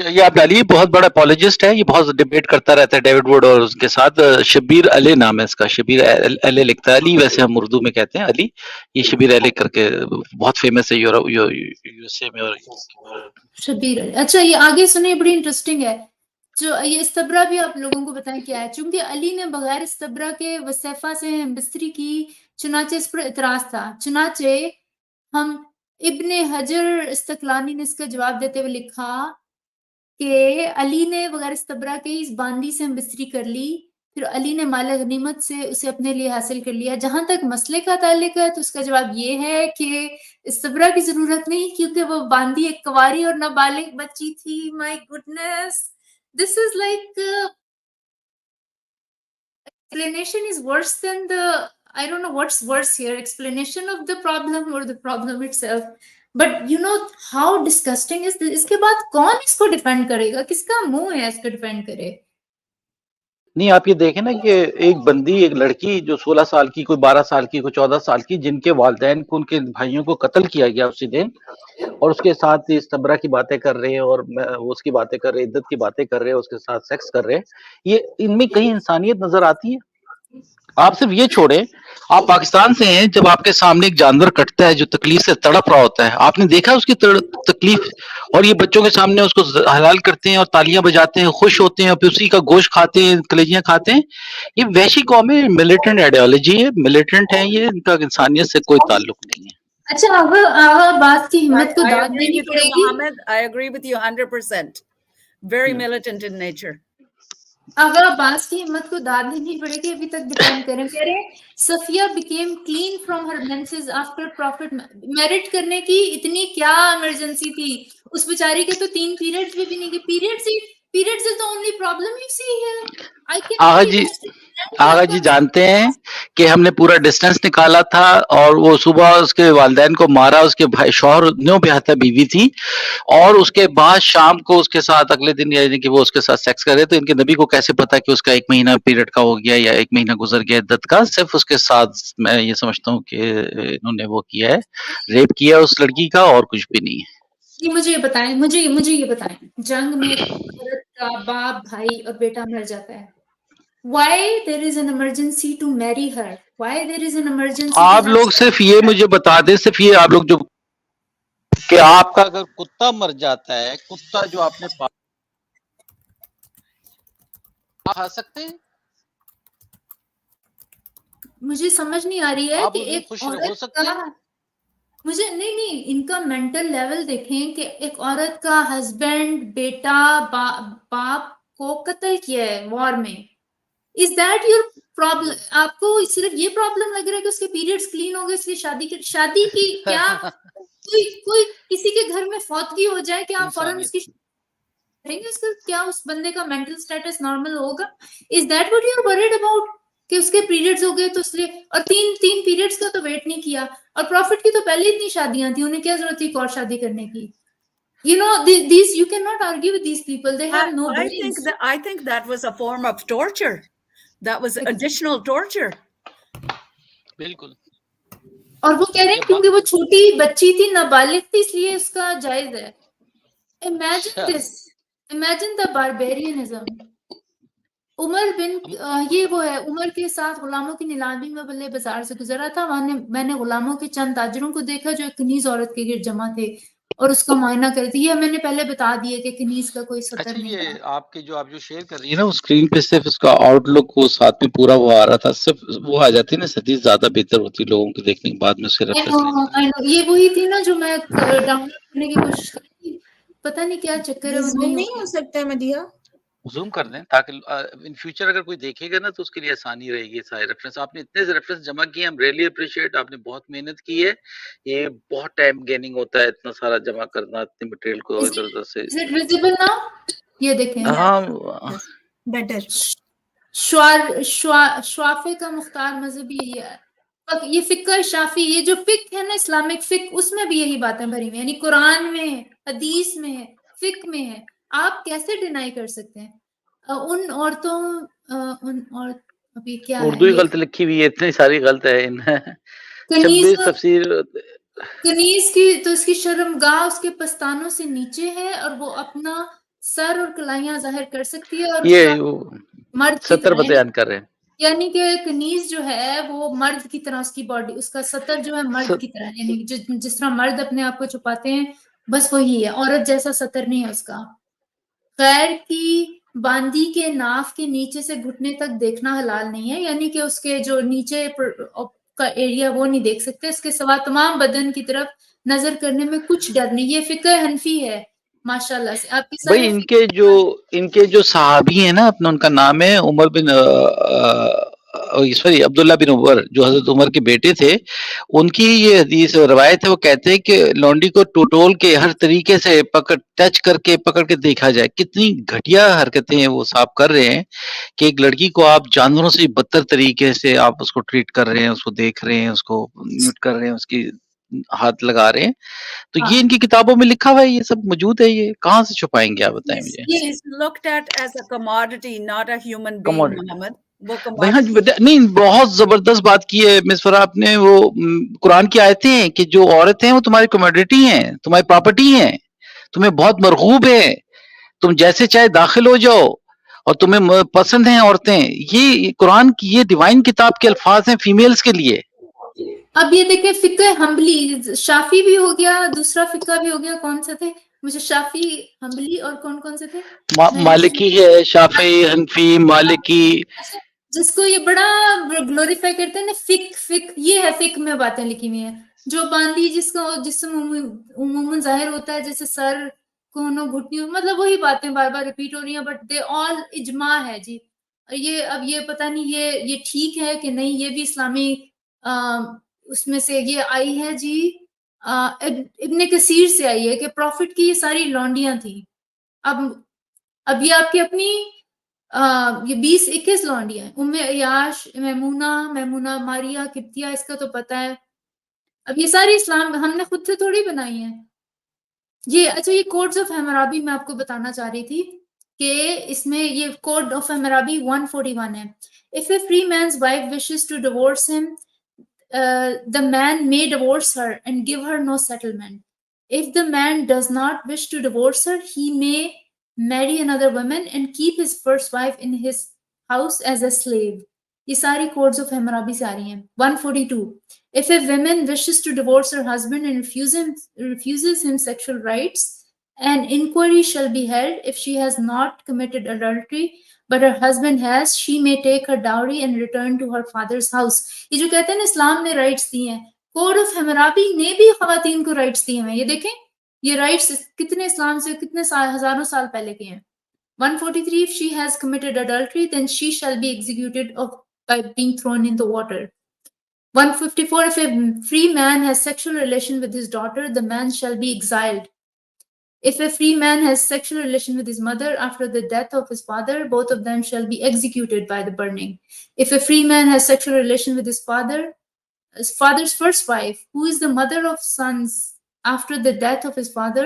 یہ آپ ڈالیے, بہت بڑا اپولوجسٹ ہے یہ, بہت ڈیبیٹ کرتا رہتا ہے ڈیوڈ ووڈ اور اس کے ساتھ. شبیر علی نام ہے اس کا, شبیر علی لکھتا ہے, علی ویسے ہم اردو میں کہتے ہیں علی, یہ شبیر علی کر کے بہت فیمس ہے یو ایس اے میں. اور شبیر علی, اچھا یہ آگے سنیں, بڑی انٹرسٹنگ ہے. جو یہ استبرا بھی آپ لوگوں کو بتائیں کیا ہے. چونکہ علی نے بغیر استبرا کے وصیفہ سے بستری کی, چنانچہ اس پر اعتراض تھا. چنانچہ ہم ابن حجر استقلانی نے اس کا جواب دیتے ہوئے لکھا کہ علی نے بغیر استبرا کے اس باندی سے بستری کر لی, پھر علی نے مال غنیمت سے اسے اپنے لیے حاصل کر لیا. جہاں تک مسئلے کا تعلق ہے تو اس کا جواب یہ ہے کہ استبرا کی ضرورت نہیں, کیونکہ وہ باندی ایک کواری اور نابالغ بچی تھی. My goodness, this is like explanation is worse than the, I don't know what's worse here, explanation of the problem or the problem itself. But you know how disgusting is this. اس کے بعد کون اس کو defend کرے گا, کس کا منہ ہے اس کو ڈیفینڈ کرے. نہیں, آپ یہ دیکھیں نا کہ ایک بندی, ایک لڑکی جو 16 سال کی, کوئی 12 سال کی, کوئی 14 سال کی, جن کے والدین کو, ان کے بھائیوں کو قتل کیا گیا اسی دن, اور اس کے ساتھ استبرا کی باتیں کر رہے ہیں, اور اس کی باتیں کر رہے, عدت کی باتیں کر رہے, اس کے ساتھ سیکس کر رہے. یہ ان میں کہیں انسانیت نظر آتی ہے؟ آپ صرف یہ چھوڑیں, آپ پاکستان سے ہیں, جب آپ کے سامنے ایک جانور کٹتا ہے جو تکلیف سے تڑپ رہا ہوتا ہے, آپ نے دیکھا اس کی تکلیف, اور یہ بچوں کے سامنے اس کو حلال کرتے ہیں اور تالیاں بجاتے ہیں, خوش ہوتے ہیں, اور پھر اسی کا گوشت کھاتے ہیں, کلیجیاں کھاتے ہیں. یہ وحشی قوم ہے, ملیٹنٹ آئیڈیالوجی ہے, ملیٹنٹ ہے یہ, ان کا انسانیت سے کوئی تعلق نہیں ہے. اچھا آغا بات کی ہمت کو I داد agree دینی with پڑے you, گی. Mohammed. I agree with you 100%. Very militant in nature. اگر عباس کی ہمت کو داد دینی پڑے گی, ابھی تک ڈیفینڈ کریں. کہہ رہے Safiyya became clean from her menses after prophet. میرٹ کرنے کی اتنی کیا ایمرجنسی تھی اس بیچاری کے, تو 3 پیریڈز بھی نہیں گئے. Periods is the only problem you see here. I cannot even آغا جی جانتے ہیں کہ ہم نے پورا ڈسٹینس نکالا تھا, اور وہ صبح اس کے والدین کو مارا, اس کے بھائی شوہر نیو بیاہتا بیوی تھی, اور اس کے بعد شام کو اس کے ساتھ اگلے دن, یعنی کہ وہ اس کے ساتھ سیکس کرے. تو ان کے نبی کو کیسے پتا کہ اس کا 1 مہینہ پیریڈ کا ہو گیا یا 1 مہینہ گزر گیا عدت کا؟ صرف اس کے ساتھ میں یہ سمجھتا ہوں کہ انہوں نے وہ کیا ہے, ریپ کیا اس لڑکی کا, اور کچھ بھی نہیں ہے. مجھے یہ بتائیں, جنگ میں عورت کا باپ, بھائی اور بیٹا مر جاتا ہے. Why there is an emergency to marry her? Why there is an emergency to آپ have لوگ صرف یہ مجھے بتا دیں, صرف یہ آپ لوگ جو, کہ آپ کا اگر کتا مر جاتا ہے, کتا جو آپ نے کھا سکتے ہیں؟ مجھے سمجھ نہیں آ رہی ہے کہ ایک خوش ہو عورت سکتے کا, ہیں؟ مجھے نہیں, ان کا مینٹل لیول دیکھیں کہ ایک عورت کا ہسبینڈ, بیٹا, باپ کو قتل کیا ہے وار میں. Is that your problem? آپ کو صرف یہ پرابلم لگ رہا ہے کہ اس کے پیریڈز کلین ہو گئے اس لیے شادی کی کیا کوئی کسی کے گھر میں فوتگی ہو جائے کہ آپ فوراً اس کی کریں گے, اس کا کیا اس بندے کا مینٹل سٹیٹس نارمل ہوگا؟ Is that what you're worried about? کہ اس کے پیریڈز ہو گئے تو اس لیے, اور تین پیریڈز کا تو ویٹ نہیں کیا, اور پروفٹ کی تو پہلے اتنی شادیاں تھیں, انہیں کیا ضرورت تھی ایک اور شادی کرنے کی؟ You know, these you cannot argue with these people. They have no brains. I think that was a form of torture. That was additional torture. بالکل. اور وہ کہہ رہے ہیں کیونکہ وہ چھوٹی بچی تھی, نابالغ تھی, اس لیے اس کا جائز ہے. Imagine this. Imagine the barbarianism. عمر بن یہ وہ ہے, عمر کے ساتھ غلاموں کی نیلامی میں بلے بازار سے گزرا تھا, وہاں میں نے غلاموں کے چند تاجروں کو دیکھا جو ایک کنیز عورت کے گرد جمع تھے اور اس کا معائنہ کرتی. یہ میں نے پہلے بتا دیا کہ کنیز کا کوئی سطر نہیں تھا. آپ جو شیئر کر رہی ہے نا وہ اسکرین پہ, صرف اس کا آؤٹ لک وہ ساتھ میں پورا وہ آ رہا تھا, صرف وہ آ جاتی ہے نا, حدیث زیادہ بہتر ہوتی لوگوں کے دیکھنے کے بعد میں اس کے ریفرنس. یہ وہی تھی نا جو میں ڈاؤن لوڈ کرنے کی کوشش کر رہی تھی. پتہ نہیں کیا چکر ہے وہ زوم نہیں نہیں ہو سکتا ہے مدیحہ؟ زوم کر دیں تاکہ ان فیوچر اگر کوئی دیکھے گا نا تو اس کے لیے آسانی رہے گی. سارے ریفرنس آپ نے اتنے ریفرنس جمع کیے, ہم ریئلی اپریشیٹ, آپ نے بہت محنت کی ہے. یہ بہت ٹائم گیننگ ہوتا ہے اتنا سارا جمع کرنا, اتنے مٹیریل کو ادھر ادھر سے. Is it visible now? یہ دیکھیں ہاں بیٹر. شوافے کا مختار مذہبی یہ فقہ شافی, یہ جو فقہ ہے نا اسلامک فقہ, اس میں بھی یہی باتیں بھری ہوئی ہیں, یعنی قرآن میں ہے, حدیث میں ہے, فقہ میں ہے. آپ کیسے ڈینائی کر سکتے ہیں ان عورتوں ابھی کیا ہے اردو ہی یہ غلط لکھی ہوئی ہے, اتنی ساری غلط ہے ان کنیز 26 تفسیر. کنیز کی تو اس کی شرمگاہ اس کے پستانوں سے نیچے ہے, اور وہ اپنا سر اور کلائیاں ظاہر کر سکتی ہے, اور اس کا یہ مرد کی 70 طرح, بیان کر رہے ہیں. یعنی کہ کنیز جو ہے وہ مرد کی طرح, اس کی باڈی, اس کا سطر جو ہے مرد کی طرح, یعنی جس طرح مرد اپنے آپ کو چھپاتے ہیں بس وہی ہے, عورت جیسا سطر نہیں ہے اس کا. غیر کی باندی کے ناف کے نیچے سے گھٹنے تک دیکھنا حلال نہیں ہے, یعنی کہ اس کے جو نیچے کا ایریا وہ نہیں دیکھ سکتے, اس کے سوا تمام بدن کی طرف نظر کرنے میں کچھ ڈر نہیں. یہ فقہ حنفی ہے ماشاءاللہ سے. آپ کے بھائی ان کے جو صحابی ہیں نا, اپنا ان کا نام ہے عمر بن سوری عبداللہ بن عمر, جو حضرت عمر کے بیٹے تھے, ان کی یہ حدیث روایت ہے. وہ کہتے ہیں کہ لونڈی کو ٹوٹول کے ہر طریقے سے ٹچ کر کے پکڑ کے دیکھا جائے. کتنی گھٹیا حرکتیں ہیں وہ صاحب کر رہے ہیں کہ ایک لڑکی کو آپ جانوروں سے بدتر طریقے سے آپ اس کو ٹریٹ کر رہے ہیں, اس کو دیکھ رہے ہیں, اس کو میوٹ کر رہے ہیں, اس کی ہاتھ لگا رہے ہیں. تو یہ ان کی کتابوں میں لکھا ہوا ہے, یہ سب موجود ہے. یہ کہاں سے چھپائیں گے آپ بتائیں مجھے. He's looked at as a commodity, not a human being, Muhammad. وہ commodity. نہیں, بہت زبردست بات کی ہے مس فرا آپ نے. وہ قرآن کی آیتیں ہیں کہ جو عورتیں ہیں وہ تمہاری کموڈیٹی ہیں, تمہاری پراپرٹی ہیں, تمہیں بہت مرغوب ہے, تم جیسے چاہے داخل ہو جاؤ, اور تمہیں پسند ہیں عورتیں. یہ قرآن کی یہ ڈیوائن کتاب کے الفاظ ہیں فیمیلز کے لیے. اب یہ دیکھیں فقہ حنبلی, شافی بھی ہو گیا, دوسرا فقہ بھی ہو گیا, کون سے تھے مجھے شافی, حنبلی, اور کون کون سے تھے, مالکی ہے, شافعی, حنفی, مالکی. جس کو یہ بڑا گلوریفائی کرتے ہیں نا, فقہ یہ ہے, فقہ میں باتیں لکھی ہوئی ہیں. جو باندی جس کا جسم عموماً ظاہر ہوتا ہے جیسے سر, کونوں, گھٹنیوں, مطلب وہی باتیں بار بار ریپیٹ ہو رہی ہیں, بٹ دے آل اجماع ہے جی. یہ اب یہ پتہ نہیں یہ ٹھیک ہے کہ نہیں, یہ بھی اسلامی اس میں سے یہ آئی ہے جی, ابن کثیر سے آئی ہے کہ پروفٹ کی یہ ساری لونڈیاں تھیں. اب یہ آپ کی اپنی یہ 20-21 لونڈیاں ہیں, ام عیاش, میمونہ, ماریا, قبطیہ, اس کا تو پتہ ہے. اب یہ ساری اسلام ہم نے خود سے تھوڑی بنائی ہیں یہ. اچھا, یہ کوڈز آف حمورابی میں آپ کو بتانا چاہ رہی تھی کہ اس میں یہ کوڈ آف حمورابی 141 ہے. If a free man's wife wishes to divorce him, the man may divorce her and give her no settlement. If the man does not wish to divorce her, he may marry another woman and keep his first wife in his house as a slave. یہ ساری codes of Hammurabi سے آ رہی ہیں. 142. If a woman wishes to divorce her husband and refuses him sexual rights, an inquiry shall be held. If she has not committed adultery, but her husband has, she may take her dowry and return to her father's house. یہ جو کہتے ہیں نا اسلام نے rights دی ہیں, code of حمورابی نے بھی خواتین کو رائٹس دیے ہیں. یہ دیکھیں یہ رائٹس کتنے اسلام سے کتنے ہزاروں سال پہلے کے ہیں. 143. If she has committed adultery, then she shall be executed by being thrown in the water. 154. If a free man has sexual relation with his daughter, the man shall be exiled. If a free man has sexual relation with his mother after the death of his father, both of them shall be executed by the burning. If a free man has sexual relation with his father's first wife, who is the mother of sons after the death of his father,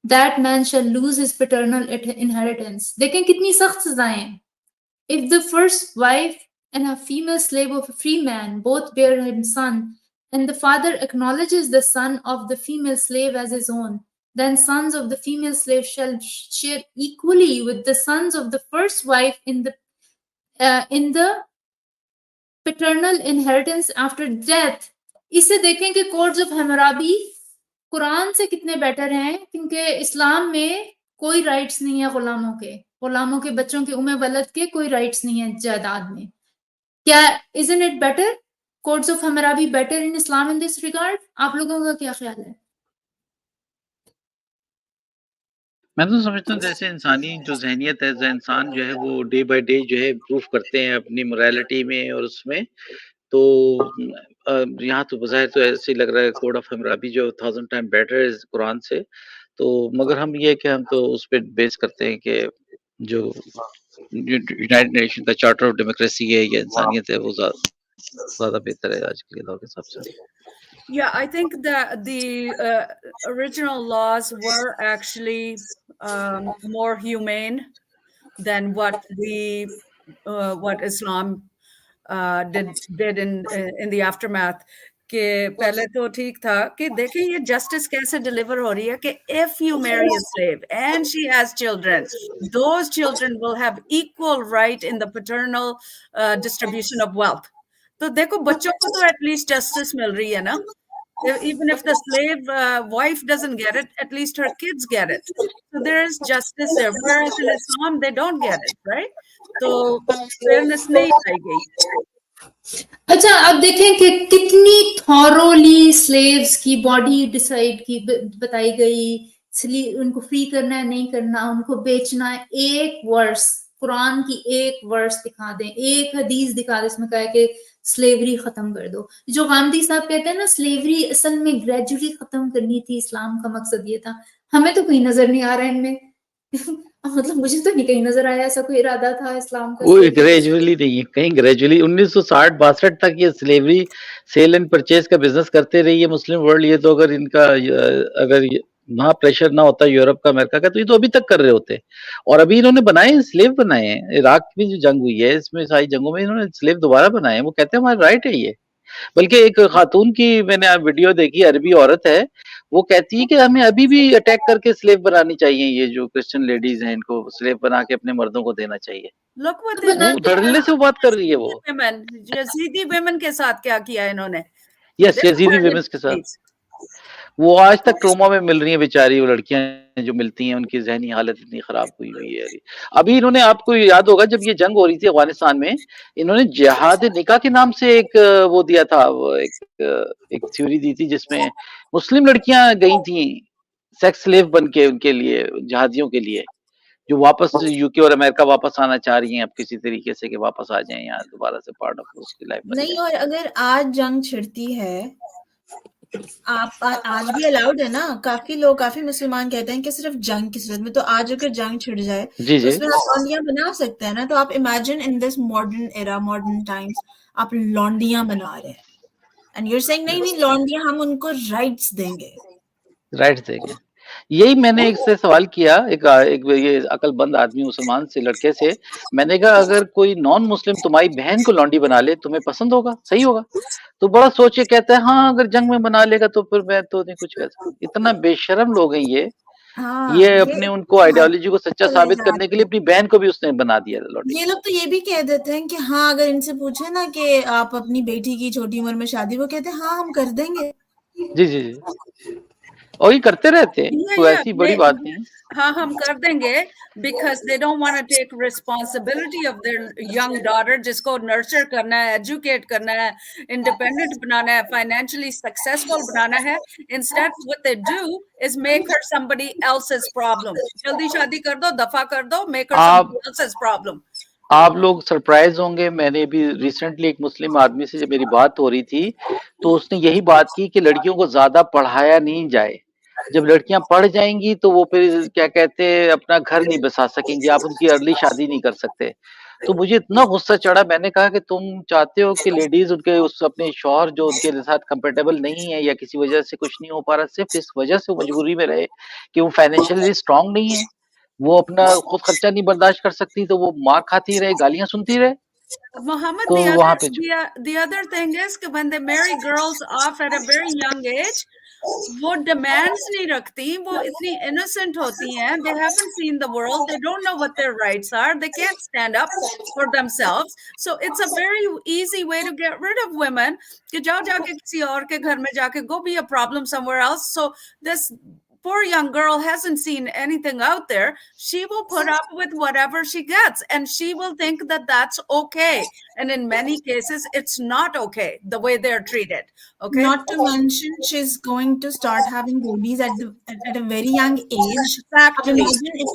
that man shall lose his paternal inheritance. دیکھیں کتنی سخت سزائیں ہیں. If the first wife and a female slave of a free man both bear him son, and the father acknowledges the son of the female slave as his own, then sons of the female slave shall share equally with the sons of the first wife in the paternal inheritance after death. اسے دیکھیں کہ codes of Hammurabi قرآن سے کتنے better ہیں, کیونکہ اسلام میں کوئی rights نہیں ہے غلاموں کے بچوں کے ولد کے کوئی رائٹس نہیں ہیں جائیداد میں. کیا isn't it better? Codes of Hammurabi better in Islam in this regard? آپ لوگوں کا کیا خیال ہے؟ میں تو سمجھتا ہوں جیسے انسانی جو ذہنیت ہے، انسان جو ہے وہ ڈے بائی ڈے جو ہے امپروو کرتے ہیں اپنی morality میں اور اس میں. تو یہاں تو بظاہر تو ایسے ہی لگ رہا ہے کوڈ آف حمورابی جو 1000 ٹائم بیٹر ہے قرآن سے. تو مگر ہم یہ کہ ہم تو اس پہ بیس کرتے ہیں کہ جو یونائٹڈ نیشن کا چارٹر آف ڈیموکریسی ہے یا انسانیت ہے وہ زیادہ بہتر ہے آج کے دور کے حساب سے. Yeah, I think that the original laws were actually more humane than what Islam did in the aftermath. کہ پہلے تو ٹھیک تھا کہ دیکھیں یہ جسٹس کیسے ڈلیور ہو رہی ہے کہ if you marry a slave and she has children, those children will have equal right in the paternal distribution of wealth. تو دیکھو بچوں کو تو ایٹ لیسٹ جسٹس مل رہی ہے نا. Even if the slave wife doesn't get it, at least her kids get it. So there is justice there. Whereas in Islam, they don't get it, right? So fairness نہیں آئی گئی. اچھا اب دیکھیں کہ کتنی تھورولی سلیوز کی باڈی ڈیسائیڈ کی بتائی گئی، ان کو فری کرنا ہے نہیں کرنا، ان کو بیچنا ہے. ایک ورس قرآن کی ایک ورس دکھا دیں، ایک حدیث دکھا دیں اس میں کہا ہے کہ سلیوری ختم کر دو. جو گاندھی صاحب کہتے ہیں نا سلیوری اصل میں گریجولی ختم کرنی تھی، اسلام کا مقصد یہ تھا. ہمیں تو کوئی نظر نہیں آ رہا ہے ان میں. مطلب مجھے تو نہیں کہیں نظر آیا ایسا کوئی ارادہ تھا اسلام کا. کوئی گریجولی نہیں ہے، کہیں گریجولی 1960-62 تک یہ سلیوری سیل اینڈ پرچیز کا بزنس کرتے رہی ہے مسلم ورلڈ. یہ تو اگر ان کا اگر وہاں پریشر نہ ہوتا یورپ کا امریکہ کا تو یہ تو ابھی تک کر رہے ہوتے. اور ابھی انہوں نے بنائے ہیں سلیو بنائے ہیں. عراق میں جو جنگ ہوئی ہے اس میں ساری جنگوں میں انہوں نے سلیو دوبارہ بنائے ہیں. وہ کہتے ہیں ہمارا رائٹ ہے یہ. بلکہ ایک خاتون کی میں نے ویڈیو دیکھی، عربی عورت ہے، وہ کہتی ہے کہ ہمیں ابھی بھی اٹیک کر کے سلیو بنانی چاہیے. یہ جو کرسچن لیڈیز ہیں ان کو سلیو بنا کے اپنے مردوں کو دینا چاہیے. Look what they وہ دھڑلے سے وہ بات کر رہی ہے. وہ women, یزیدی women کے ساتھ کیا کیا انہوں نے. یس یزیدی ویمنس کے ساتھ وہ آج تک ٹروما میں مل رہی ہیں بیچاری. وہ لڑکیاں جو ملتی ہیں ان کی ذہنی حالت اتنی خراب ہوئی ہوئی ہے. ابھی انہوں نے، آپ کو یاد ہوگا جب یہ جنگ ہو رہی تھی افغانستان میں، انہوں نے جہاد نکاح کے نام سے ایک وہ دیا تھا، ایک تھیوری دی تھی جس میں مسلم لڑکیاں گئی تھیں سیکس سلیو بن کے ان کے لیے، جہادیوں کے لیے، جو واپس یو کے اور امریکہ واپس آنا چاہ رہی ہیں اب کسی طریقے سے کہ واپس آ جائیں یہاں دوبارہ سے پارٹ آف اس کی لائف بن نہیں. جائیں. اور اگر آج جنگ چھڑتی ہے، آپ آج بھی الاؤڈ ہے نا. کافی مسلمان کہتے ہیں کہ صرف جنگ کی صورت میں. تو آج اگر جنگ چھڑ جائے جی تو جی اس میں آپ لونڈیاں بنا سکتے ہیں نا. تو آپ imagine in this modern era, modern Times, آپ لونڈیاں بنا رہے ہیں اینڈ یو سیئنگ نہیں لونڈیاں ہم ان کو رائٹس دیں گے. رائٹ دیں گے. یہی میں نے ایک سے سوال کیا، ایک یہ عقل بند آدمی مسلمان سے لڑکے سے. میں نے کہا اگر کوئی نان مسلم تمہاری بہن کو لونڈی بنا لے تمہیں پسند ہوگا، صحیح ہوگا؟ تو بڑا سوچ کے کہتا ہے ہاں اگر جنگ میں بنا لے گا تو پھر میں تو نہیں کچھ کہہ سکتا. اتنا بے شرم لوگ ہیں یہ اپنے ان کو آئیڈیالوجی کو سچا چلے ثابت کرنے کے جاتے لیے ہیں. اپنی بہن کو بھی اس نے بنا دیا لونڈی. یہ لوگ تو یہ بھی کہہ دیتے ہیں کہ ہاں اگر ان سے پوچھیں نا کہ آپ اپنی بیٹی کی چھوٹی عمر میں شادی، وہ کہتے ہیں ہاں ہم کر دیں گے. جی جی جی، اور یہ کرتے رہتے ہیں، کوئی ایسی بڑی بات نہیں. ہاں ہم کر دیں گے because they don't want to take responsibility of their young daughter جس کو نرچر کرنا ہے، ایجوکیٹ کرنا ہے، انڈیپینڈنٹ بنانا ہے، فائنینشلی سکسیسفل بنانا ہے. Instead what they do is make her somebody else's problem. جلدی شادی کر دو، دفع کر دو، make her somebody else's problem. آپ لوگ سرپرائز ہوں گے، میں نے بھی ریسنٹلی ایک مسلم آدمی سے جب میری بات ہو رہی تھی تو اس نے یہی بات کی کہ لڑکیوں کو زیادہ پڑھایا نہیں جائے. جب لڑکیاں پڑھ جائیں گی تو وہ پھر کیا کہتے ہیں اپنا گھر نہیں بسا سکیں گی، آپ ان کی ارلی شادی نہیں کر سکتے. تو مجھے اتنا غصہ چڑھا، میں نے کہا کہ تم چاہتے ہو کہ لیڈیز ان کے اپنے شوہر جو ان کے ساتھ کمپیٹیبل نہیں ہے یا کسی وجہ سے کچھ نہیں ہو پا رہا، صرف اس وجہ سے وہ مجبوری میں رہے کہ وہ فائنینشلی اسٹرانگ نہیں ہے، وہ اپنا خود خرچہ نہیں برداشت کر سکتی، تو وہ مار کھاتی رہے، گالیاں سنتی رہے. Muhammad, تو وہاں پہ the other thing is کہ when they marry girls off at a very young age, وہ demands نہیں رکھتی، وہ اتنی innocent ہوتی ہیں. They haven't seen the world, they don't know what their rights are, they can't stand up for themselves. So it's a very easy way to get rid of women کہ جاؤ جا کے کسی اور کے گھر میں جا کے go be a problem somewhere else. So this poor young girl hasn't seen anything out there. She will put up with whatever she gets, and she will think that that's okay. And in many cases, it's not okay the way they're treated. Okay. Not to mention, she's going to start having babies at a very young age. Exactly. Imagine if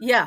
Yeah.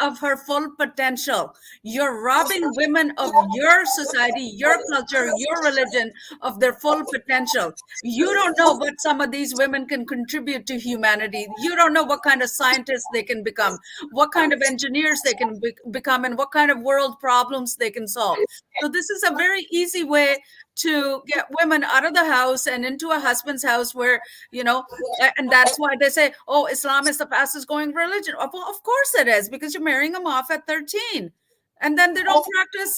of her full potential. You're robbing women of your society, your culture, your religion of their full potential. You don't know what some of these women can contribute to humanity. You don't know what kind of scientists they can become, what kind of engineers they can become, and what kind of world problems they can solve. So this is a very easy way to get women out of the house and into a husband's house where, you know, and that's why they say, oh, Islam is the fastest growing religion. Of course it is, because you're marrying them off at 13. And then they don't practice,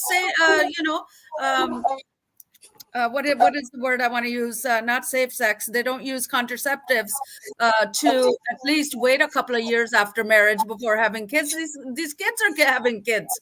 what is the word I want to use? Not safe sex. They don't use contraceptives to at least wait a couple of years after marriage before having kids. These kids are having kids.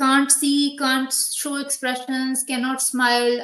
can't see, can't show expressions, cannot smile.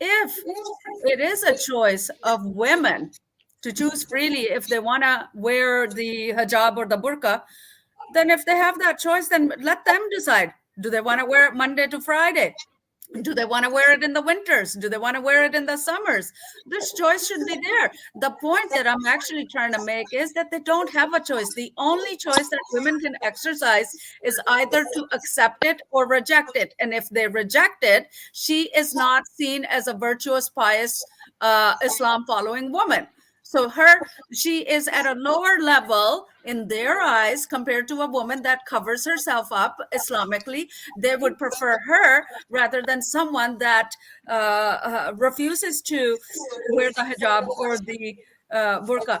if it is a choice of women to choose freely if they want to wear the hijab or the burqa, then if they have that choice, then let them decide. Do they want to wear it Monday to Friday? Do they want to wear it in the winters? Do they want to wear it in the summers? This choice should be there. The point that I'm actually trying to make is that they don't have a choice. The only choice that women can exercise is either to accept it or reject it. And if they reject it, she is not seen as a virtuous, pious, Islam following woman. So she is at a lower level in their eyes compared to a woman that covers herself up Islamically. They would prefer her rather than someone that refuses to wear the hijab or the burqa.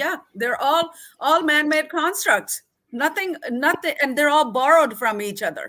yeah, they're all man-made constructs. Nothing, and they're all borrowed from each other.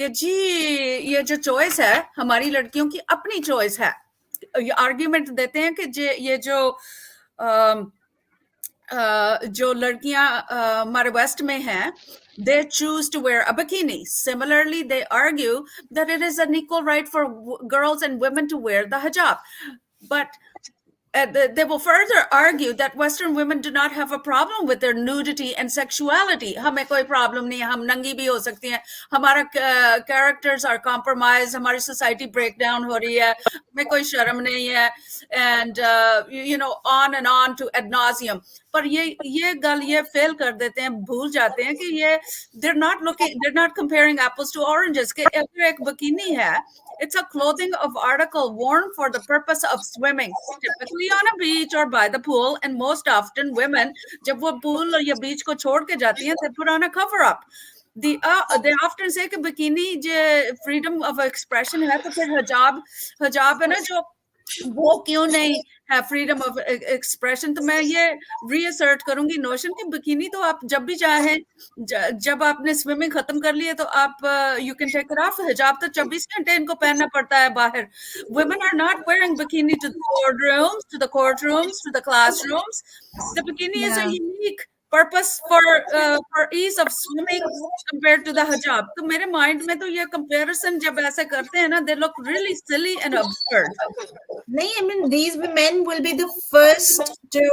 کہ جی یہ جو choice ہے ہماری لڑکیوں کی اپنی choice ہے. Argument دیتے ہیں کہ یہ جو لڑکیاں ہمارے ویسٹ میں ہیں, they choose to wear a bikini. Similarly, they argue that it is an equal right for girls and women to wear the hijab. But they will further argue that Western women do not have a problem with their nudity and sexuality. ہمیں کوئی problem نہیں ہے, ہم ننگی بھی ہو سکتی ہیں, ہمارا characters are compromised, ہماری سوسائٹی بریک ڈاؤن ہو رہی ہے, ہمیں کوئی شرم نہیں ہے, and on and on to ad nauseum. پر یہ گل یہ فیل کر دیتے ہیں, بھول جاتے ہیں کہ یہ they're not comparing apples to oranges. کہ اگر ایک بکینی ہے, it's a clothing of article worn for the purpose of swimming, typically on a beach or by the pool, and most often women جب وہ پول یا بیچ کو چھوڑ کے جاتی ہیں they put on a cover up. They often say کہ bikini جو freedom of expression ہے, تو پھر حجاب ہے نا جو, وہ کیوں نہیں ہے فریڈم آف ایکسپریشن. تو میں یہ ری اسرٹ کروں گی نوشن کہ بکینی تو آپ جب بھی چاہیں, جب آپ نے سوئمنگ ختم کر لی ہے تو آپ you can take it of. حجاب تو 24 گھنٹے ان کو پہننا پڑتا ہے باہر. women are not wearing bikini to the boardrooms, to the courtrooms, to the classrooms. The bikini is a unique purpose for ease of swimming compared to the hijab. تو میرے مائنڈ میں تو یہ کمپیریزن جب ایسے کرتے ہیں نا, they look really silly and absurd. نہیں, I mean, these women will be the first to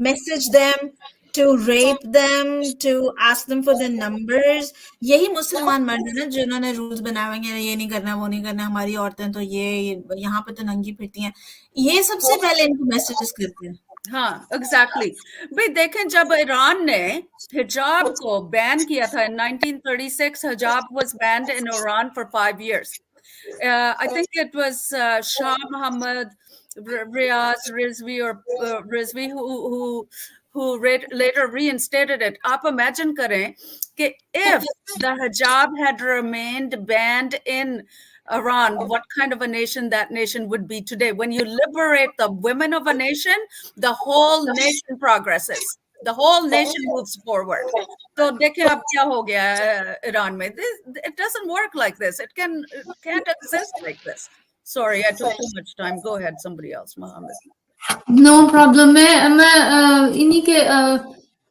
message them, to rape them, to ask them for their numbers. یہی مسلمان مرد ہیں نا جنہوں نے رولز بنائے ہوئے ہیں, یہ نہیں کرنا وہ نہیں کرنا, ہماری عورتیں تو یہ یہاں پہ تو ننگی پھرتی ہیں, یہ سب سے پہلے ان کو میسیجز کرتے ہیں. ہاں ایگزیکٹلی. بھائی دیکھیں, جب ایران نے حجاب کو بین کیا تھا in 1936, حجاب was banned in Iran for 5 years. I think it was Shah Mohammad Riaz Rizvi or Rizvi who later reinstated it. آپ imagine کریں کہ if the hijab had remained banned in Iran, what kind of a nation that nation would be today. When you liberate the women of a nation, the whole nation progresses. The whole nation moves forward. تو دیکھیں اب کیا ہو گیا ایران میں. It doesn't work like this. It can't exist like this. Sorry, I took too much time. Go ahead, somebody else, Mohammed. No problem. میں انہی کے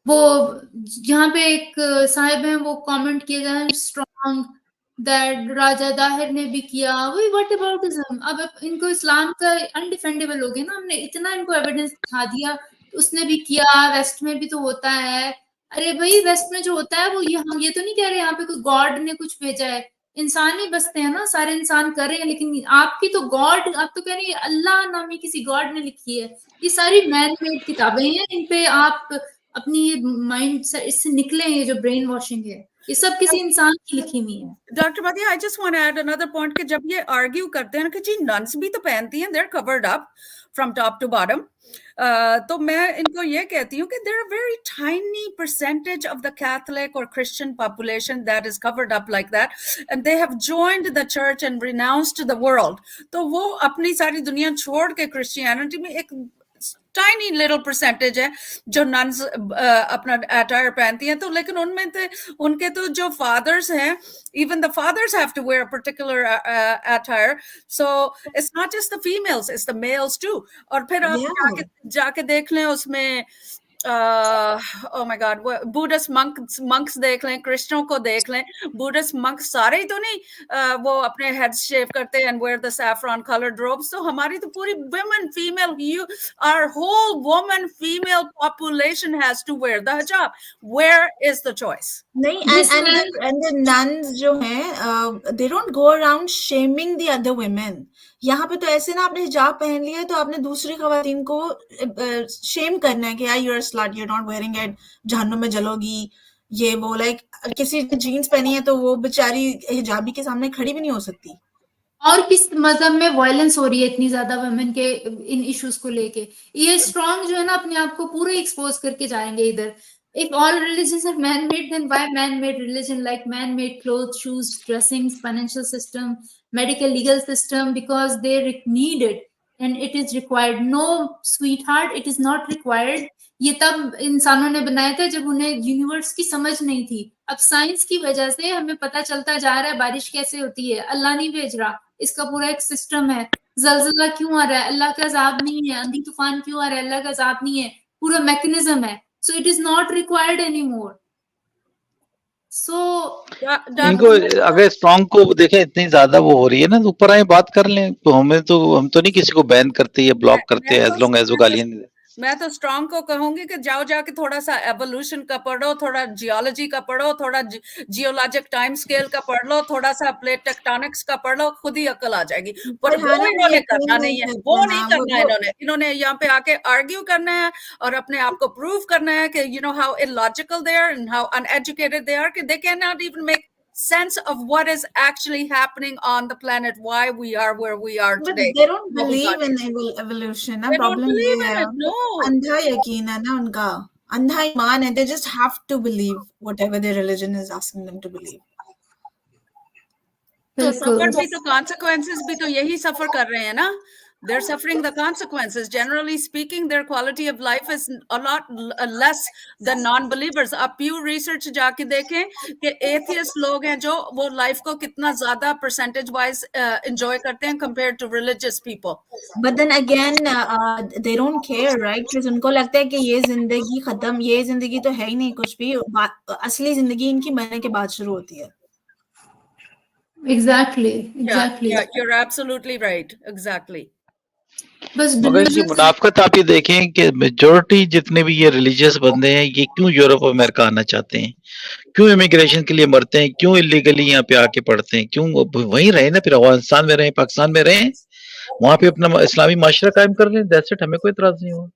وہ جہاں پہ ایک صاحب ہیں وہ کامنٹ کیے گئے ہیں اسٹرانگ دیٹ راجہ داہر نے بھی کیا. وہی واٹ اباؤٹزم. اب ان کو اسلام کا انڈیفینڈیبل ہو گیا نا, ہم نے اتنا ان کو ایویڈنس دکھا دیا, اس نے بھی کیا, ویسٹ میں بھی تو ہوتا ہے. ارے بھائی ویسٹ میں جو ہوتا ہے وہ ہم یہ تو نہیں کہہ رہے یہاں پہ کوئی گاڈ نے کچھ بھیجا ہے, انسان ہی بستے ہیں نا, سارے انسان کر رہے ہیں. لیکن آپ کی تو گاڈ, آپ تو کہہ رہے ہیں اللہ نامی کسی گاڈ نے لکھی ہے. یہ ساری مین میڈ کتابیں ہیں, ان پہ آپ اپنی مائنڈ سے اس سے نکلیں. یہ جو برین واشنگ ہے یہ سب کسی انسان کی لکھی ہوئی ہے. Doctor Madiha, I just want to add another point کہ جب یہ آرگیو کرتے ہیں کہ جی ننس بھی تو پہنتی ہیں, they're covered up from top to bottom. تو میں ان کو یہ کہتی ہوں کہ there are very tiny percentage of the Catholic or Christian population that is covered up like that, and they have joined the church and renounced the world. تو وہ اپنی ساری دنیا چھوڑ کے کرسچینٹی میں ایک ٹائنی لٹل پرسنٹیج ہے جو ننس اپنا اٹائر پہنتی ہیں. تو لیکن ان میں ان کے تو جو فادرز ہیں, even the fathers have to wear a particular attire. So it's not just the females, it's the males too. اور پھر آپ جا کے دیکھ لیں اس میں oh my god, بوڈھس monks دیکھ لیں, کرسچنوں کو دیکھ لیں. بوڈھس monks سارے ہی تو نہیں وہ اپنے ہیڈ شیو کرتے and wear the saffron colored robes. تو ہماری تو پوری women, female, our whole woman female population has to wear the hijab. Where is the choice? نہیں, and the nuns جو ہیں they don't go around shaming the other women. یہاں پہ تو ایسے نا, آپ نے حجاب پہن لیا ہے تو آپ نے دوسری خواتین کو شیم کرنا ہے کہ you're a slut, you're not wearing it, جہنم میں جلو گی, یہ وہ. لائک کسی نے جینس پہنی ہے تو وہ بیچاری حجابی کے سامنے کھڑی بھی نہیں ہو سکتی. اور کس مذہب میں وائلنس ہو رہی ہے اتنی زیادہ ویمن کے ان ایشوز کو لے کے. یہ اسٹرانگ جو ہے نا اپنے آپ کو پورے ایکسپوز کر کے جائیں گے ادھر. If all religions are man-made, then why man-made religion like man-made clothes, shoes, dressings, financial system, medical, legal system? Because they need it and it is required. No, sweetheart, it is not required. یہ تب انسانوں نے بنایا تھا جب انہیں universe کی سمجھ نہیں تھی. اب سائنس کی وجہ سے ہمیں پتہ چلتا جا رہا ہے بارش کیسے ہوتی ہے. اللہ نہیں بھیج رہا, اس کا پورا ایک سسٹم ہے. زلزلہ کیوں آ رہا ہے, اللہ کا عذاب نہیں ہے. آندھی طوفان کیوں آ رہا ہے, اللہ کا عذاب نہیں ہے. پورا میکنزم ہے. So it is not required any more. So ان کو اگر اسٹرانگ کو دیکھیں اتنی زیادہ وہ ہو رہی ہے نا, تو اوپر آئے بات کر لیں. تو ہم تو نہیں کسی کو بین کرتے یا بلاک کرتے ایز لانگ ایز وہ گالیاں نہیں. میں تو اسٹرانگ کو کہوں گی کہ جاؤ جا کے تھوڑا سا ایوولوشن کا پڑھو, تھوڑا جیولوجی کا پڑھو, تھوڑا جیولوجک ٹائم سکیل کا پڑھ لو, تھوڑا سا پلیٹ ٹیکٹونکس کا پڑھ لو, خود ہی عقل آ جائے گی. پر وہ انہوں نے کرنا نہیں ہے, وہ نہیں کرنا انہوں نے یہاں پہ آ کے آرگیو کرنا ہے اور اپنے آپ کو پروو کرنا ہے کہ you know how illogical they are and how uneducated they are, کہ they cannot even make sense of what is actually happening on the planet, why we are where we are today. But they don't believe in evolution. They don't believe in it, no. Andha yakin hai na unka. Andha iman hai. They just have to believe whatever their religion is asking them to believe. تو سفر بھی تو consequences بھی تو یہی سفر کر رہے ہیں نا. They're suffering the consequences. Generally speaking, their quality of life is a lot less than non-believers. آپ Pew Research جا کے دیکھیں کہ atheist لوگ ہیں جو وہ لائف کو کتنا زیادہ percentage wise enjoy کرتے ہیں compared to religious people. But then again, they don't care, right? Because ان کو لگتا ہے کہ یہ زندگی ختم, یہ زندگی تو ہے ہی نہیں کچھ بھی. اصلی زندگی ان کی مرنے کے بعد شروع ہوتی ہے. Exactly. Yeah, you're absolutely right. Exactly. مگر اس کی منافقت آپ یہ دیکھیں کہ میجورٹی جتنے بھی یہ ریلیجیس بندے ہیں یہ کیوں یورپ اور امریکہ آنا چاہتے ہیں, کیوں امیگریشن کے لیے مرتے ہیں, کیوں انلیگلی یہاں پہ آ کے پڑھتے ہیں, کیوں وہیں رہے نا, پھر افغانستان میں رہیں, پاکستان میں رہیں, وہاں پہ اپنا اسلامی معاشرہ قائم کر لیں. دیٹس اٹ, ہمیں کوئی اعتراض نہیں ہوا.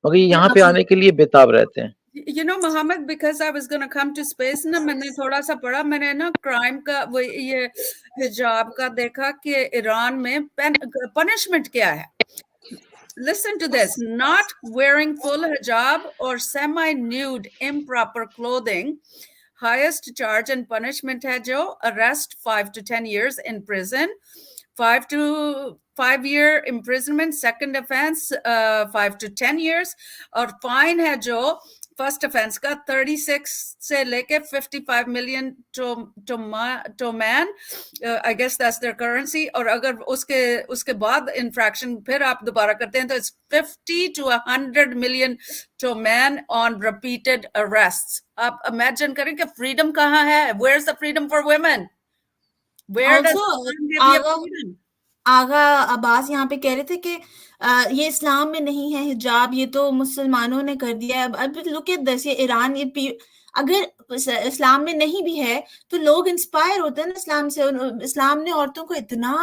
مگر یہ یہاں پہ آنے کے لیے بےتاب رہتے ہیں. You know, Mohammed, because I was going to come to space, نا میں نے تھوڑا سا پڑھا, میں نے نا کرائم کا وہ یہ حجاب کا دیکھا کہ ایران میں پنشمنٹ کیا ہے. Listen to this. Not wearing full hijab or semi-nude improper clothing, highest charge and punishment ہے جو arrest 5 to 10 years in prison, 5 year imprisonment, second offense 5 to 10 years, اور fine ہے جو فرسٹ افینس کا 36 سے لے کے 55 million to main, I guess that's their currency. اور اگر اس کے بعد انفریکشن پھر آپ دوبارہ کرتے ہیں تو it's 50 to 100 million to men on repeated arrests. آپ امیجن کریں کہ فریڈم کہاں ہے, where is the freedom for women, where does freedom. Agha Abbas یہاں پہ کہہ رہے تھے کہ یہ اسلام میں نہیں ہے حجاب, یہ تو مسلمانوں نے کر دیا ہے. اب لک ایٹ دس, یہ ایران, یہ اگر اسلام میں نہیں بھی ہے تو لوگ انسپائر ہوتے ہیں نا اسلام سے. اسلام نے عورتوں کو اتنا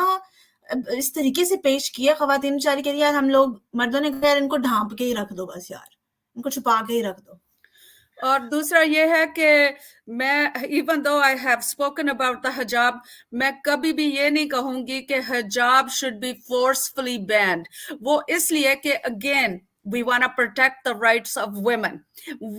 اس طریقے سے پیش کیا, خواتین بیچاری کے لیے, یار ہم لوگ مردوں نے کہا ان کو ڈھانپ کے ہی رکھ دو بس یار, ان کو چھپا کے ہی رکھ دو. اور دوسرا یہ ہے کہ میں even though I have spoken about the hijab, میں کبھی بھی یہ نہیں کہوں گی کہ hijab should be forcefully banned. وہ اس لیے کہ again we want to protect the rights of women.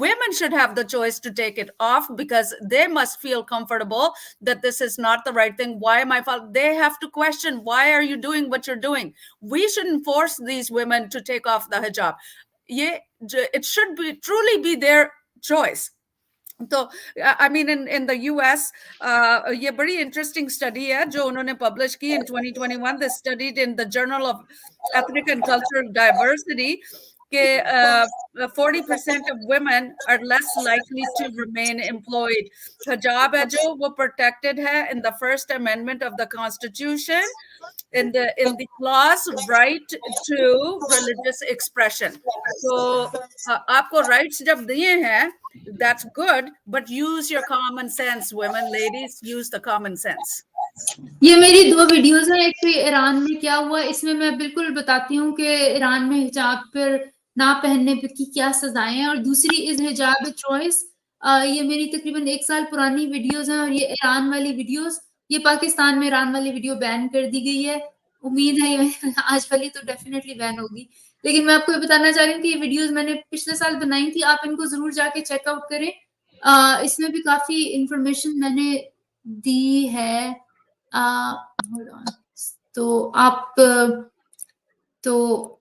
Women should have the choice to take it off because they must feel comfortable that this is not the right thing. Why am I following? They have to question, why are you doing what you're doing? We shouldn't force these women to take off the hijab. It should be truly be their choice. تو I mean in the US یہ بڑی interesting study ہے جو انہوں نے publish کی in 2021. They studied in the Journal of Ethnic and Cultural Diversity کہ 40% of women are less likely to remain employed. حجاب ہے جو وہ protected ہے in the First Amendment of the Constitution in the clause right to religious expression. So آپ کو rights جب دیے ہیں, that's good, but use your common sense, women, ladies, use the common sense. یہ میری 2 ویڈیوز ہیں, ایک پہ ایران میں کیا ہوا, اس میں بالکل بتاتی ہوں کہ ایران میں حجاب پر نہ پہننے پہ کی کیا سزائیں ہیں, اور دوسری از حجاب چوائس. یہ میری تقریباً 1 سال پرانی ویڈیوز ہیں, اور یہ ایران والی ویڈیوز, یہ پاکستان میں ایران والی ویڈیو بین کر دی گئی ہے. امید ہے آج والی تو ڈیفینیٹلی بین ہوگی, لیکن میں آپ کو یہ بتانا چاہ رہی ہوں کہ یہ ویڈیوز میں نے پچھلے سال بنائی تھی, آپ ان کو ضرور جا کے چیک آؤٹ کریں. اس میں بھی کافی انفارمیشن میں نے دی ہے. تو آپ تو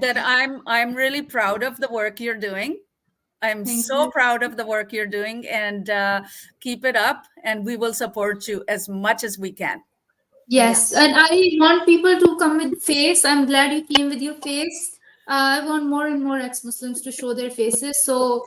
that I'm really proud of the work you're doing. I'm Thank so you. proud of the work you're doing, and keep it up, and we will support you as much as we can. Yes, and I want people to come with face. I'm glad you came with your face. I want more and more ex-Muslims to show their faces. So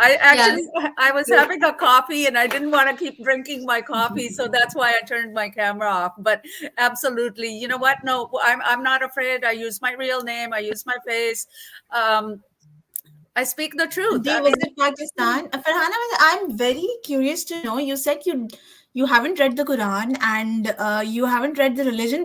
I actually, Yes. I was having a coffee and I didn't want to keep drinking my coffee, so that's why I turned my camera off. But absolutely, you know what? No, I'm not afraid. I use my real name. I use my face. I speak the truth. Do you visit Pakistan? Farhana, I'm very curious to know. You said you haven't read the Quran and you haven't read the religion.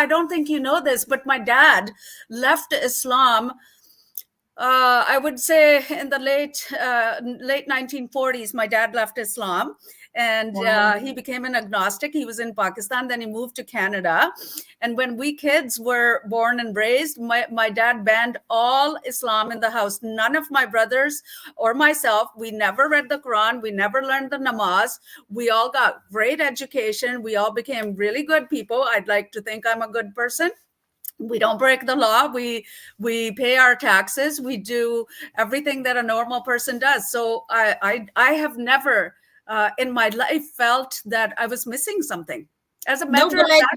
I don't think you know this, but my dad left Islam. I would say in the late 1940s, my dad left Islam, and he became an agnostic. He was in Pakistan, then he moved to Canada. And when we kids were born and raised, my dad banned all Islam in the house. None of my brothers or myself, we never read the Quran. We never learned the namaz. We all got great education. We all became really good people. I'd like to think I'm a good person. We don't break the law. We pay our taxes. We do everything that a normal person does. So I have never in my life felt that I was missing something. As a matter of fact,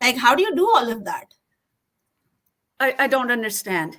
Like how do you do all of that? I don't understand.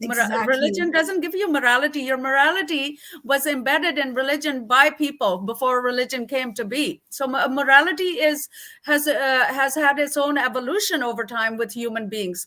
Exactly. Religion doesn't give you morality. Your morality was embedded in religion by people before religion came to be. So morality has had its own evolution over time with human beings.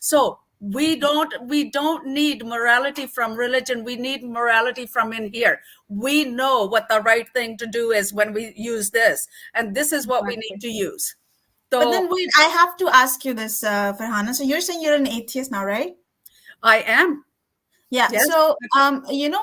So we don't need morality from religion. We need morality from in here. We know what the right thing to do is when we use this, and this is what we need to use. So, but then wait, I have to ask you this, Farhana. So you're saying you're an atheist now, right? I am. Yeah. Yes. So you know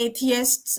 atheists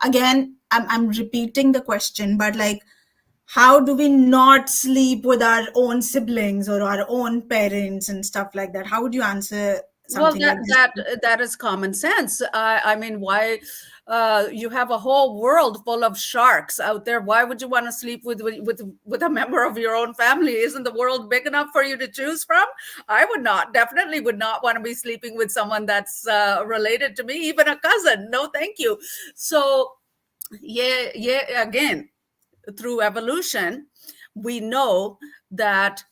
again I'm repeating the question, but like how do we not sleep with our own siblings or our own parents and stuff like that? How would you answer something like this? That is common sense. I mean, why? You have a whole world full of sharks out there. Why would you want to sleep with a member of your own family? Isn't the world big enough for you to choose from? I definitely would not want to be sleeping with someone that's related to me, even a cousin. No, thank you. So, yeah, again, through evolution, we know that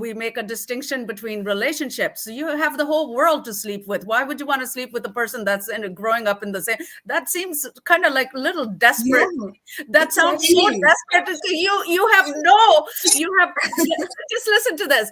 we make a distinction between relationships. You have the whole world to sleep with. Why would you want to sleep with a person that's growing up in the same? That seems kind of like a little desperate. Yeah, that sounds so desperate. You have just listen to this.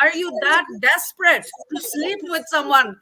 are you that desperate to sleep with someone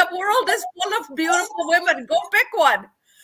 The world is full of beautiful women. Go pick one.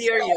near you.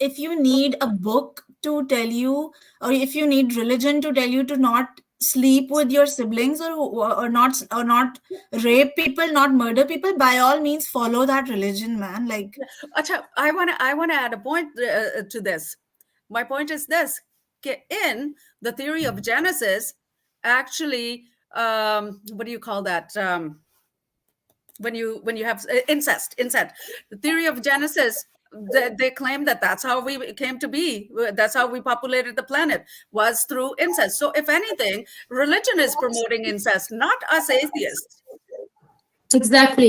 if you need a book to tell you, or if you need religion to tell you to not sleep with your siblings, or not rape people, not murder people, by all means follow that religion, man. Like, Acha, I want to add a point to this. My point is this: in the theory of Genesis, actually, what do you call that? When you have incest, the theory of Genesis, they claim that that's how we came to be, that's how we populated the planet, was through incest. So if anything, religion is promoting incest, not us atheists. Exactly.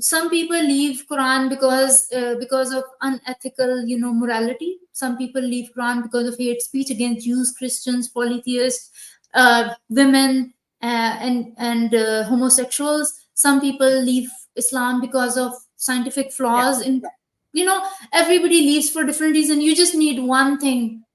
some people leave Quran because of unethical morality. Some people leave Quran because of hate speech against Jews, Christians, polytheists, women, and homosexuals. Some people leave Islam because of scientific flaws in everybody leaves for different reasons. You just need one thing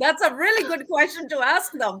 That's a really good question to ask them.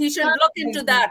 We should look into that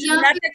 genetic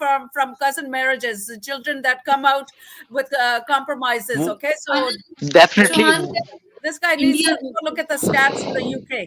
from cousin marriages, children that come out with compromises. Okay, so definitely this guy needs to look at the stats in the UK.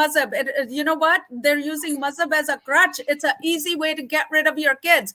mazhab. You know what? They're using mazhab as a crutch. It's an easy way to get rid of your kids.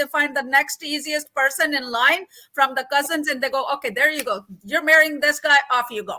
They find the next easiest person in line from the cousins and they go, okay, there you go. You're marrying this guy, off you go.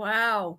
Wow.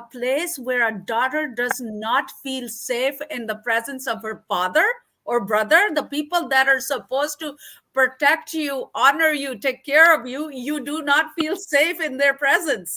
a place where a daughter does not feel safe in the presence of her father or brother, the people that are supposed to protect you, honor you, take care of you, you do not feel safe in their presance.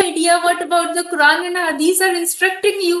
idea what about the Quran and Hadith are instructing you.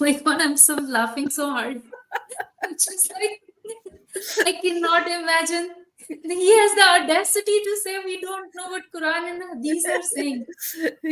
my God, I'm so laughing so hard. Just like, I cannot imagine. He has the audacity to say we don't know what Quran and Hadith are saying.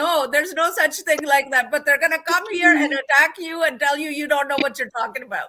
No, there's no such thing like that. But they're gonna come here and attack you and tell you don't know what you're talking about.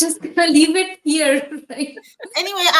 Just gonna leave it here. Right? Anyway,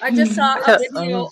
I just saw a video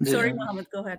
Sorry, Mohammed, go ahead.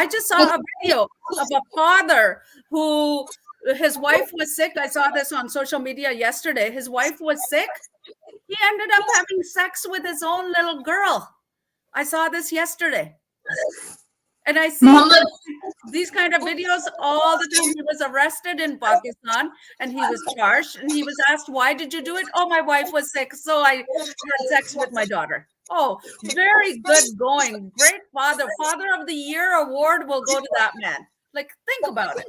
I just saw a video of a father who, his wife was sick. I saw this on social media yesterday. His wife was sick. He ended up having sex with his own little girl. I saw this yesterday. And I see these kind of videos all the time. He was arrested in Pakistan and he was charged and he was asked, why did you do it? Oh, my wife was sick, so I had sex with my daughter. Oh, very good going. Great father. Father of the Year award will go to that man. Like, think about it.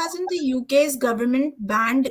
hasn't the UK's government banned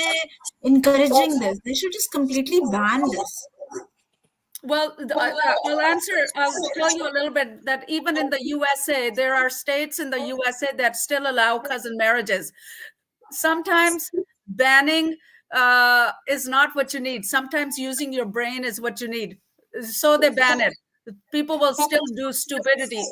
they encouraging this? They should just completely ban this. Well, I'll tell you a little bit that even in the USA, there are states in the USA that still allow cousin marriages. Sometimes banning is not what you need. Sometimes using your brain is what you need. So they ban it. People will still do stupidity.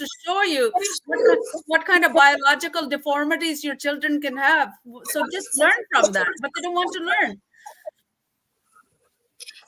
to show you what kind of biological deformities your children can have. So just learn from that, but they don't want to learn.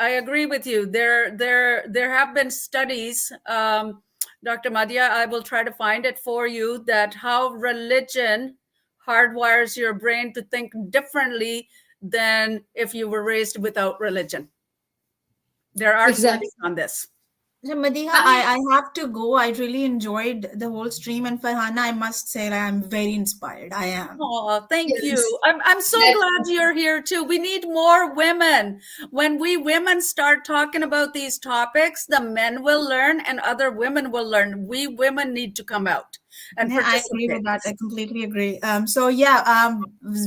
I agree with you. There have been studies, Dr. Madhya, I will try to find it for you, that how religion hardwires your brain to think differently than if you were raised without religion. There are studies on this. Madiha, I have to go. I really enjoyed the whole stream, and Farhana, I must say that I'm very inspired. I am. Oh, thank you. I'm so glad you're here too. We need more women. When we women start talking about these topics, the men will learn and other women will learn. We women need to come out and I agree with that. I completely agree. So yeah, it was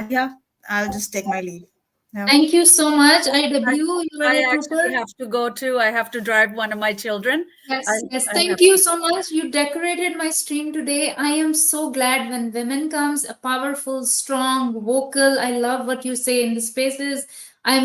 Madiha, I'll just take my leave. Yeah. Thank you so much. IW, you are a trooper. I actually have to go too. I have to drive one of my children. Yes, yes. Thank you so much. You decorated my stream today. I am so glad when women comes, a powerful, strong, vocal. I love what you say in the spaces. I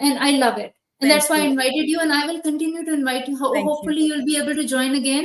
and I love it. And that's why I invited you, and I will continue to invite you. Hopefully, you'll be able to join again.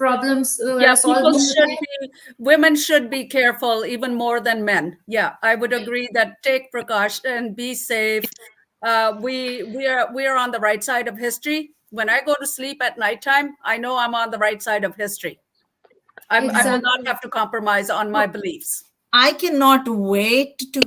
problems women should be careful even more than men. Yeah, I would agree that take precaution, be safe. We are on the right side of history. When I go to sleep at nighttime, I know I'm on the right side of history. I will not have to compromise on my beliefs. I cannot wait to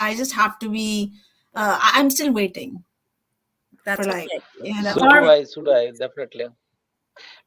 I just have to be. I'm still waiting. That's like, okay. So do I definitely.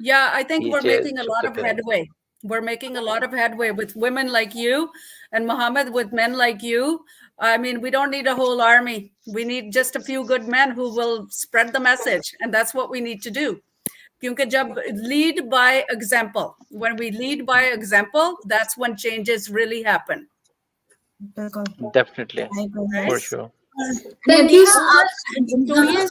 Yeah, I think we're making a lot of headway. We're making a lot of headway with women like you and Muhammad with men like you. I mean, we don't need a whole army. We need just a few good men who will spread the message. And that's what we need to do. Because jab lead by example. When we lead by example, that's when changes really happen. Definitely. For sure. Thank you so much. In 2 years,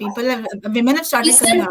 Women have started coming out.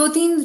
2-3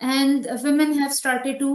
and women have started to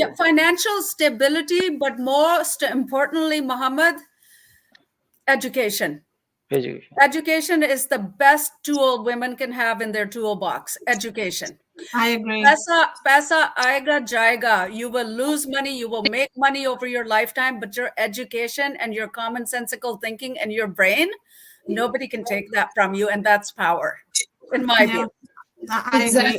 Yeah, financial stability, but most importantly, Muhammad, education. Education is the best tool women can have in their toolbox. Education. I agree. Paisa aega jayega. You will lose money. You will make money over your lifetime, but your education and your commonsensical thinking and your brain, nobody can take that from you, and that's power, in my view. I agree.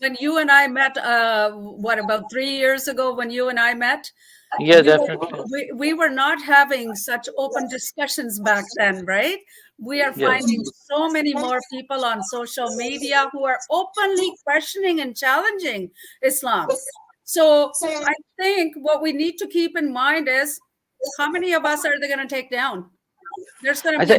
when you and I met, what, about 3 years ago, when you and I met? Yeah, definitely. We were not having such open discussions back then, right? We are finding so many more people on social media who are openly questioning and challenging Islam. So I think what we need to keep in mind is, how many of us are they going to take down? There's going to be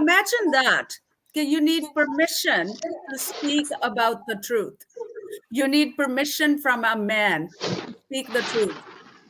Imagine that you need permission to speak about the truth. You need permission from a man to speak the truth.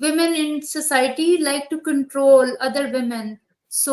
women in society like to control other women. So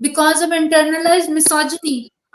because of internalized misogyny.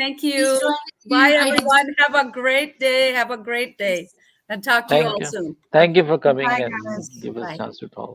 Thank you. Bye everyone. Have a great day. Have a great day. And talk to you all soon. Thank you for coming and give us a chance to talk.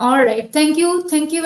All right, thank you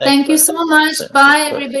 Thank you so much. Bye everybody.